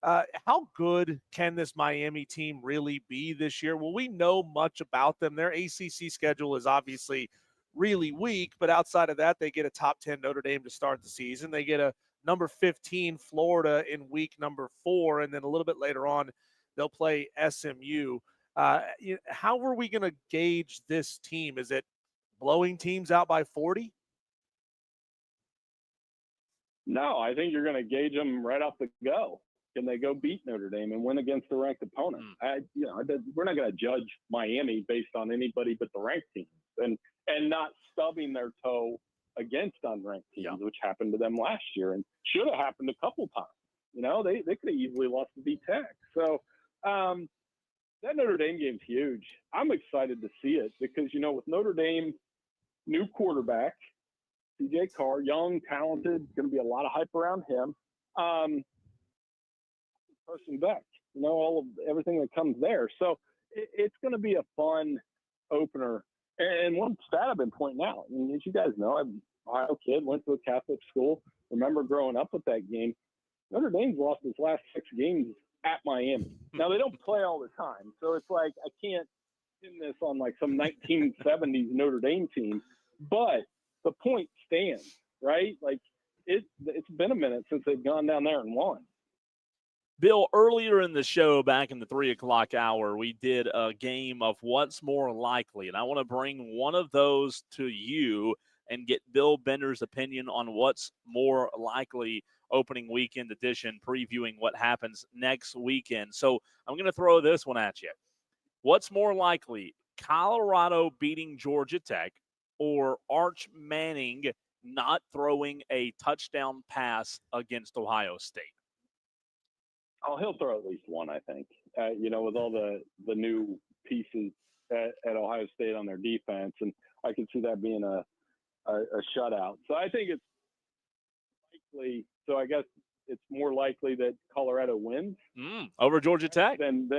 how good can this Miami team really be this year? Will we know much about them? Their ACC schedule is obviously really weak, but outside of that, they get a top 10 Notre Dame to start the season. They get a number 15 Florida in week number 4, and then a little bit later on, they'll play SMU. How are we going to gauge this team? Is it blowing teams out by 40?
No, I think you're going to gauge them right off the go. Can they go beat Notre Dame and win against the ranked opponent? We're not going to judge Miami based on anybody but the ranked teams, and not stubbing their toe against unranked teams, which happened to them last year and should have happened a couple times. You know, they could have easily lost to D-Tech. So that Notre Dame game's huge. I'm excited to see it because, you know, with Notre Dame, new quarterback, C.J. Carr, young, talented, going to be a lot of hype around him. Carson Beck, you know, everything that comes there. So it's going to be a fun opener. And one stat I've been pointing out, I mean, as you guys know, I'm an Ohio kid, went to a Catholic school, remember growing up with that game. Notre Dame's lost its last 6 games at Miami. Now, they don't play all the time, so it's like I can't pin this on like some 1970s Notre Dame team, but the point stands, right? Like it's been a minute since they've gone down there and won.
Bill, earlier in the show, back in the 3 o'clock hour, we did a game of what's more likely, and I want to bring one of those to you and get Bill Bender's opinion on what's more likely opening weekend edition, previewing what happens next weekend. So I'm going to throw this one at you. What's more likely, Colorado beating Georgia Tech or Arch Manning not throwing a touchdown pass against Ohio State?
Oh, he'll throw at least one, I think. You know, with all the new pieces at Ohio State on their defense, and I can see that being a shutout. So I think it's likely. So I guess it's more likely that Colorado wins
over Georgia Tech
than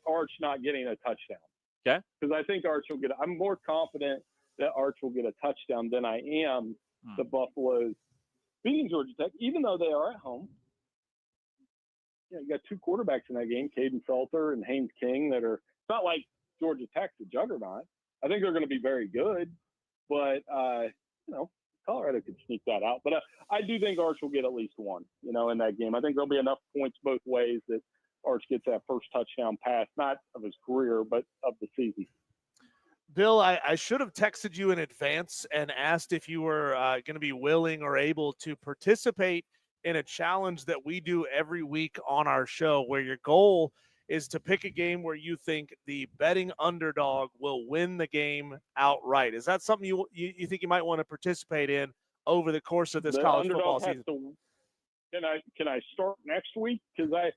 Arch not getting a touchdown.
Okay,
because I think Arch will get. I'm more confident that Arch will get a touchdown than I am the Buffaloes beating Georgia Tech, even though they are at home. You know, you got 2 quarterbacks in that game, Caden Salter and Haynes King, that are – it's not like Georgia Tech's a juggernaut. I think they're going to be very good, but, you know, Colorado could sneak that out. But I do think Arch will get at least one, you know, in that game. I think there'll be enough points both ways that Arch gets that first touchdown pass, not of his career, but of the season.
Bill, I should have texted you in advance and asked if you were going to be willing or able to participate in a challenge that we do every week on our show, where your goal is to pick a game where you think the betting underdog will win the game outright. Is that something you think you might want to participate in over the course of this college football season?
Can I start next week? Because I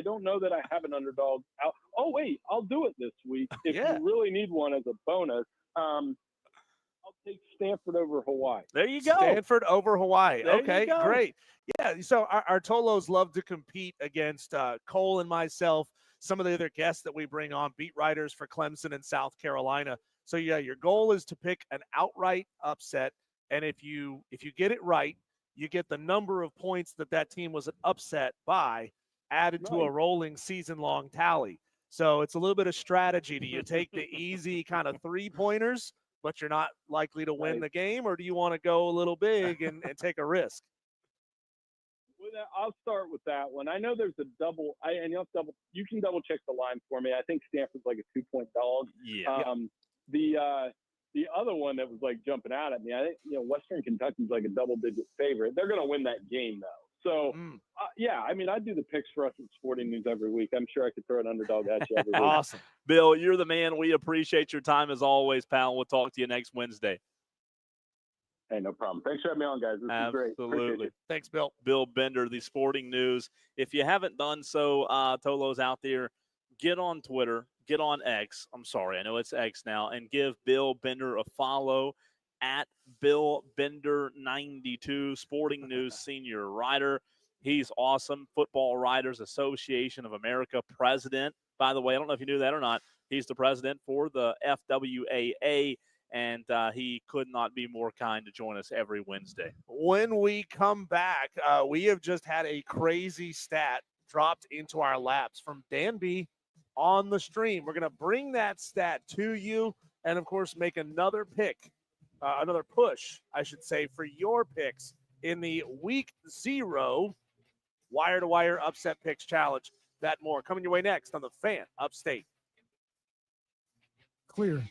don't know that I have an underdog out. Oh wait, I'll do it this week if you really need one as a bonus. I'll take Stanford over Hawaii.
There you go.
Stanford over Hawaii.
There
okay, great. Yeah, so our Tolos love to compete against Cole and myself, some of the other guests that we bring on, beat writers for Clemson and South Carolina. So, yeah, your goal is to pick an outright upset, and if you get it right, you get the number of points that team was upset by added to a rolling season-long tally. So it's a little bit of strategy. Do you take the easy kind of 3-pointers, but you're not likely to win the game, or do you want to go a little big and take a risk?
Well, I'll start with that one. I know there's a double, and you can double check the line for me. I think Stanford's like a 2-point dog.
Yeah.
the other one that was like jumping out at me, I think, Western Kentucky's like a double-digit favorite. They're going to win that game, though. So, yeah, I mean, I do the picks for us at Sporting News every week. I'm sure I could throw an underdog at you every week.
Awesome.
Bill, you're the man. We appreciate your time as always, pal. We'll talk to you next Wednesday.
Hey, no problem. Thanks for having me on, guys. This is great.
Absolutely.
Thanks, Bill.
Bill Bender, the Sporting News. If you haven't done so, Tolo's out there, get on Twitter, get on X. I'm sorry, I know it's X now, and give Bill Bender a follow at Bill Bender 92, Sporting News senior writer. He's awesome. Football Writers Association of America president. By the way, I don't know if you knew that or not. He's the president for the FWAA, and he could not be more kind to join us every Wednesday.
When we come back, we have just had a crazy stat dropped into our laps from Dan B on the stream. We're going to bring that stat to you and, of course, make another push, I should say, for your picks in the Week 0 Wire-to-Wire Upset Picks Challenge. That more coming your way next on the Fan Upstate.
Clear.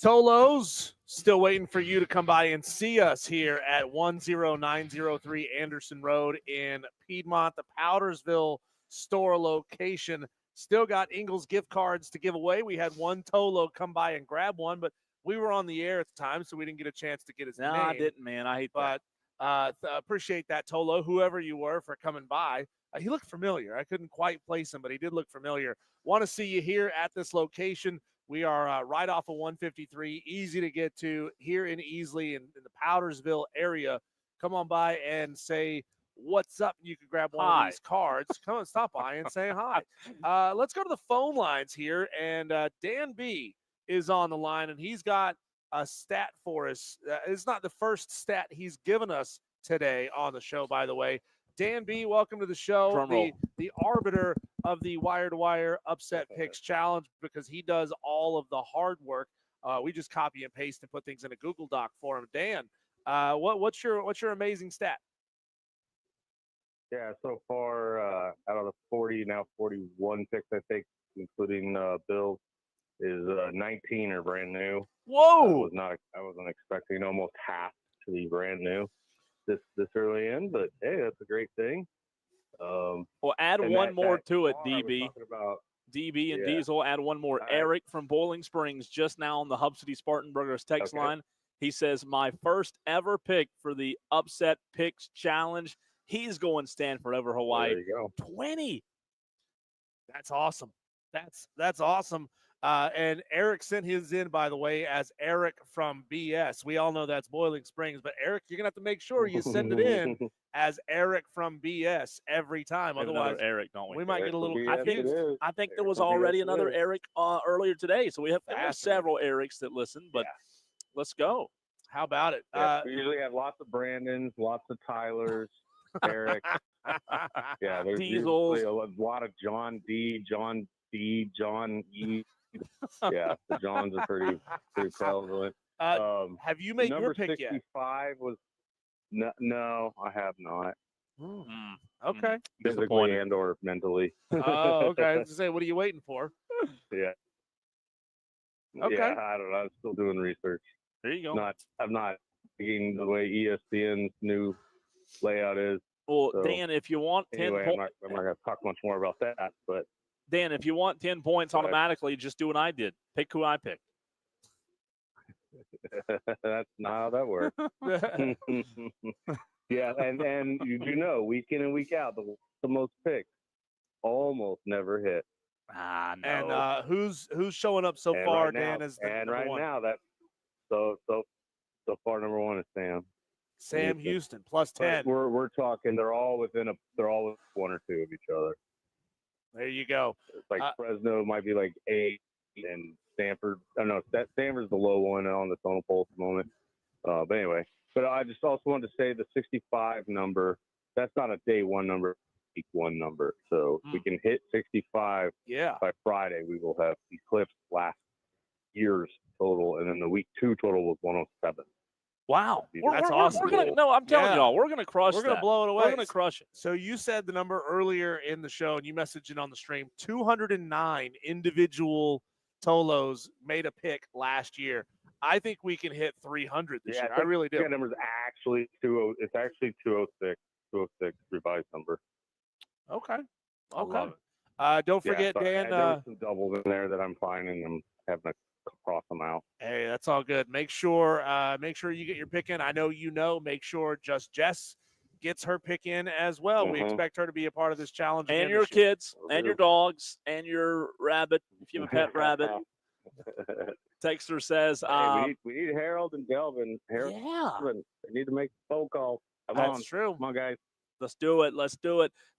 Tolos, still waiting for you to come by and see us here at 10903 Anderson Road in Piedmont, the Powdersville store location. Still got Ingles gift cards to give away. We had one Tolo come by and grab one, but we were on the air at the time, so we didn't get a chance to get his name.
No, I didn't, man. I hate that.
But appreciate that, Tolo, whoever you were, for coming by. He looked familiar. I couldn't quite place him, but he did look familiar. Want to see you here at this location. We are right off of 153, easy to get to here in Easley in the Powdersville area. Come on by and say what's up. You can grab one of these cards. Come on, stop by and say hi. Let's go to the phone lines here, and Dan B is on the line, and he's got a stat for us. It's not the first stat he's given us today on the show, by the way. Dan B, welcome to the show. The arbiter of the Wire to Wire Upset Picks Challenge, because he does all of the hard work. We just copy and paste and put things in a Google Doc for him. Dan, what's your amazing stat?
Yeah, so far out of the 41 picks, I think, including Bills, is 19 are brand new.
Whoa!
I wasn't expecting almost half to be brand new this early in, but hey, that's a great thing.
Well, add one more to it, DB. DB and Diesel, add one more. Eric from Boiling Springs, just now on the Hub City Spartanburgers text line. He says, my first ever pick for the Upset Picks Challenge. He's going Stanford over Hawaii.
There you go.
20.
That's awesome. That's awesome. And Eric sent his in, by the way, as Eric from BS. We all know that's Boiling Springs, but Eric, you're gonna have to make sure you send it in as Eric from BS every time. Otherwise,
Eric, don't we?
We might get a little.
I think there was already another Eric earlier today, so we have several Erics that listen. But let's go.
How about it?
We usually have lots of Brandons, lots of Tylers, Eric. There's
Diesels.
usually a lot of John D, John E. Yeah, the Johns are pretty prevalent.
Have you made your pick yet?
Number 65 was no, I have not.
Okay.
Physically and or mentally.
Oh, okay. I was gonna say, what are you waiting for?
Yeah.
Okay.
Yeah, I don't know. I'm still doing research.
There you go.
I'm not thinking the way ESPN's new layout is.
Well, so, Dan, if you want 10
points.
I'm
not going to talk much more about that, but.
Dan, if you want 10 points automatically, just do what I did. Pick who I picked.
That's not how that works. Yeah, and you do know, week in and week out, the most picks almost never hit.
No.
And who's showing up so far,
right
Dan?
Now,
As the
and
number
right
one?
now, that so far number one is Sam.
Sam Houston plus 10.
We're talking. They're all within one or two of each other.
There you go.
It's like Fresno might be like 8, and Stanford. I don't know. Stanford's the low one on the total poll at the moment. But anyway, I just also wanted to say the 65 number. That's not a day one number, week one number. So if we can hit 65 by Friday, we will have eclipsed last year's total, and then the week 2 total was 107.
Wow.
That's awesome.
I'm telling y'all, we're going to crush
We're going to blow it away.
We're going to crush it.
So you said the number earlier in the show, and you messaged it on the stream, 209 individual Tolos made a pick last year. I think we can hit 300 this year. I really do.
That number is actually 20. It's actually 206. 206 revised number.
Okay.
I love it.
Don't forget, Dan.
There were some doubles in there that I'm finding. I'm having to cross them out.
Hey, that's all good. Make sure you get your pick in. I know make sure Jess gets her pick in as well. We expect her to be a part of this challenge.
And your kids, and your dogs, and your rabbit, if you have a pet rabbit. Texter says,
we need Harold and Delvin. They need to make a phone call.
That's true.
Come on, guys.
Let's do it.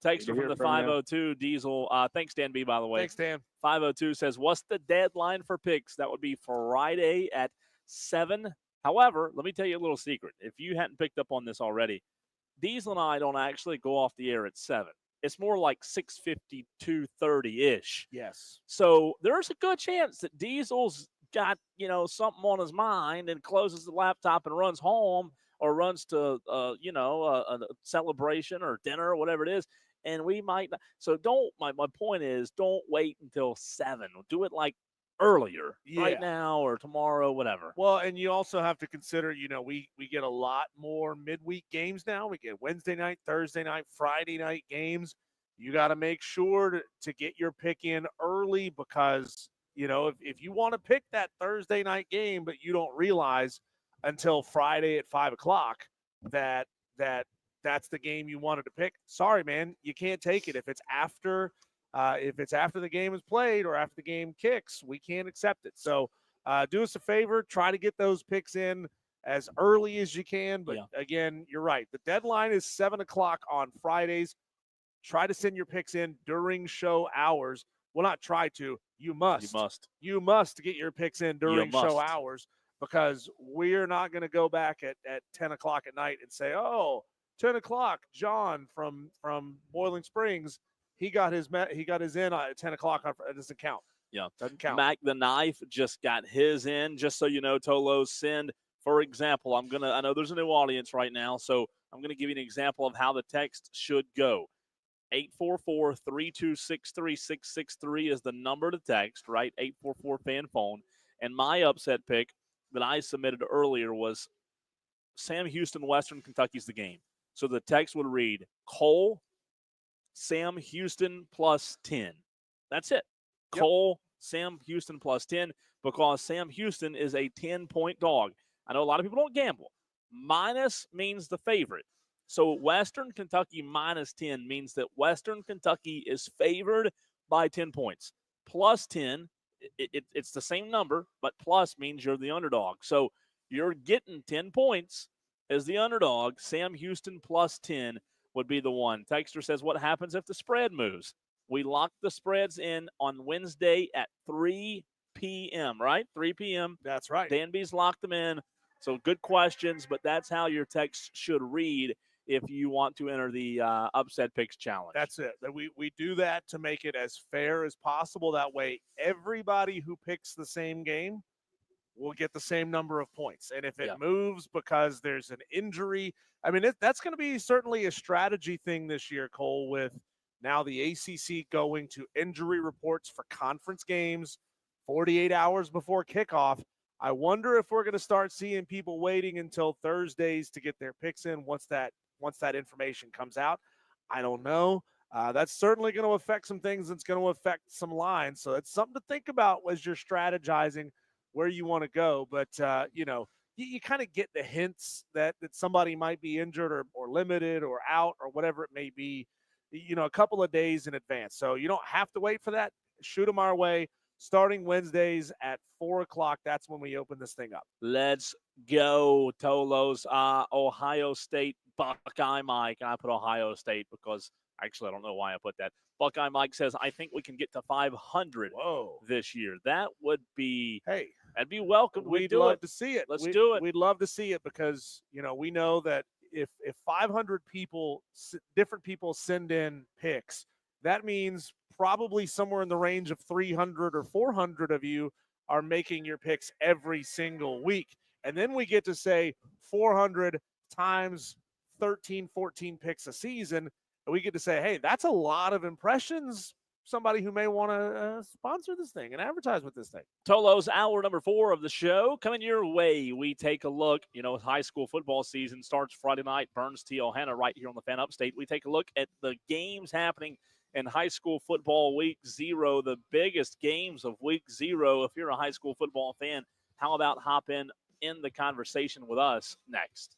Texter from the 502 Diesel. Thanks, Dan B, by the way.
Thanks, Dan.
502 says, what's the deadline for picks? That would be Friday at 7. However, let me tell you a little secret. If you hadn't picked up on this already, Diesel and I don't actually go off the air at 7. It's more like 6:50, 2:30-ish.
Yes.
So there's a good chance that Diesel's got, something on his mind and closes the laptop and runs home or runs to, a celebration or dinner or whatever it is. And we might not. So my point is, don't wait until 7. Do it like earlier,
Yeah.
right now or tomorrow, whatever.
Well, and you also have to consider, we get a lot more midweek games now. We get Wednesday night, Thursday night, Friday night games. You got to make sure to get your pick in early because, if you want to pick that Thursday night game, but you don't realize until Friday at 5 o'clock that's the game you wanted to pick. Sorry, man, you can't take it. If it's after the game is played or after the game kicks, we can't accept it. So do us a favor, try to get those picks in as early as you can. But again, you're right. The deadline is 7 o'clock on Fridays. Try to send your picks in during show hours. Well, not try to. You must. You must get your picks in during show hours because we're not going to go back at 10 o'clock at night and say, 10 o'clock, John from Boiling Springs, he got his in at 10 o'clock. It doesn't count.
Yeah.
Doesn't count.
Mac the Knife just got his in. Just so you know, Tolo, send, for example, I know there's a new audience right now, so I'm going to give you an example of how the text should go. 844-326-3663 is the number to text, right? 844-FAN phone. And my upset pick that I submitted earlier was Sam Houston, Western Kentucky's the game. So the text would read, Cole, Sam Houston plus 10. That's it.
Yep.
Cole, Sam Houston plus 10 because Sam Houston is a 10-point dog. I know a lot of people don't gamble. Minus means the favorite. So Western Kentucky minus 10 means that Western Kentucky is favored by 10 points. Plus 10, it's the same number, but plus means you're the underdog. So you're getting 10 points as the underdog. Sam Houston plus 10 would be the one. Texter says, what happens if the spread moves? We lock the spreads in on Wednesday at 3 p.m., right? 3 p.m.
That's right.
Dan B's locked them in. So good questions, but that's how your text should read if you want to enter the Upset Picks Challenge.
That's it. We do that to make it as fair as possible. That way, everybody who picks the same game will get the same number of points. And if it moves because there's an injury, that's going to be certainly a strategy thing this year, Cole, with now the ACC going to injury reports for conference games 48 hours before kickoff. I wonder if we're going to start seeing people waiting until Thursdays to get their picks in once that information comes out. I don't know. That's certainly going to affect some things. It's going to affect some lines. So it's something to think about as you're strategizing where you want to go. But, you kind of get the hints that somebody might be injured or limited or out or whatever it may be, a couple of days in advance. So you don't have to wait for that. Shoot them our way. Starting Wednesdays at 4 o'clock, that's when we open this thing up.
Let's go, Tolos. Ohio State, Buckeye Mike. I put Ohio State because actually I don't know why I put that. Buckeye Mike says, I think we can get to 500 this year. That would be, that'd be welcome.
We'd love to see it.
Let's do it.
We'd love to see it because, we know that if 500 people, different people send in picks, that means probably somewhere in the range of 300 or 400 of you are making your picks every single week. And then we get to say 400 times 13, 14 picks a season. And we get to say, hey, that's a lot of impressions. Somebody who may want to sponsor this thing and advertise with this thing.
Tolo's hour number 4 of the show coming your way. We take a look, high school football season starts Friday night, Burns T. Ohana right here on the Fan Upstate. We take a look at the games happening in high school football week 0, the biggest games of week 0. If you're a high school football fan, how about hop in the conversation with us next?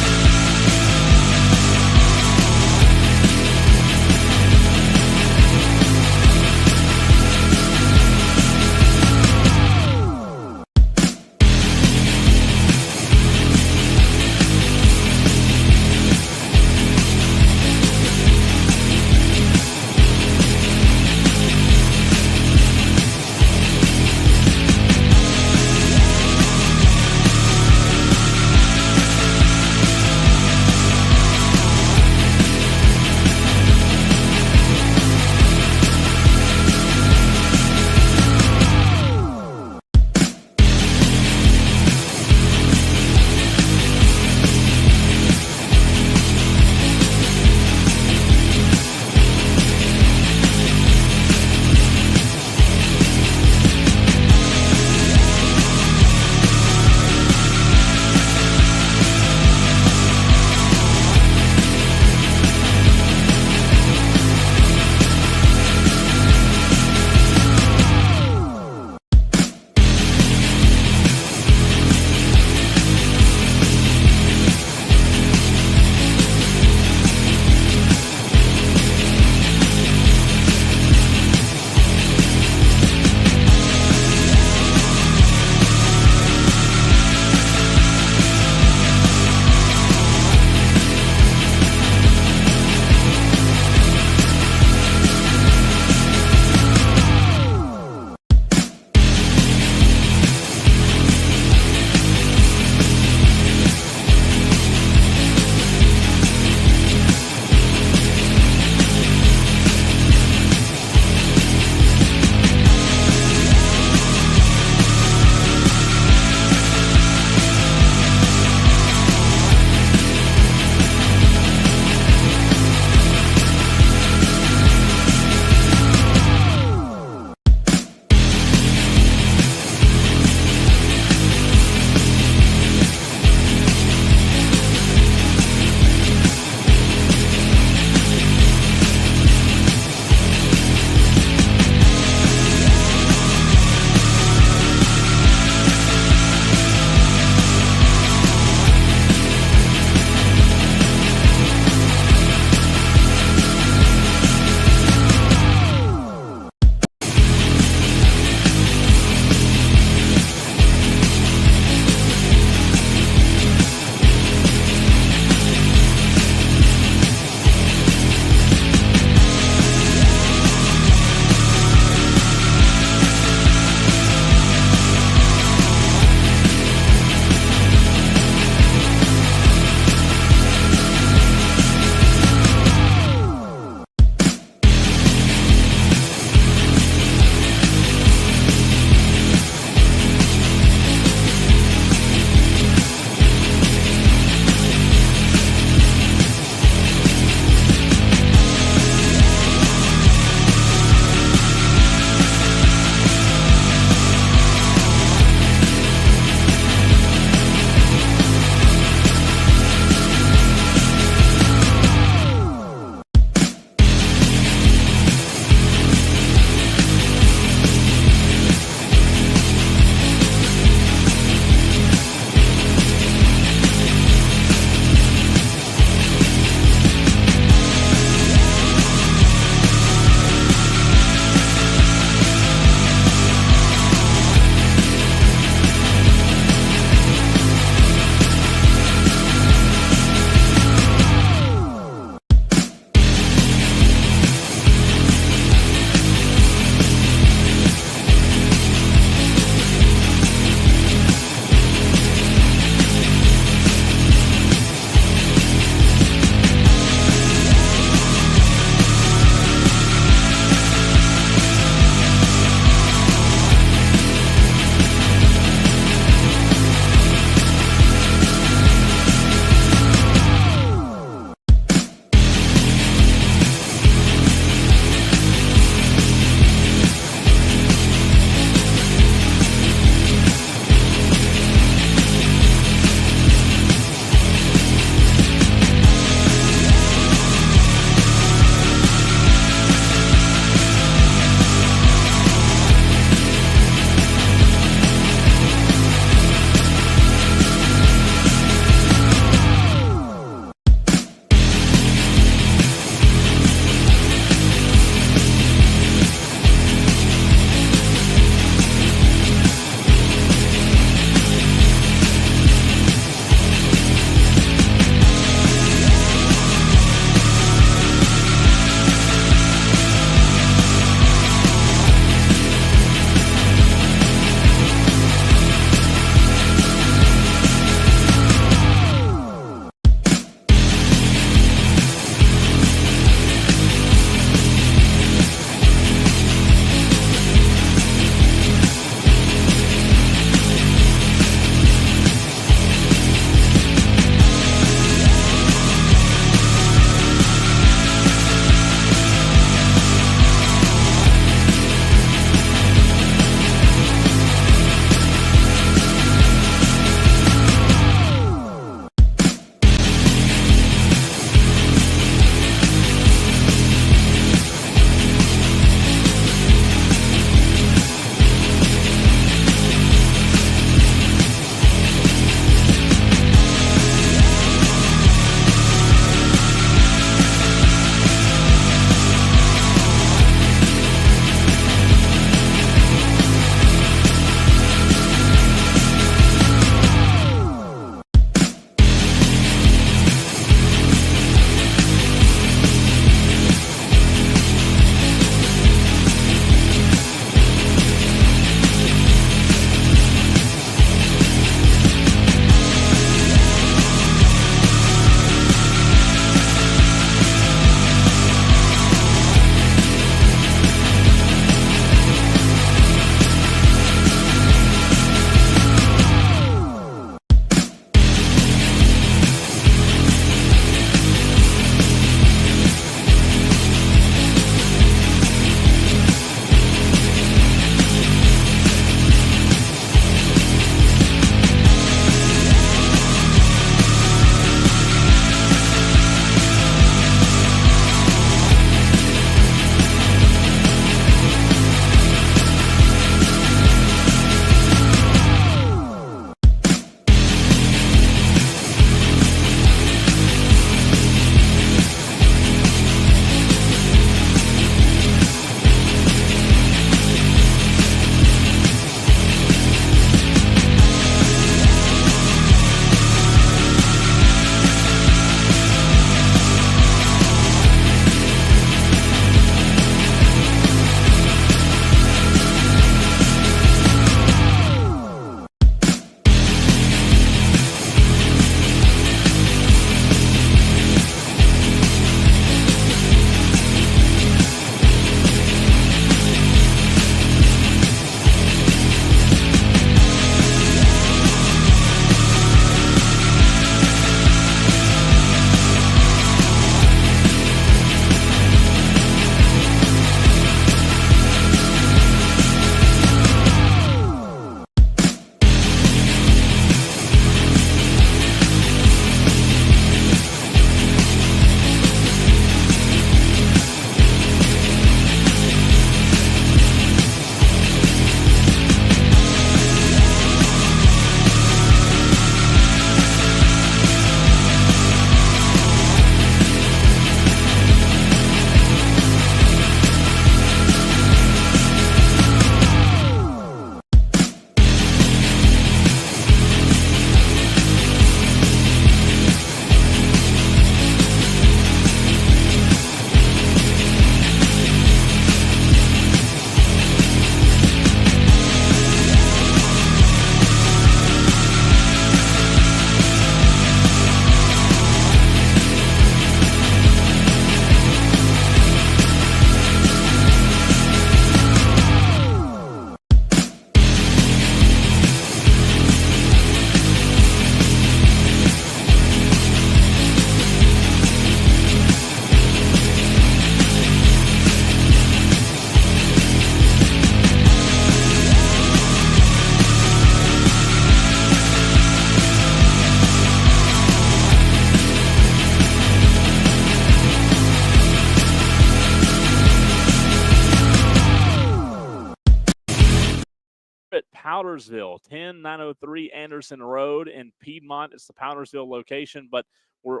Powdersville, 10903 Anderson Road in Piedmont. It's the Powdersville location, but we're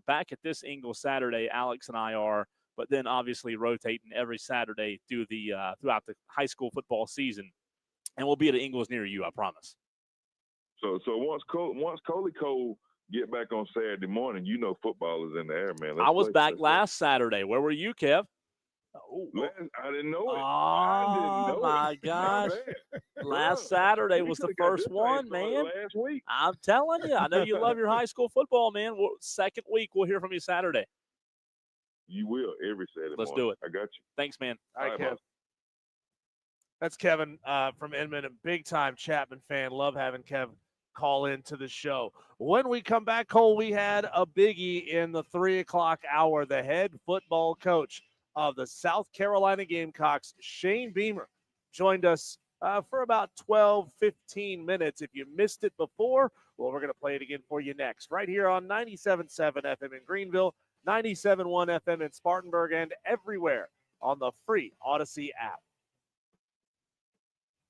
back at this Ingalls Saturday. Alex and I are, but then obviously rotating every Saturday throughout the high school football season, and we'll be at Ingalls near you, I promise.
So once Coley Cole get back on Saturday morning, you know football is in the air, man.
I was back last Saturday. Where were you, Kev?
I didn't know it.
Oh, my gosh. Last Saturday was the first one, man.
Last week.
I'm telling you. I know you love your high school football, man. Second week, we'll hear from you Saturday.
You will every Saturday
Let's
morning.
do it.
I got you.
Thanks, man.
All right, Kev.
boss.
That's Kevin from Inman, a big-time Chapman fan. Love having Kev call into the show. When we come back, Cole, we had a biggie in the 3 o'clock hour. The head football coach of the South Carolina Gamecocks, Shane Beamer, joined us for about 12, 15 minutes. If you missed it before, well, we're going to play it again for you next, right here on 97.7 FM in Greenville, 97.1 FM in Spartanburg, and everywhere on the free Odyssey app.